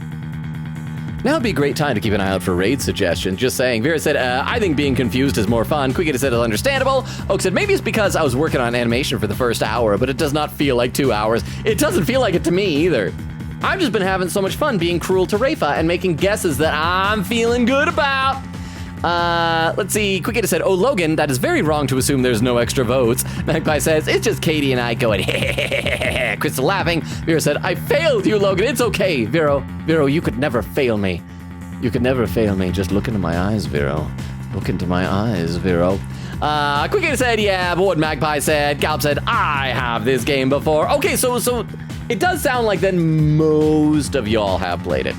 Now would be a great time to keep an eye out for raid suggestions. Just saying. Vera said, I think being confused is more fun. Quicketa said, it's understandable. Oak said, maybe it's because I was working on animation for the first hour, but it does not feel like 2 hours. It doesn't feel like it to me either. I've just been having so much fun being cruel to Rafa and making guesses that I'm feeling good about. Let's see. Quicketa said, oh, Logan, that is very wrong to assume there's no extra votes. Magpie says, it's just Katie and I going, Crystal laughing. Vera said, I failed you, Logan. It's okay. Vero, you could never fail me. You could never fail me. Just look into my eyes, Vero. Look into my eyes, Vero. Quicketa said, yeah, but what Magpie said. Galp said, I have this game before. Okay, so it does sound like then most of y'all have played it.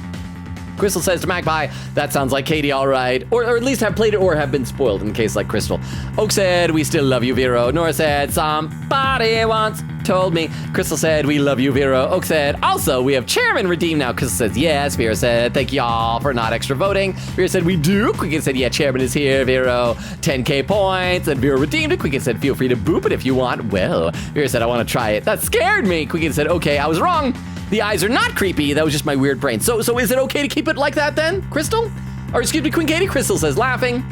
Crystal says to Magpie, that sounds like Katie, all right. Or at least have played it or have been spoiled in case like Crystal. Oak said, we still love you, Vero. Nora said, somebody once told me. Crystal said, we love you, Vero. Oak said, also, we have chairman redeemed now. Crystal says, yes. Vera said, thank y'all for not extra voting. Vera said, we do. Quicketa said, yeah, chairman is here, Vero. 10K points. And Vera redeemed it. Quicketa said, feel free to boop it if you want. Well, Vera said, I want to try it. That scared me. Quicketa said, okay, I was wrong. The eyes are not creepy. That was just my weird brain. So is it okay to keep it like that then, Crystal? Or excuse me, Queen Katie. Crystal says laughing.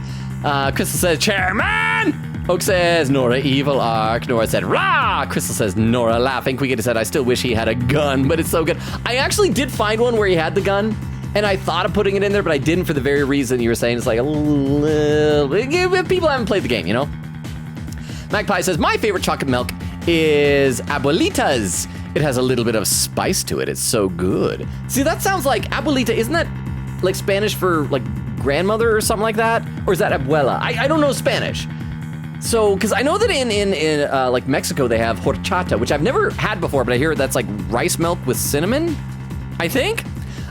Crystal says chairman. Oak says Nora evil arc. Nora said rah. Crystal says Nora laughing. Queen Katie said I still wish he had a gun, but it's so good. I actually did find one where he had the gun. And I thought of putting it in there, but I didn't for the very reason you were saying. It's like a little bit, people haven't played the game, you know? Magpie says, my favorite chocolate milk is Abuelita's. It has a little bit of spice to it. It's so good. See, that sounds like Abuelita. Isn't that like Spanish for like grandmother or something like that? Or is that abuela? I don't know Spanish. So, because I know that in like Mexico, they have horchata, which I've never had before, but I hear that's like rice milk with cinnamon, I think.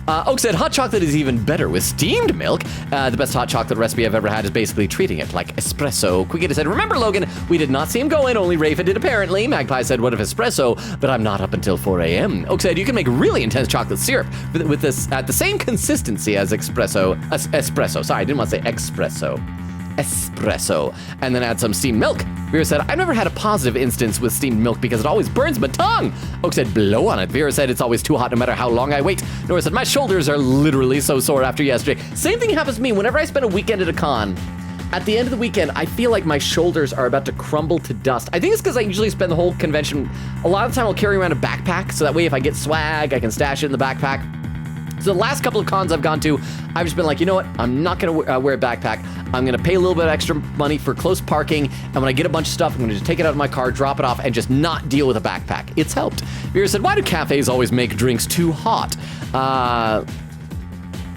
Oak said, hot chocolate is even better with steamed milk. The best hot chocolate recipe I've ever had is basically treating it like espresso. Quickita said, remember, Logan, we did not see him go in, only Rafa did apparently. Magpie said, what if espresso? But I'm not up until 4 a.m. Oak said, you can make really intense chocolate syrup with this at the same consistency as espresso. Sorry, I didn't want to say espresso. Espresso, and then add some steamed milk. Vera said, I've never had a positive instance with steamed milk because it always burns my tongue. Oak said, blow on it. Vera said, it's always too hot no matter how long I wait. Nora said, my shoulders are literally so sore after yesterday. Same thing happens to me whenever I spend a weekend at a con. At the end of the weekend, I feel like my shoulders are about to crumble to dust. I think it's because I usually spend the whole convention, a lot of the time I'll carry around a backpack, so that way if I get swag, I can stash it in the backpack. So the last couple of cons I've gone to, I've just been like, you know what? I'm not gonna wear a backpack. I'm gonna pay a little bit extra money for close parking, and when I get a bunch of stuff, I'm gonna just take it out of my car, drop it off, and just not deal with a backpack. It's helped. Vera said, why do cafes always make drinks too hot? I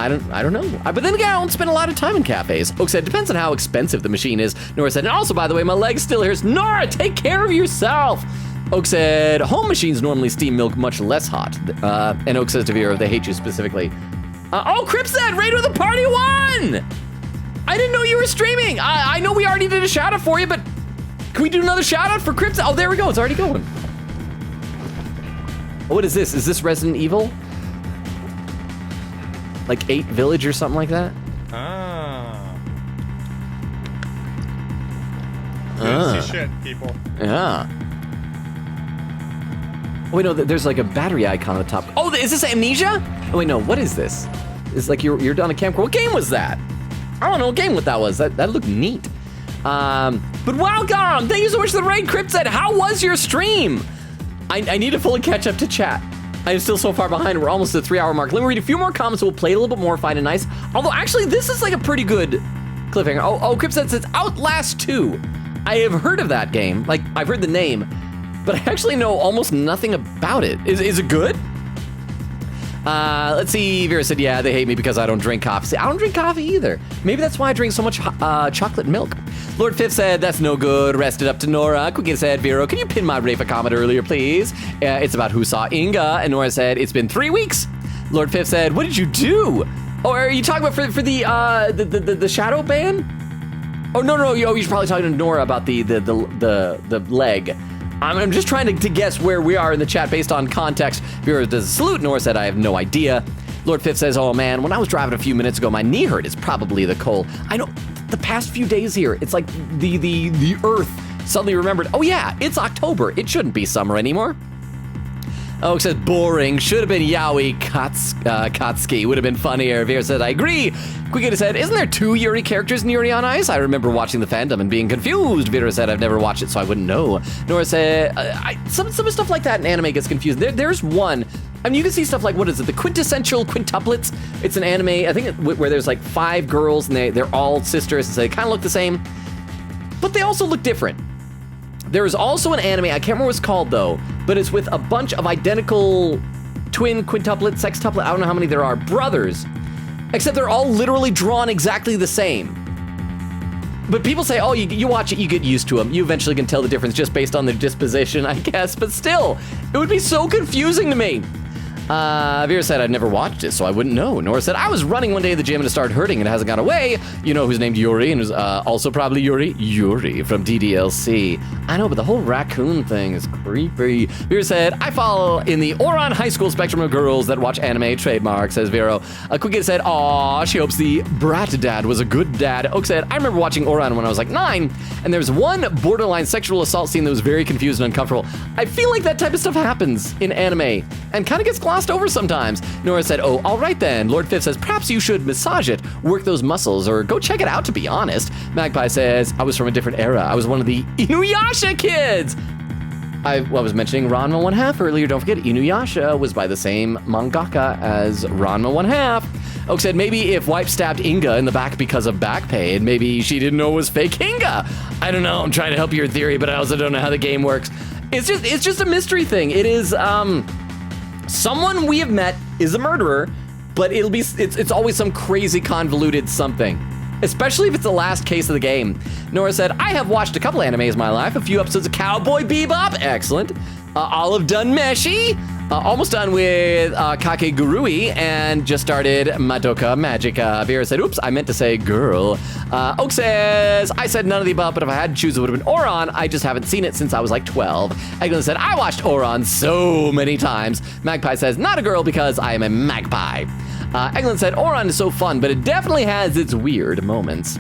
don't know. But then again, I don't spend a lot of time in cafes. Oak said, depends on how expensive the machine is. Nora said, and also, by the way, my leg's still hurts. Nora, take care of yourself. Oak said, home machines normally steam milk much less hot. And Oak says to Vera, they hate you specifically. Crip said, Raider of the Party won! I didn't know you were streaming. I know we already did a shout out for you, but can we do another shout out for Crip? Oh, there we go, it's already going. Oh, what is this? Is this Resident Evil? Like 8 Village or something like that? See shit, people. Yeah. Oh, wait, no, there's like a battery icon on the top. Oh, is this Amnesia? Oh, wait, no, what is this? It's like you're done a camcorder. What game was that? I don't know what game that was. That looked neat. But welcome! Thank you so much for the raid. Crypt said, how was your stream? I need to fully catch up to chat. I am still so far behind. We're almost at the 3-hour mark. Let me read a few more comments. We'll play a little bit more, find it nice. Although, actually, this is like a pretty good cliffhanger. Oh, Crypt said it's Outlast 2. I have heard of that game. Like, I've heard the name, but I actually know almost nothing about it. Is it good? Let's see. Vera said, yeah, they hate me because I don't drink coffee. See, I don't drink coffee either. Maybe that's why I drink so much chocolate milk. Lord Fifth said, that's no good. Rested up to Nora. Quickie said, Vero, can you pin my Rafa comment earlier, please? It's about who saw Inga. And Nora said, it's been 3 weeks. Lord Fifth said, what did you do? Oh, are you talking about for the shadow ban? Oh, no. You're probably talking to Nora about the leg. I'm just trying to guess where we are in the chat based on context. Vera does a salute. Nora said, I have no idea. Lord Fifth says, oh man, when I was driving a few minutes ago, my knee hurt. It's probably the cold. I know the past few days here, it's like the earth suddenly remembered, oh yeah, it's October. It shouldn't be summer anymore. Oh, it says boring. Should have been Yaoi Katsuki. Would have been funnier. Vera said, I agree. Quigita said, isn't there 2 Yuri characters in Yuri on Ice? I remember watching the fandom and being confused. Vera said, I've never watched it, so I wouldn't know. Nora said, some stuff like that in anime gets confused. There's one. I mean, you can see stuff like, what is it? The quintessential quintuplets. It's an anime, I think, where there's like 5 girls and they're all sisters, and so they kind of look the same, but they also look different. There is also an anime, I can't remember what it's called though, but it's with a bunch of identical twin, quintuplet, sextuplet, I don't know how many there are, brothers, except they're all literally drawn exactly the same. But people say, oh, you watch it, you get used to them. You eventually can tell the difference just based on their disposition, I guess, but still, it would be so confusing to me. Vera said, I've never watched it, so I wouldn't know. Nora said, I was running one day at the gym and it started hurting and it hasn't gone away. You know who's named Yuri and who's also probably Yuri? Yuri from DDLC. I know, but the whole raccoon thing is creepy. Vera said, I fall in the Oron High School spectrum of girls that watch anime. Trademark, says Vero. Quickie said, aw, she hopes the brat dad was a good dad. Oak said, I remember watching Oron when I was like 9, and there's one borderline sexual assault scene that was very confused and uncomfortable. I feel like that type of stuff happens in anime and kind of gets glossed glossed over sometimes. Nora said, oh, all right then. Lord Fifth says, perhaps you should massage it, work those muscles, or go check it out, to be honest. Magpie says, I was from a different era. I was one of the Inuyasha kids. I was mentioning Ranma 1/2 earlier. Don't forget, Inuyasha was by the same mangaka as Ranma 1/2. Oak said, maybe if Wipe stabbed Inga in the back because of back pain, maybe she didn't know it was fake Inga. I don't know. I'm trying to help your theory, but I also don't know how the game works. It's just a mystery thing. It is someone we have met is a murderer, but it's always some crazy convoluted something. Especially if it's the last case of the game. Nora said, I have watched a couple animes in my life, a few episodes of Cowboy Bebop, excellent. Olive done Meshi, almost done with Kakegurui, and just started Madoka Magica. Vera said, oops, I meant to say girl. Oak says, I said none of the above, but if I had to choose, it would have been Oran. I just haven't seen it since I was like 12. Eglin said, I watched Oran so many times. Magpie says, not a girl because I am a magpie. Eglin said, Oran is so fun, but it definitely has its weird moments.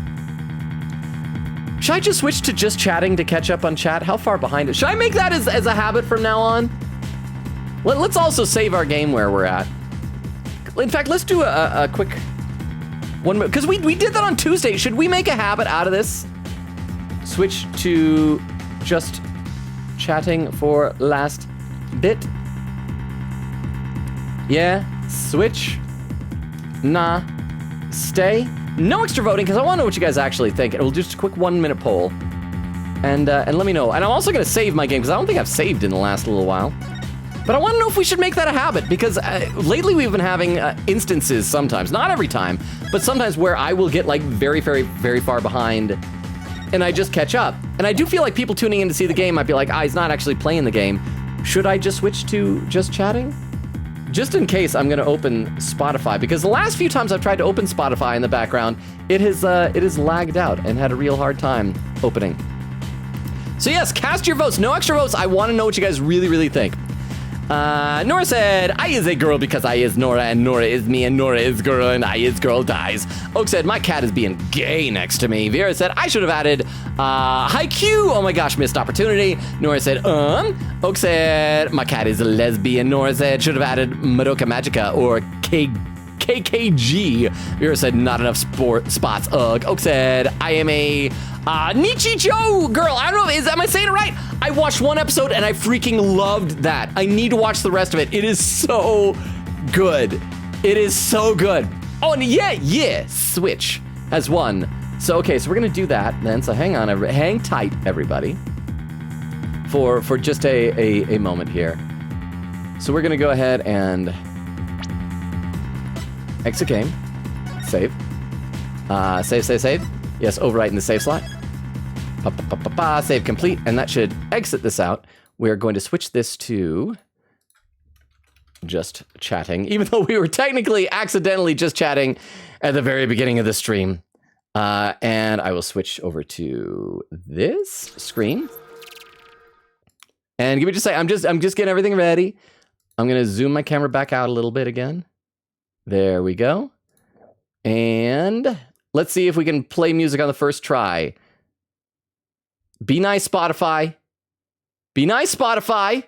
Should I just switch to just chatting to catch up on chat? How far behind it? Should I make that as a habit from now on? Let's also save our game where we're at. In fact, let's do a quick one, because we did that on Tuesday. Should we make a habit out of this? Switch to just chatting for last bit. Yeah, switch. Nah, stay. No extra voting, because I want to know what you guys actually think. It'll just a quick 1 minute poll. And let me know. And I'm also going to save my game, because I don't think I've saved in the last little while. But I want to know if we should make that a habit, because lately we've been having instances sometimes, not every time, but sometimes where I will get like very, very, very far behind, and I just catch up. And I do feel like people tuning in to see the game might be like, he's not actually playing the game. Should I just switch to just chatting? Just in case, I'm gonna open Spotify, because the last few times I've tried to open Spotify in the background, it has lagged out and had a real hard time opening. So yes, cast your votes. No extra votes. I want to know what you guys really, really think. Nora said, I is a girl because I is Nora, and Nora is me, and Nora is girl, and I is girl dies. Oak said, my cat is being gay next to me. Vera said, I should have added Haikyuu. Oh my gosh, missed opportunity. Nora said, Oak said, my cat is a lesbian. Nora said, should have added Madoka Magica or KKG. Vera said, not enough spots. Ugh. Oak said, I am a Nichijou girl. I don't know, am I saying it right? I watched one episode and I freaking loved that. I need to watch the rest of it. It is so good. It is so good. Oh, and yeah, Switch has won. So, okay, so we're gonna do that then. So hang on, hang tight, everybody, for just a moment here. So we're gonna go ahead and exit game, save, save. Yes, overwrite in the save slot. Save complete, and that should exit this out. We're going to switch this to just chatting, even though we were technically accidentally just chatting at the very beginning of the stream. And I will switch over to this screen. And give me just a second. I'm just getting everything ready. I'm gonna zoom my camera back out a little bit again. There we go. And let's see if we can play music on the first try. Be nice, Spotify. Be nice, Spotify.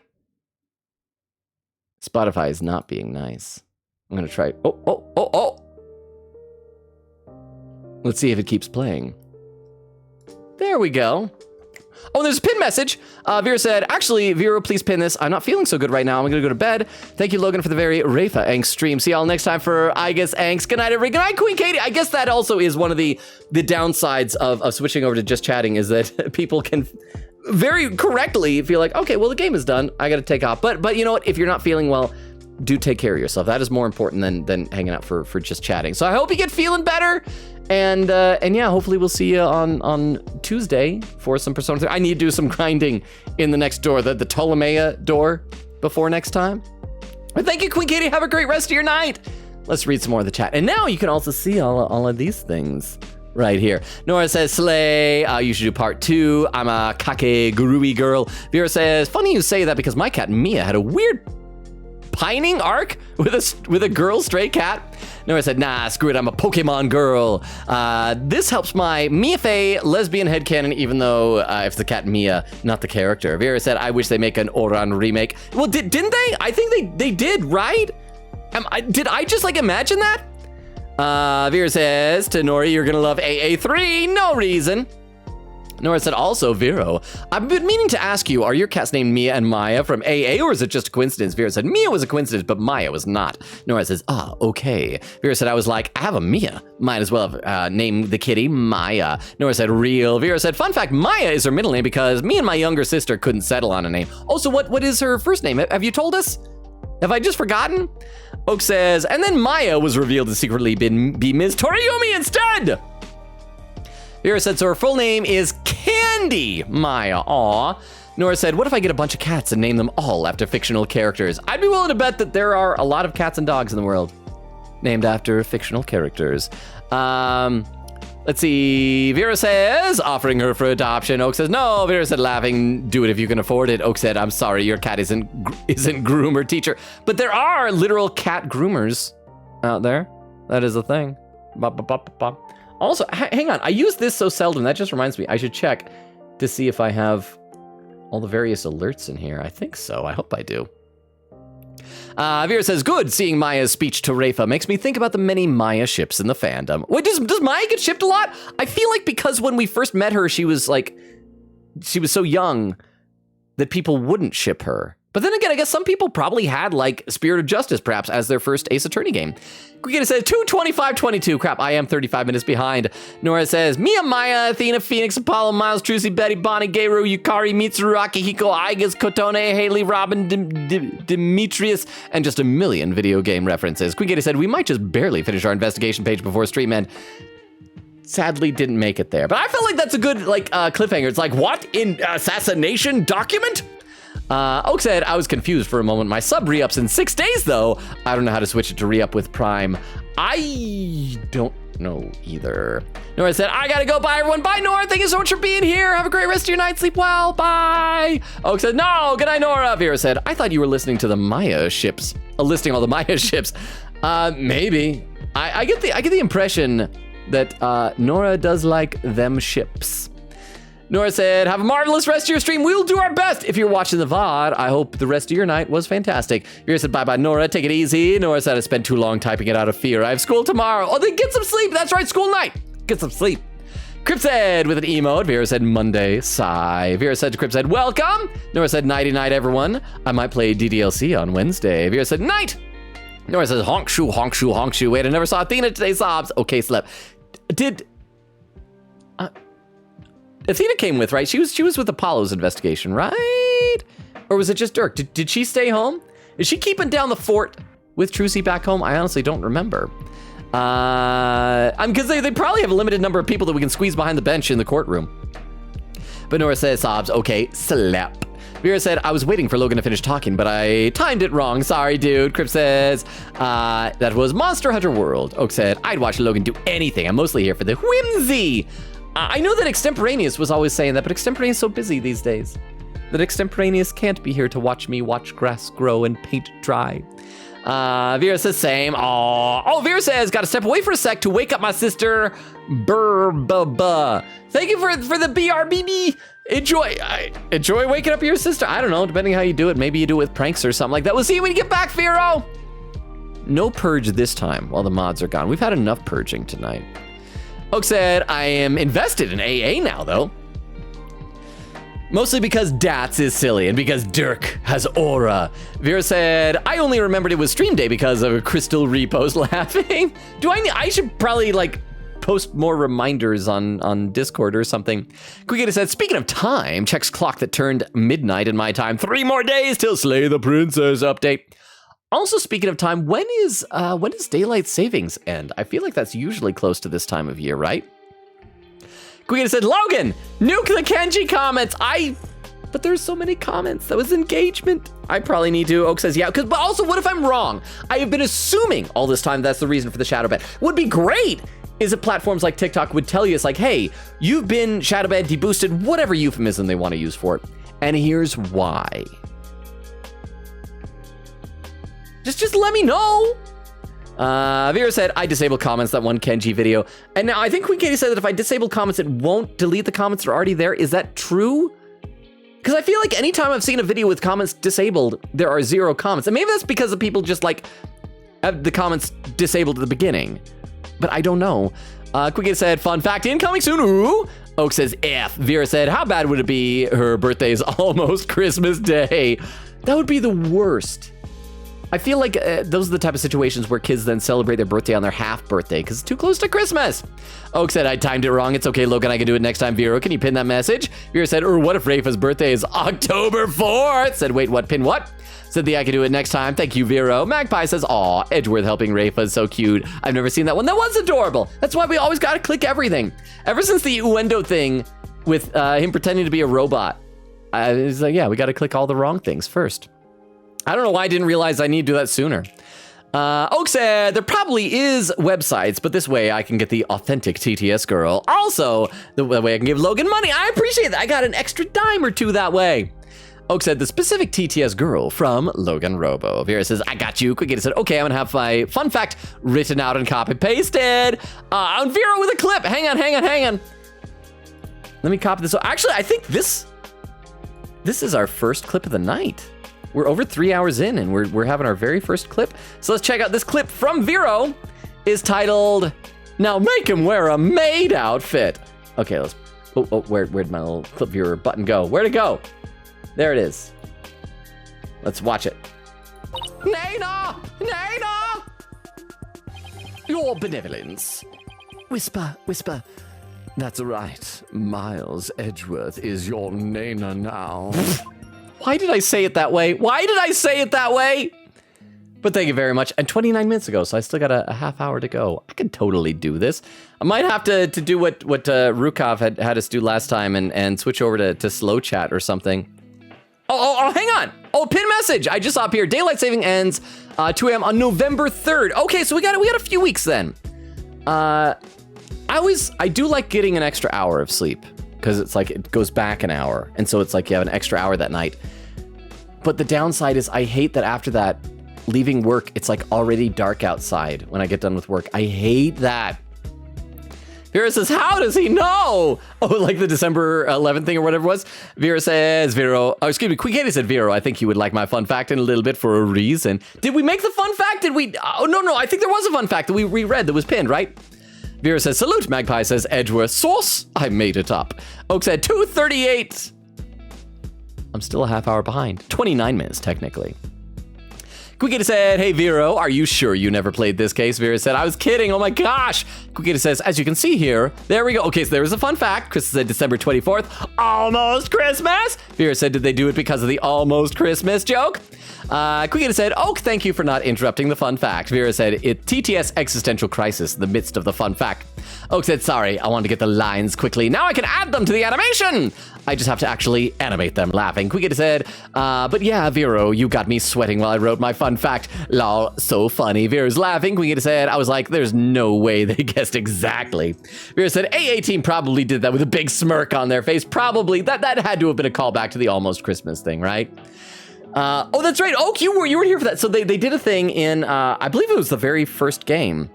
Spotify is not being nice. I'm gonna try. Oh. Let's see if it keeps playing. There we go. Oh, there's a pin message. Vera said, actually, Vera, please pin this. I'm not feeling so good right now. I'm gonna go to bed. Thank you, Logan, for the very Rafa Angst stream. See y'all next time for, I guess, Angst. Good night, everybody. Good night, Queen Katie. I guess that also is one of the downsides of switching over to just chatting, is that people can very correctly feel like, okay, well, the game is done. I gotta take off. But you know what? If you're not feeling well, do take care of yourself. That is more important than hanging out for just chatting. So I hope you get feeling better. And yeah, hopefully we'll see you on Tuesday for some Persona 3. I need to do some grinding in the next door, the Ptolemea door before next time. But thank you, Queen Katie. Have a great rest of your night. Let's read some more of the chat. And now you can also see all of these things right here. Nora says, slay, you should do part 2. I'm a Kakegurui girl. Vera says, funny you say that because my cat Mia had a weird pining arc with a girl stray cat. Nora said, nah, screw it, I'm a Pokemon girl. This helps my Mia Fey lesbian headcanon, even though it's the cat Mia, not the character. Vera said, I wish they make an Oran remake. Well, didn't they? I think they did, right? Did I just like imagine that? Vera says to Nori, you're gonna love AA3, no reason. Nora said, also, Vero, I've been meaning to ask you, are your cats named Mia and Maya from AA, or is it just a coincidence? Vera said, Mia was a coincidence, but Maya was not. Nora says, okay. Vera said, I was like, I have a Mia. Might as well have named the kitty Maya. Nora said, real. Vera said, fun fact, Maya is her middle name because me and my younger sister couldn't settle on a name. Also, what is her first name? Have you told us? Have I just forgotten? Oak says, and then Maya was revealed to secretly be Ms. Toriumi instead. Vera said, so her full name is Candy Maya. Aw. Nora said, what if I get a bunch of cats and name them all after fictional characters? I'd be willing to bet that there are a lot of cats and dogs in the world named after fictional characters. Let's see. Vera says, offering her for adoption. Oak says, no. Vera said, laughing, do it if you can afford it. Oak said, I'm sorry, your cat isn't groomer teacher. But there are literal cat groomers out there. That is a thing. Also, hang on, I use this so seldom, that just reminds me, I should check to see if I have all the various alerts in here. I think so, I hope I do. Vera says, good, seeing Maya's speech to Rafa makes me think about the many Maya ships in the fandom. Wait, does Maya get shipped a lot? I feel like because when we first met her, she was so young that people wouldn't ship her. But then again, I guess some people probably had like Spirit of Justice perhaps as their first Ace Attorney game. Quickly says 2:25:22. Crap, I am 35 minutes behind. Nora says Mia, Maya, Athena, Phoenix, Apollo, Miles, Trucy, Betty, Bonnie, Geiru, Yukari, Mitsuru, Akihiko, Igas, Kotone, Haley, Robin, Demetrius, and just a million video game references. Quickly said we might just barely finish our investigation page before stream end. Sadly didn't make it there. But I feel like that's a good cliffhanger. It's like, what? In assassination document? Oak said, I was confused for a moment. My sub re-ups in 6 days, though. I don't know how to switch it to re-up with Prime. I don't know either. Nora said, I gotta go. Bye, everyone. Bye, Nora. Thank you so much for being here. Have a great rest of your night. Sleep well. Bye. Oak said, no. Good night, Nora. Vera said, I thought you were listening to the Maya ships. Listing all the Maya ships. Maybe. I get the impression that Nora does like them ships. Nora said, have a marvelous rest of your stream. We'll do our best. If you're watching the VOD, I hope the rest of your night was fantastic. Vera said, bye-bye, Nora. Take it easy. Nora said, I spent too long typing it out of fear. I have school tomorrow. Oh, then get some sleep. That's right, school night. Get some sleep. Crip said, with an emote. Vera said, Monday. Sigh. Vera said to Crip said, welcome. Nora said, nighty-night, everyone. I might play DDLC on Wednesday. Vera said, night. Nora says, honk shoo, honk shoo, honk shoo. Wait, I never saw Athena today, sobs. Okay, slept. Athena came with, right? She was with Apollo's investigation, right? Or was it just Dirk? Did she stay home? Is she keeping down the fort with Trucy back home? I honestly don't remember. Because they probably have a limited number of people that we can squeeze behind the bench in the courtroom. But Nora says, sobs, okay, slap. Vera said, I was waiting for Logan to finish talking, but I timed it wrong. Sorry, dude. Crip says, that was Monster Hunter World. Oak said, I'd watch Logan do anything. I'm mostly here for the whimsy. I know that Extemporaneous was always saying that, but Extemporaneous is so busy these days that Extemporaneous can't be here to watch me watch grass grow and paint dry. Vera says same. Oh, Vera says, gotta step away for a sec to wake up my sister. Burr-ba-ba. Thank you for the BRBB. Enjoy waking up your sister. I don't know, depending how you do it. Maybe you do it with pranks or something like that. We'll see you when you get back, Vero. No purge this time while the mods are gone. We've had enough purging tonight. Oak said, I am invested in AA now, though. Mostly because Dats is silly and because Dirk has aura. Vera said, I only remembered it was stream day because of Crystal repost laughing. I should probably post more reminders on Discord or something. Quickly said, speaking of time, checks clock that turned midnight in my time. 3 more days till Slay the Princess update. Also, speaking of time, when does daylight savings end? I feel like that's usually close to this time of year, right? Quickly said, Logan, nuke the Kenji comments. But there's so many comments. That was engagement. I probably need to. Oak says, yeah. But also, what if I'm wrong? I have been assuming all this time that's the reason for the shadow ban. Would be great is if platforms like TikTok would tell you, it's like, hey, you've been shadow banned, deboosted, whatever euphemism they want to use for it. And here's why. Just let me know. Vera said, I disable comments, that one Kenji video. And now I think Queen Katie said that if I disable comments, it won't delete the comments that are already there. Is that true? Because I feel like anytime I've seen a video with comments disabled, there are 0 comments. And maybe that's because the people just have the comments disabled at the beginning. But I don't know. Quick said, fun fact, incoming soon. Ooh. Oak says, F. Vera said, how bad would it be her birthday is almost Christmas Day? That would be the worst. I feel like those are the type of situations where kids then celebrate their birthday on their half birthday because it's too close to Christmas. Oak said, I timed it wrong. It's okay, Logan, I can do it next time. Vero, can you pin that message? Vera said, or what if Rafa's birthday is October 4th? Said, wait, what, pin what? Said I can do it next time. Thank you, Vero. Magpie says, aw, Edgeworth helping Rafa is so cute. I've never seen that one. That was adorable. That's why we always gotta click everything. Ever since the Uendo thing with him pretending to be a robot, it's like, yeah, we gotta click all the wrong things first. I don't know why I didn't realize I need to do that sooner. Oak said, there probably is websites, but this way I can get the authentic TTS girl. Also, the way I can give Logan money. I appreciate that. I got an extra dime or two that way. Oak said, the specific TTS girl from Logan Robo. Vera says, I got you. Quick said, okay, I'm gonna have my fun fact written out and copy pasted. On Vera with a clip. Hang on. Let me copy this. Actually, I think this is our first clip of the night. We're over 3 hours in and we're having our very first clip. So let's check out this clip from Vero. Is titled, Now Make Him Wear a Maid Outfit. Okay, let's, where'd my little clip viewer button go? Where'd it go? There it is. Let's watch it. Nana! Your benevolence. Whisper. That's right. Miles Edgeworth is your Nana now. Why did I say it that way? But thank you very much. And 29 minutes ago, so I still got a half hour to go. I can totally do this. I might have to do what Rukov had us do last time and switch over to slow chat or something. Oh, hang on. Oh, pin message. I just saw up here. Daylight saving ends 2 a.m. on November 3rd. Okay, so we got a few weeks then. I do like getting an extra hour of sleep because it's like it goes back an hour. And so it's like you have an extra hour that night. But the downside is I hate that after that, leaving work, it's like already dark outside when I get done with work. I hate that. Vera says, how does he know? Oh, like the December 11th thing or whatever it was. Vera says, Quick said, Vero, I think you would like my fun fact in a little bit for a reason. Did we make the fun fact? Did we? Oh, no, I think there was a fun fact that we reread that was pinned, right? Vera says, salute. Magpie says, Edgeworth sauce. I made it up. Oak said, 2:38. I'm still a half hour behind. 29 minutes, technically. Quickita said, hey, Vero, are you sure you never played this case? Vera said, I was kidding. Oh, my gosh. Quickita says, as you can see here, there we go. Okay, so there was a fun fact. Chris said December 24th, almost Christmas. Vera said, did they do it because of the almost Christmas joke? Quickita said, Oak, thank you for not interrupting the fun fact. Vera said, TTS existential crisis in the midst of the fun fact. Oak said, sorry, I wanted to get the lines quickly. Now I can add them to the animation. I just have to actually animate them laughing. Quickita said, but yeah, Vero, you got me sweating while I wrote my fun fact. Lol, so funny. Vera's laughing. Quickita said, I was like, there's no way they guessed exactly. Vera said, AA team probably did that with a big smirk on their face. Probably. That had to have been a callback to the almost Christmas thing, right? Oh, that's right. Oak, you were here for that. So they did a thing in, I believe it was the very first game.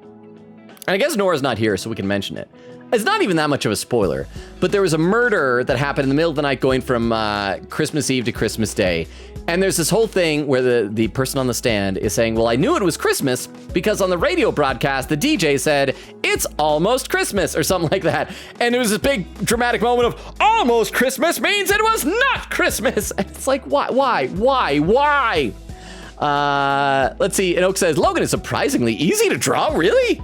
And I guess Nora's not here, so we can mention it. It's not even that much of a spoiler, but there was a murder that happened in the middle of the night going from Christmas Eve to Christmas Day. And there's this whole thing where the person on the stand is saying, well, I knew it was Christmas because on the radio broadcast, the DJ said, it's almost Christmas or something like that. And it was this big dramatic moment of almost Christmas means it was not Christmas. And it's like, why? Let's see. And Oak says, Logan is surprisingly easy to draw, really?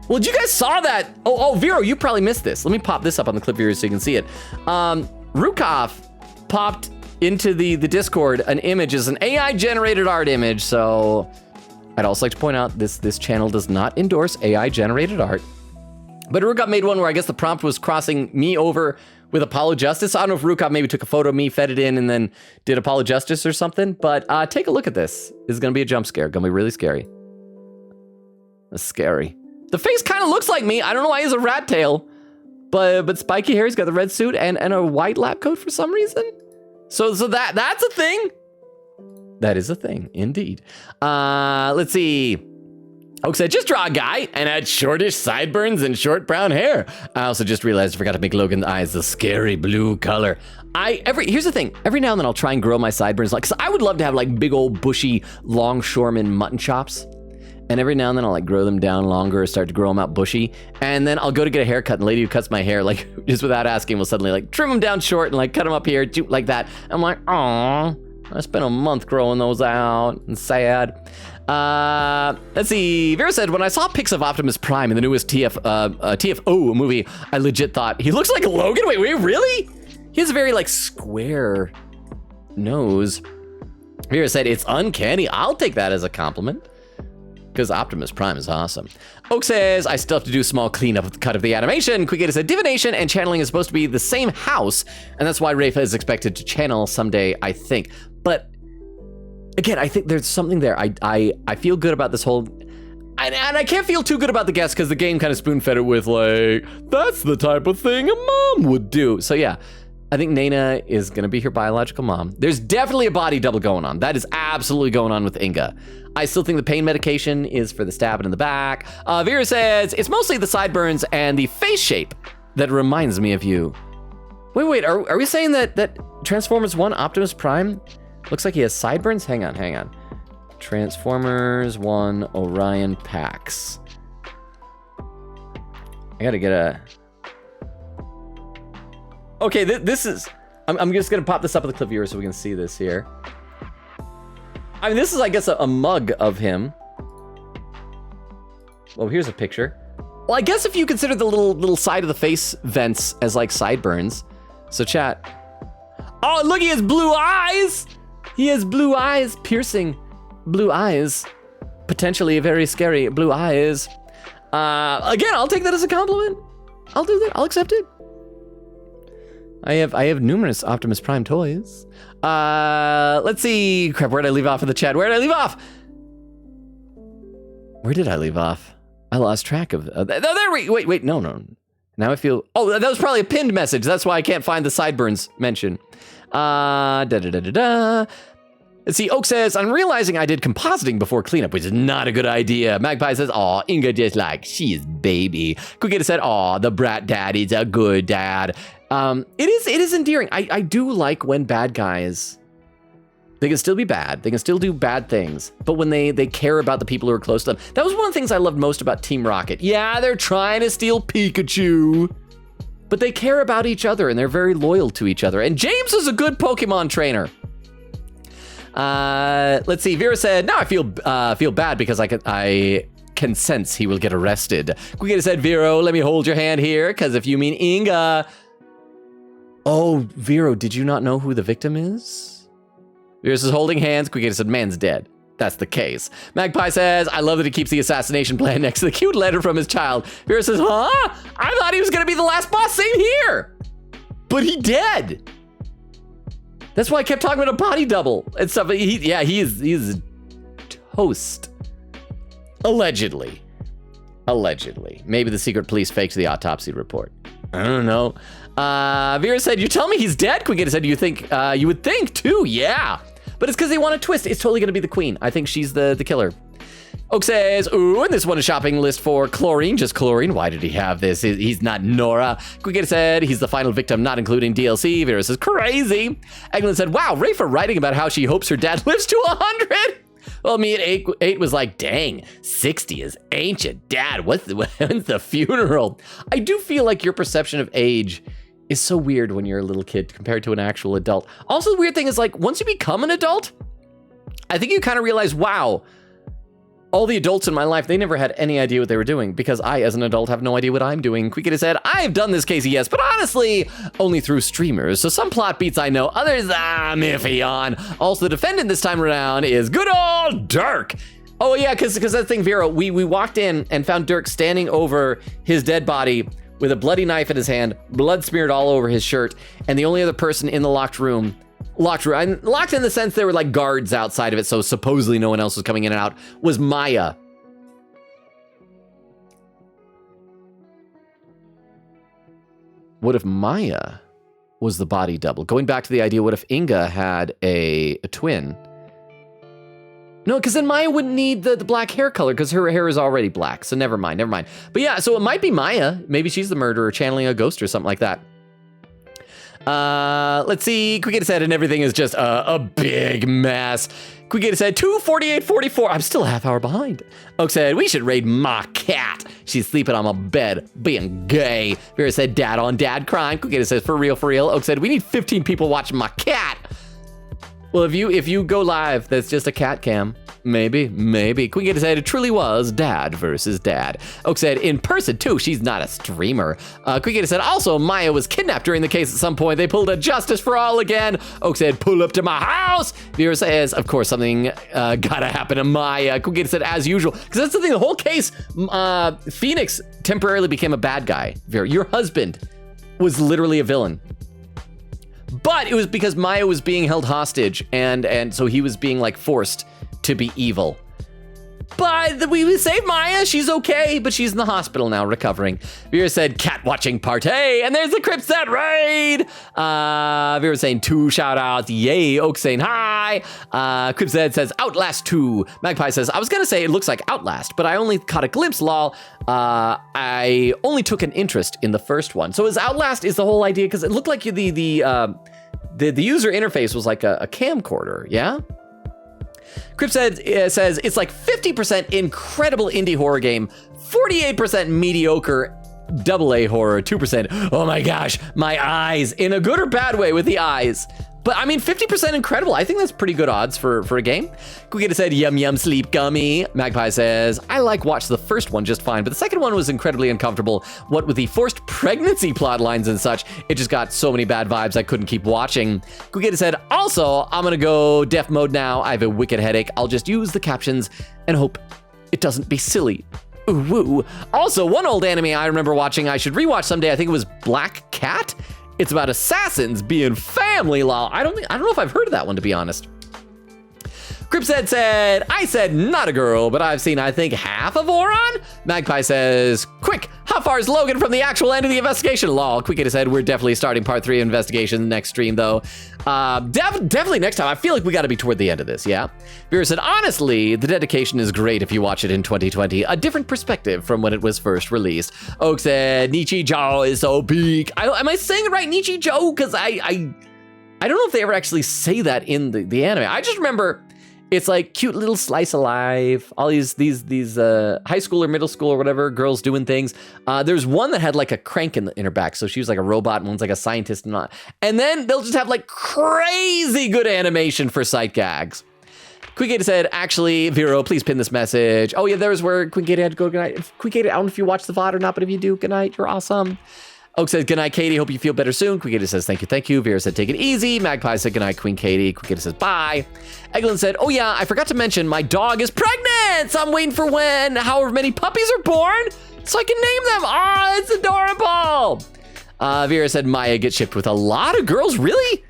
Well, you guys saw that. Oh, Vero, you probably missed this. Let me pop this up on the clip here so you can see it. Rukov popped into the Discord an image as an AI-generated art image. So I'd also like to point out this channel does not endorse AI-generated art. But Rukov made one where I guess the prompt was crossing me over with Apollo Justice. I don't know if Rukov maybe took a photo of me, fed it in, and then did Apollo Justice or something. But take a look at this. This is going to be a jump scare. Going to be really scary. That's scary. The face kind of looks like me. I don't know why he has a rat tail, but spiky hair. He's got the red suit and a white lab coat for some reason. So that's a thing. That is a thing, indeed. Let's see. Oak said, just draw a guy and add shortish sideburns and short brown hair. I also just realized I forgot to make Logan's eyes the scary blue color. Here's the thing. Every now and then I'll try and grow my sideburns, because I would love to have like big old bushy longshoreman mutton chops. and every now and then I'll like grow them down longer or start to grow them out bushy, and then I'll go to get a haircut, and the lady who cuts my hair, like just without asking, will suddenly like trim them down short and like cut them up here, like that. I'm like, aw, I spent a month growing those out, and sad. Let's see. Vera said, when I saw pics of Optimus Prime in the newest TFO movie, I legit thought he looks like Logan. Wait, really? He has a very like square nose. Vera said, it's uncanny. I'll take that as a compliment, because Optimus Prime is awesome. Oak says, I still have to do a small cleanup of the cut of the animation. Quickgator said, divination and channeling is supposed to be the same house, and that's why Rafa is expected to channel someday, I think. But again, I think there's something there. I feel good about this whole, and I can't feel too good about the guess, because the game kind of spoon-fed it with like, that's the type of thing a mom would do. So yeah, I think Nana is gonna be her biological mom. There's definitely a body double going on. That is absolutely going on with Inga. I still think the pain medication is for the stabbing in the back. Vera says, it's mostly the sideburns and the face shape that reminds me of you. Wait, are we saying that Transformers 1 Optimus Prime looks like he has sideburns? Hang on. Transformers 1 Orion Pax. I gotta get a... Okay, this is... I'm just gonna pop this up at the clip viewer so we can see this here. I mean, this is, I guess, a mug of him. Well, here's a picture. Well, I guess if you consider the little side of the face vents as like sideburns. So chat. Oh, look, he has blue eyes! He has blue eyes, piercing blue eyes. Potentially very scary blue eyes. Again, I'll take that as a compliment. I'll do that, I'll accept it. I have numerous Optimus Prime toys. Let's see. Crap, where did I leave off in the chat? Where did I leave off? Where did I leave off? I lost track of... wait, no. Now I feel... Oh, that was probably a pinned message. That's why I can't find the sideburns mention. Let's see, Oak says, I'm realizing I did compositing before cleanup, which is not a good idea. Magpie says, aw, Inga just like, she is baby. Quickgator said, aw, the brat daddy's a good dad. It is endearing. I do like when bad guys, they can still be bad. They can still do bad things. But when they care about the people who are close to them. That was one of the things I loved most about Team Rocket. Yeah, they're trying to steal Pikachu, but they care about each other and they're very loyal to each other. And James is a good Pokemon trainer. Let's see. Vera said, now I feel bad because I can sense he will get arrested. Quickgator said, Vero, let me hold your hand here, because if you mean Inga. Oh, Vero, did you not know who the victim is? Vera says, holding hands. Quickgator said, man's dead. That's the case. Magpie says, I love that he keeps the assassination plan next to the cute letter from his child. Vera says, huh? I thought he was gonna be the last boss. Same here. But he dead. That's why I kept talking about a body double and stuff. He's toast. Allegedly. Maybe the secret police faked the autopsy report. I don't know. Vera said, you tell me he's dead? Quickgator said, you would think too, yeah. But it's because they want a twist. It's totally gonna be the queen. I think she's the killer. Oak says, ooh, and this one is shopping list for chlorine. Just chlorine. Why did he have this? He's not Nora. Quickgator said, he's the final victim, not including DLC. Vera says, crazy. Eglin said, wow, Rafa writing about how she hopes her dad lives to 100. Well, me at 8 was like, dang, 60 is ancient. Dad, when's the funeral? I do feel like your perception of age is so weird when you're a little kid compared to an actual adult. Also, the weird thing is, like, once you become an adult, I think you kind of realize, wow, all the adults in my life, they never had any idea what they were doing, because I, as an adult, have no idea what I'm doing. Quickgator said, I've done this, Casey, yes, but honestly, only through streamers. So some plot beats I know, others, I'm iffy on. Also, the defendant this time around is good old Dirk. Oh yeah, because that thing, Vera, we walked in and found Dirk standing over his dead body with a bloody knife in his hand, blood smeared all over his shirt, and the only other person in the locked room, locked in the sense there were like guards outside of it, so supposedly no one else was coming in and out, was Maya. What if Maya was the body double? Going back to the idea, what if Inga had a twin? No, because then Maya wouldn't need the black hair color, because her hair is already black, so never mind. But yeah, so it might be Maya. Maybe she's the murderer, channeling a ghost or something like that. Let's see. Quickita said, and everything is just a big mess. Quickita said, 2:48:44. I'm still a half hour behind. Oak said, we should raid my cat. She's sleeping on my bed, being gay. Vera said, dad on dad crime. Quickita says, for real, for real. Oak said, we need 15 people watching my cat. Well, if you go live, that's just a cat cam. Maybe. Quickita said it truly was dad versus dad. Oak said in person too. She's not a streamer. Quickita said also Maya was kidnapped during the case at some point. They pulled a justice for all again. Oak said pull up to my house. Vera says of course something gotta happen to Maya. Quickita said as usual because that's the thing. The whole case, Phoenix temporarily became a bad guy. Vera, your husband was literally a villain. But it was because Maya was being held hostage, and so he was being like forced to be evil. But we saved Maya. She's okay, but she's in the hospital now, recovering. Vera said, cat watching party. And there's the Cripset raid. Vera saying 2 shout outs. Yay. Oak saying hi. Cripset says Outlast 2. Magpie says, I was going to say it looks like Outlast, but I only caught a glimpse, lol. I only took an interest in the first one. So is Outlast is the whole idea? Because it looked like the user interface was like a camcorder, yeah? Cripset says it's like 50% incredible indie horror game, 48% mediocre AA horror, 2%. Oh my gosh, my eyes, in a good or bad way with the eyes. But I mean, 50% incredible. I think that's pretty good odds for a game. Quickita said, yum yum sleep gummy. Magpie says, I watched the first one just fine, but the second one was incredibly uncomfortable. What with the forced pregnancy plot lines and such, it just got so many bad vibes I couldn't keep watching. Quickita said, also, I'm gonna go deaf mode now. I have a wicked headache. I'll just use the captions and hope it doesn't be silly. Ooh, woo. Also, one old anime I remember watching, I should rewatch someday. I think it was Black Cat. It's about assassins being family law. I don't know if I've heard of that one, to be honest. Cripset said, I said not a girl, but I've seen, I think, half of Oron. Magpie says, quick, how far is Logan from the actual end of the investigation? Lol. Quickita said, we're definitely starting part 3 of investigation next stream, though. Definitely next time. I feel like we got to be toward the end of this, yeah? Vera said, honestly, the dedication is great if you watch it in 2020. A different perspective from when it was first released. Oak said, Nichijou is so big. Am I saying it right, Nichijou? Because I don't know if they ever actually say that in the anime. I just remember it's like cute little slice of life. All these high school or middle school or whatever girls doing things. There's one that had like a crank in her back, so she was like a robot, and one's like a scientist, and then they'll just have like crazy good animation for sight gags. Quickita said, actually, Vero, please pin this message. Oh yeah, there's where Quickita had to go. Good night. Quickita, I don't know if you watched the VOD or not, but if you do, good night. You're awesome. Oak says, good night, Katie. Hope you feel better soon. Quickita says, thank you. Vera said, take it easy. Magpie said, good night, Queen Katie. Quickita says, bye. Eglin said, oh yeah, I forgot to mention my dog is pregnant. So I'm waiting for when however many puppies are born so I can name them. Oh, it's adorable. Vera said, Maya gets shipped with a lot of girls. Really?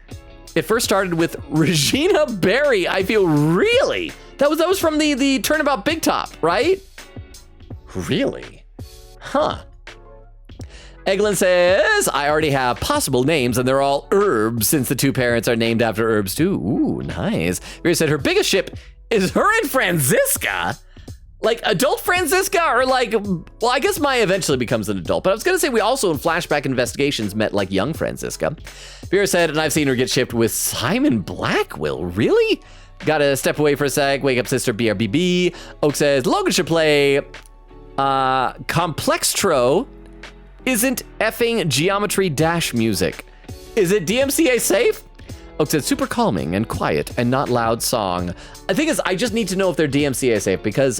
It first started with Regina Berry. I feel really. That was from the Turnabout Big Top, right? Really? Huh. Eglin says, I already have possible names and they're all herbs since the 2 parents are named after herbs too. Ooh, nice. Vera said her biggest ship is her and Franziska. Like adult Franziska or like, well, I guess Maya eventually becomes an adult, but I was gonna say we also in flashback investigations met like young Franziska. Vera said, and I've seen her get shipped with Simon Blackwell. Really? Gotta step away for a sec. Wake up, sister, BRBB. Oak says, Logan should play Complextro isn't effing Geometry Dash music. Is it DMCA safe? Oak said super calming and quiet and not loud song. The thing is, I just need to know if they're DMCA safe because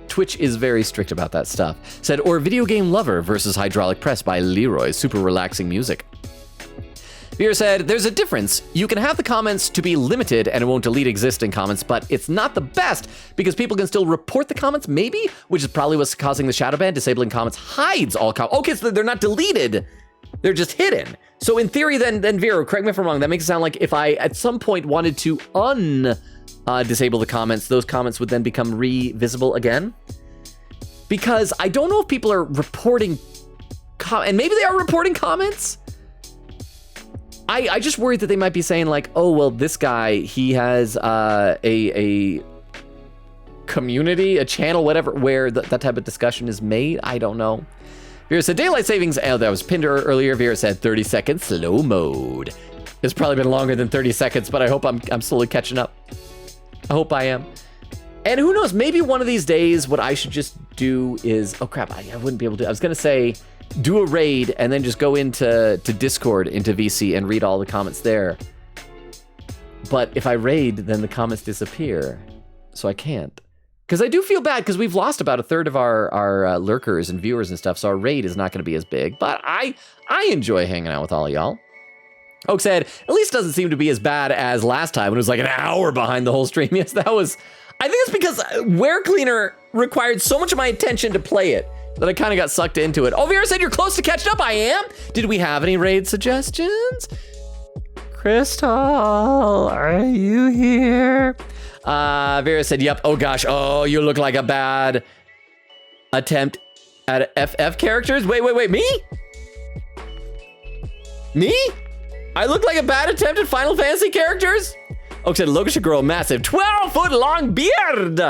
Twitch is very strict about that stuff. Said, or Video Game Lover versus Hydraulic Press by Leroy. Super relaxing music. Vera said, there's a difference. You can have the comments to be limited and it won't delete existing comments, but it's not the best because people can still report the comments, maybe, which is probably what's causing the shadow ban. Disabling comments hides all comments. Okay, so they're not deleted. They're just hidden. So in theory, then Vera, correct me if I'm wrong, that makes it sound like if I at some point wanted to disable the comments, those comments would then become visible again. Because I don't know if people are reporting, and maybe they are reporting comments. I just worried that they might be saying like, oh, well, this guy, he has a community, a channel, whatever, where that type of discussion is made. I don't know. Vera said daylight savings. Oh, that was pinned earlier. Vera said 30 seconds slow mode. It's probably been longer than 30 seconds, but I hope I'm slowly catching up. I hope I am. And who knows, maybe one of these days what I should just do is, oh crap, I wouldn't be able to. I was gonna say do a raid and then just go into Discord, into VC, and read all the comments there. But if I raid, then the comments disappear, so I can't. Because I do feel bad, because we've lost about a third of our lurkers and viewers and stuff, so our raid is not going to be as big. But I enjoy hanging out with all of y'all. Oak said, at least doesn't seem to be as bad as last time when it was like an hour behind the whole stream. Yes, that was... I think it's because Ware Cleaner required so much of my attention to play it that I kind of got sucked into it. Oh, Vera said you're close to catching up. I am. Did we have any raid suggestions? Crystal, are you here? Vera said, yep. Oh gosh. Oh, you look like a bad attempt at FF characters. Wait. Me? Me? I look like a bad attempt at Final Fantasy characters? Oak said, Logan should grow a massive 12-foot long beard.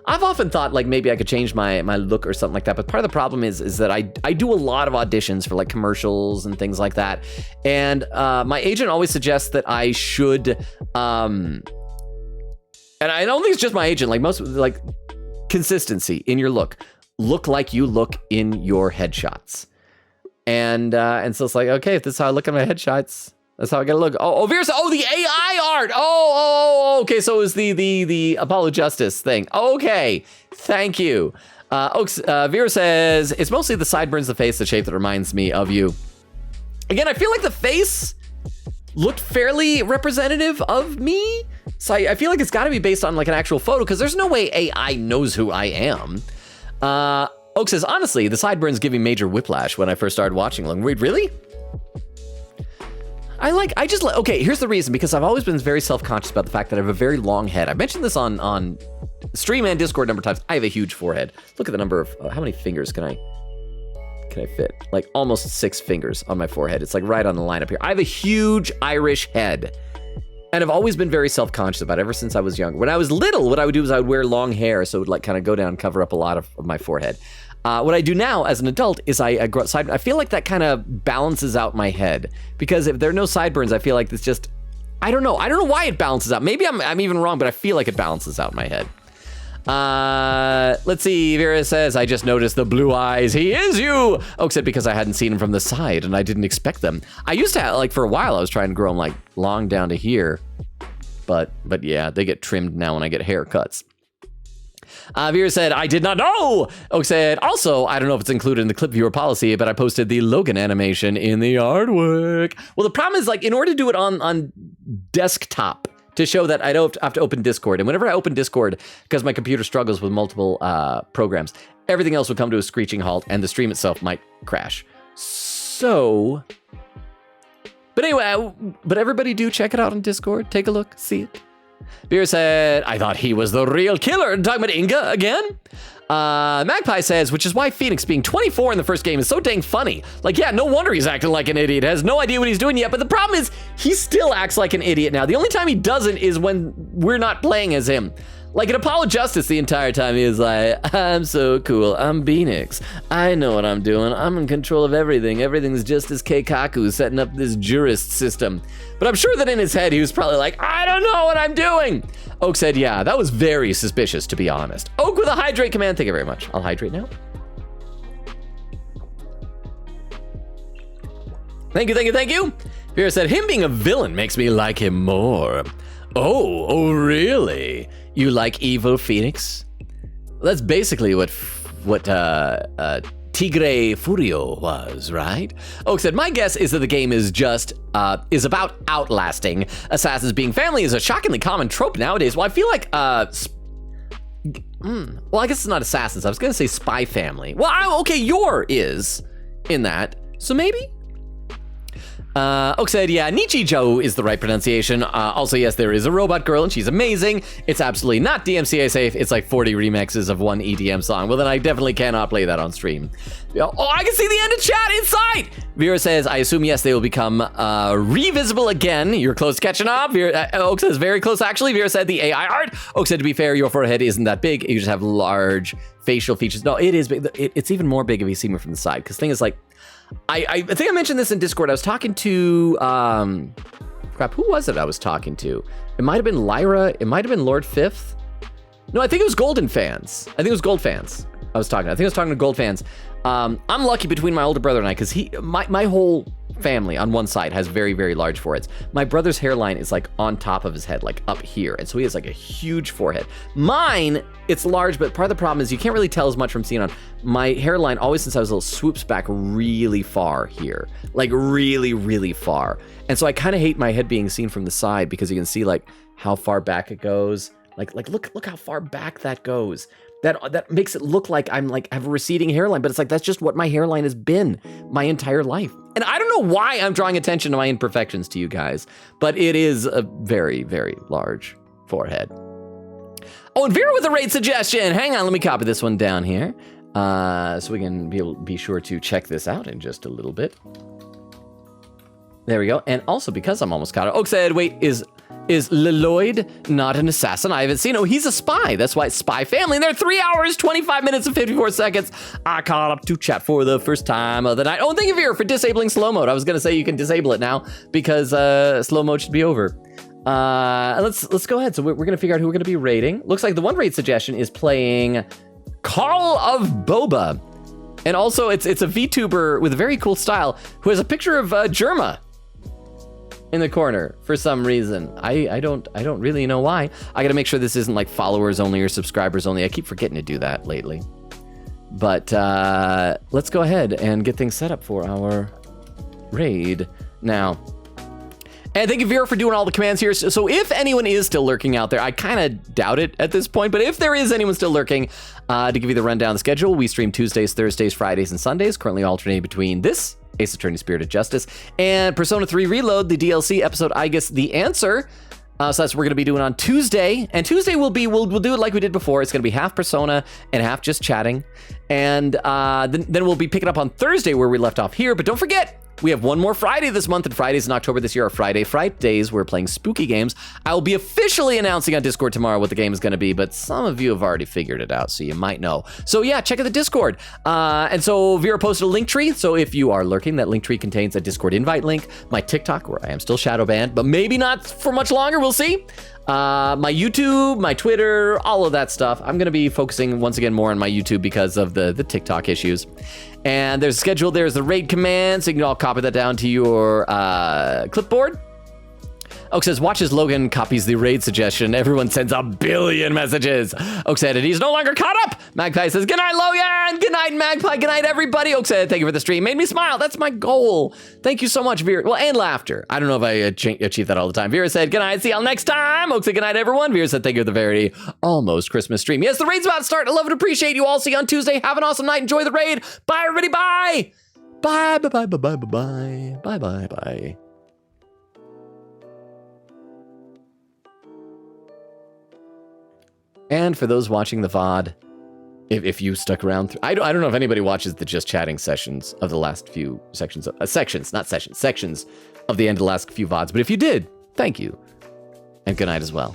I've often thought like maybe I could change my look or something like that, but part of the problem is that I do a lot of auditions for like commercials and things like that, and my agent always suggests that I should, and I don't think it's just my agent, like most, like consistency in your look like you look in your headshots, and so it's like, okay, if this is how I look in my headshots, that's how I gotta look. Oh, Vera said, oh, the AI art. Oh, okay. So it was the Apollo Justice thing. Okay, thank you. Vera says, it's mostly the sideburns, the face, the shape that reminds me of you. Again, I feel like the face looked fairly representative of me. So I feel like it's gotta be based on like an actual photo, because there's no way AI knows who I am. Oak says, honestly, the sideburns give me major whiplash when I first started watching them. Wait, really? Okay, here's the reason, because I've always been very self-conscious about the fact that I have a very long head. I mentioned this on stream and Discord a number of times. I have a huge forehead. Look at the number of, how many fingers can I fit? Like almost 6 fingers on my forehead. It's like right on the line up here. I have a huge Irish head. And I've always been very self-conscious about it ever since I was young. When I was little, what I would do is I would wear long hair, so it would like kind of go down and cover up a lot of my forehead. What I do now as an adult is I grow side. I feel like that kind of balances out my head, because if there are no sideburns, I feel like it's just, I don't know why it balances out. Maybe I'm even wrong, but I feel like it balances out my head. Let's see. Vera says, I just noticed the blue eyes. He is you. Oak said, because I hadn't seen him from the side and I didn't expect them. I used to have, like, for a while I was trying to grow them like long down to here, but yeah, they get trimmed now when I get haircuts. Vera said, I did not know. Oak said, also, I don't know if it's included in the clip viewer policy, but I posted the Logan animation in the artwork. Well, the problem is, like, in order to do it on desktop, to show that I don't have to open Discord. And whenever I open Discord, because my computer struggles with multiple programs, everything else would come to a screeching halt and the stream itself might crash. So, but anyway, but everybody do check it out on Discord. Take a look, see it. Beer said, I thought he was the real killer. Talking about Inga again? Magpie says, which is why Phoenix being 24 in the first game is so dang funny. Like, yeah, no wonder he's acting like an idiot. Has no idea what he's doing yet. But the problem is, he still acts like an idiot now. The only time he doesn't is when we're not playing as him. Like in Apollo Justice, the entire time he is like, I'm so cool. I'm Phoenix. I know what I'm doing. I'm in control of everything. Everything's just as Keikaku setting up this jurist system. But I'm sure that in his head, he was probably like, I don't know what I'm doing. Oak said, yeah, that was very suspicious, to be honest. Oak with a hydrate command. Thank you very much. I'll hydrate now. Thank you, thank you, thank you. Vera said, him being a villain makes me like him more. Oh, really? You like evil Phoenix? That's basically what Tigre Furio was, right? Oak said, my guess is that the game is just, is about outlasting. Assassins being family is a shockingly common trope nowadays. Well, I feel like, well, I guess it's not assassins. I was gonna say spy family. Well, okay, your is in that, so maybe? Oak said, yeah, Nichijou is the right pronunciation. Also, yes, there is a robot girl, and she's amazing. It's absolutely not DMCA safe. It's like 40 remixes of one EDM song. Well, then I definitely cannot play that on stream. Oh, I can see the end of chat inside. Vera says, I assume, yes, they will become revisible again. You're close to catching up. Oak says, very close, actually. Vera said, the AI art. Oak said, to be fair, your forehead isn't that big. You just have large facial features. No, it is big. It's even more big if you see me from the side. Because the thing is, like, I think I mentioned this in Discord. I was talking to, crap, who was it I was talking to? It might have been Lyra. It might have been Lord Fifth. No, I think it was Golden Fans. I think it was Gold Fans I was talking to. I think I was talking to Gold Fans. I'm lucky between my older brother and I, because my whole family on one side has very, very large foreheads. My brother's hairline is like on top of his head, like up here. And so he has like a huge forehead. Mine, it's large, but part of the problem is you can't really tell as much from seeing on. My hairline, always since I was little, swoops back really far here. Like really, really far. And so I kind of hate my head being seen from the side, because you can see like how far back it goes. Like look how far back that goes. That makes it look like I'm like have a receding hairline, but it's like that's just what my hairline has been my entire life. And I don't know why I'm drawing attention to my imperfections to you guys, but it is a very, very large forehead. Oh, and Vera with a raid suggestion. Hang on, let me copy this one down here, so we can be sure to check this out in just a little bit. There we go. And also, because I'm almost caught up, Oak said, wait, is Leloid not an assassin? I haven't seen. Oh, he's a spy. That's why it's Spy Family. And they're 3 hours, 25 minutes, and 54 seconds. I caught up to chat for the first time of the night. Oh, thank you, Vera, for disabling slow mode. I was going to say you can disable it now, because slow mode should be over. Let's go ahead. So we're going to figure out who we're going to be raiding. Looks like the one raid suggestion is playing Call of Boba. And also, it's a VTuber with a very cool style who has a picture of Germa in the corner for some reason. I don't really know why. I gotta make sure this isn't like followers only or subscribers only. I keep forgetting to do that lately. But let's go ahead and get things set up for our raid now. And thank you, Vera, for doing all the commands here. So if anyone is still lurking out there, I kind of doubt it at this point, but if there is anyone still lurking, to give you the rundown of the schedule, we stream Tuesdays, Thursdays, Fridays, and Sundays, currently alternating between this, Ace Attorney Spirit of Justice, and Persona 3 Reload, the DLC episode, I Guess The Answer. So that's what we're going to be doing on Tuesday. And Tuesday we'll do it like we did before. It's going to be half Persona and half just chatting. And then we'll be picking up on Thursday where we left off here. But don't forget, we have one more Friday this month, and Fridays in October this year are Fridays. We're playing spooky games. I will be officially announcing on Discord tomorrow what the game is going to be, but some of you have already figured it out, so you might know. So yeah, check out the Discord. And so Vera posted a link tree, so if you are lurking, that link tree contains a Discord invite link, my TikTok, where I am still shadow banned, but maybe not for much longer, we'll see. My YouTube, my Twitter, all of that stuff. I'm going to be focusing once again more on my YouTube because of the TikTok issues. And there's a schedule, there's the raid command, so you can all copy that down to your clipboard. Oak says, watch as Logan copies the raid suggestion. Everyone sends a billion messages. Oak said, and he's no longer caught up. Magpie says, good night, Logan. Good night, Magpie. Good night, everybody. Oak said, thank you for the stream. Made me smile. That's my goal. Thank you so much, Vera. Well, and laughter. I don't know if I achieve that all the time. Vera said, good night. See y'all next time. Oak said, good night, everyone. Vera said, thank you for the very almost Christmas stream. Yes, the raid's about to start. I love and appreciate you all. See you on Tuesday. Have an awesome night. Enjoy the raid. Bye, everybody. Bye. Bye, bye, bye, bye, bye, bye, bye, bye, bye. And for those watching the VOD, if you stuck around, I don't know if anybody watches the just chatting sessions of the last few sections of sections of the end of the last few VODs, but if you did, thank you. And good night as well.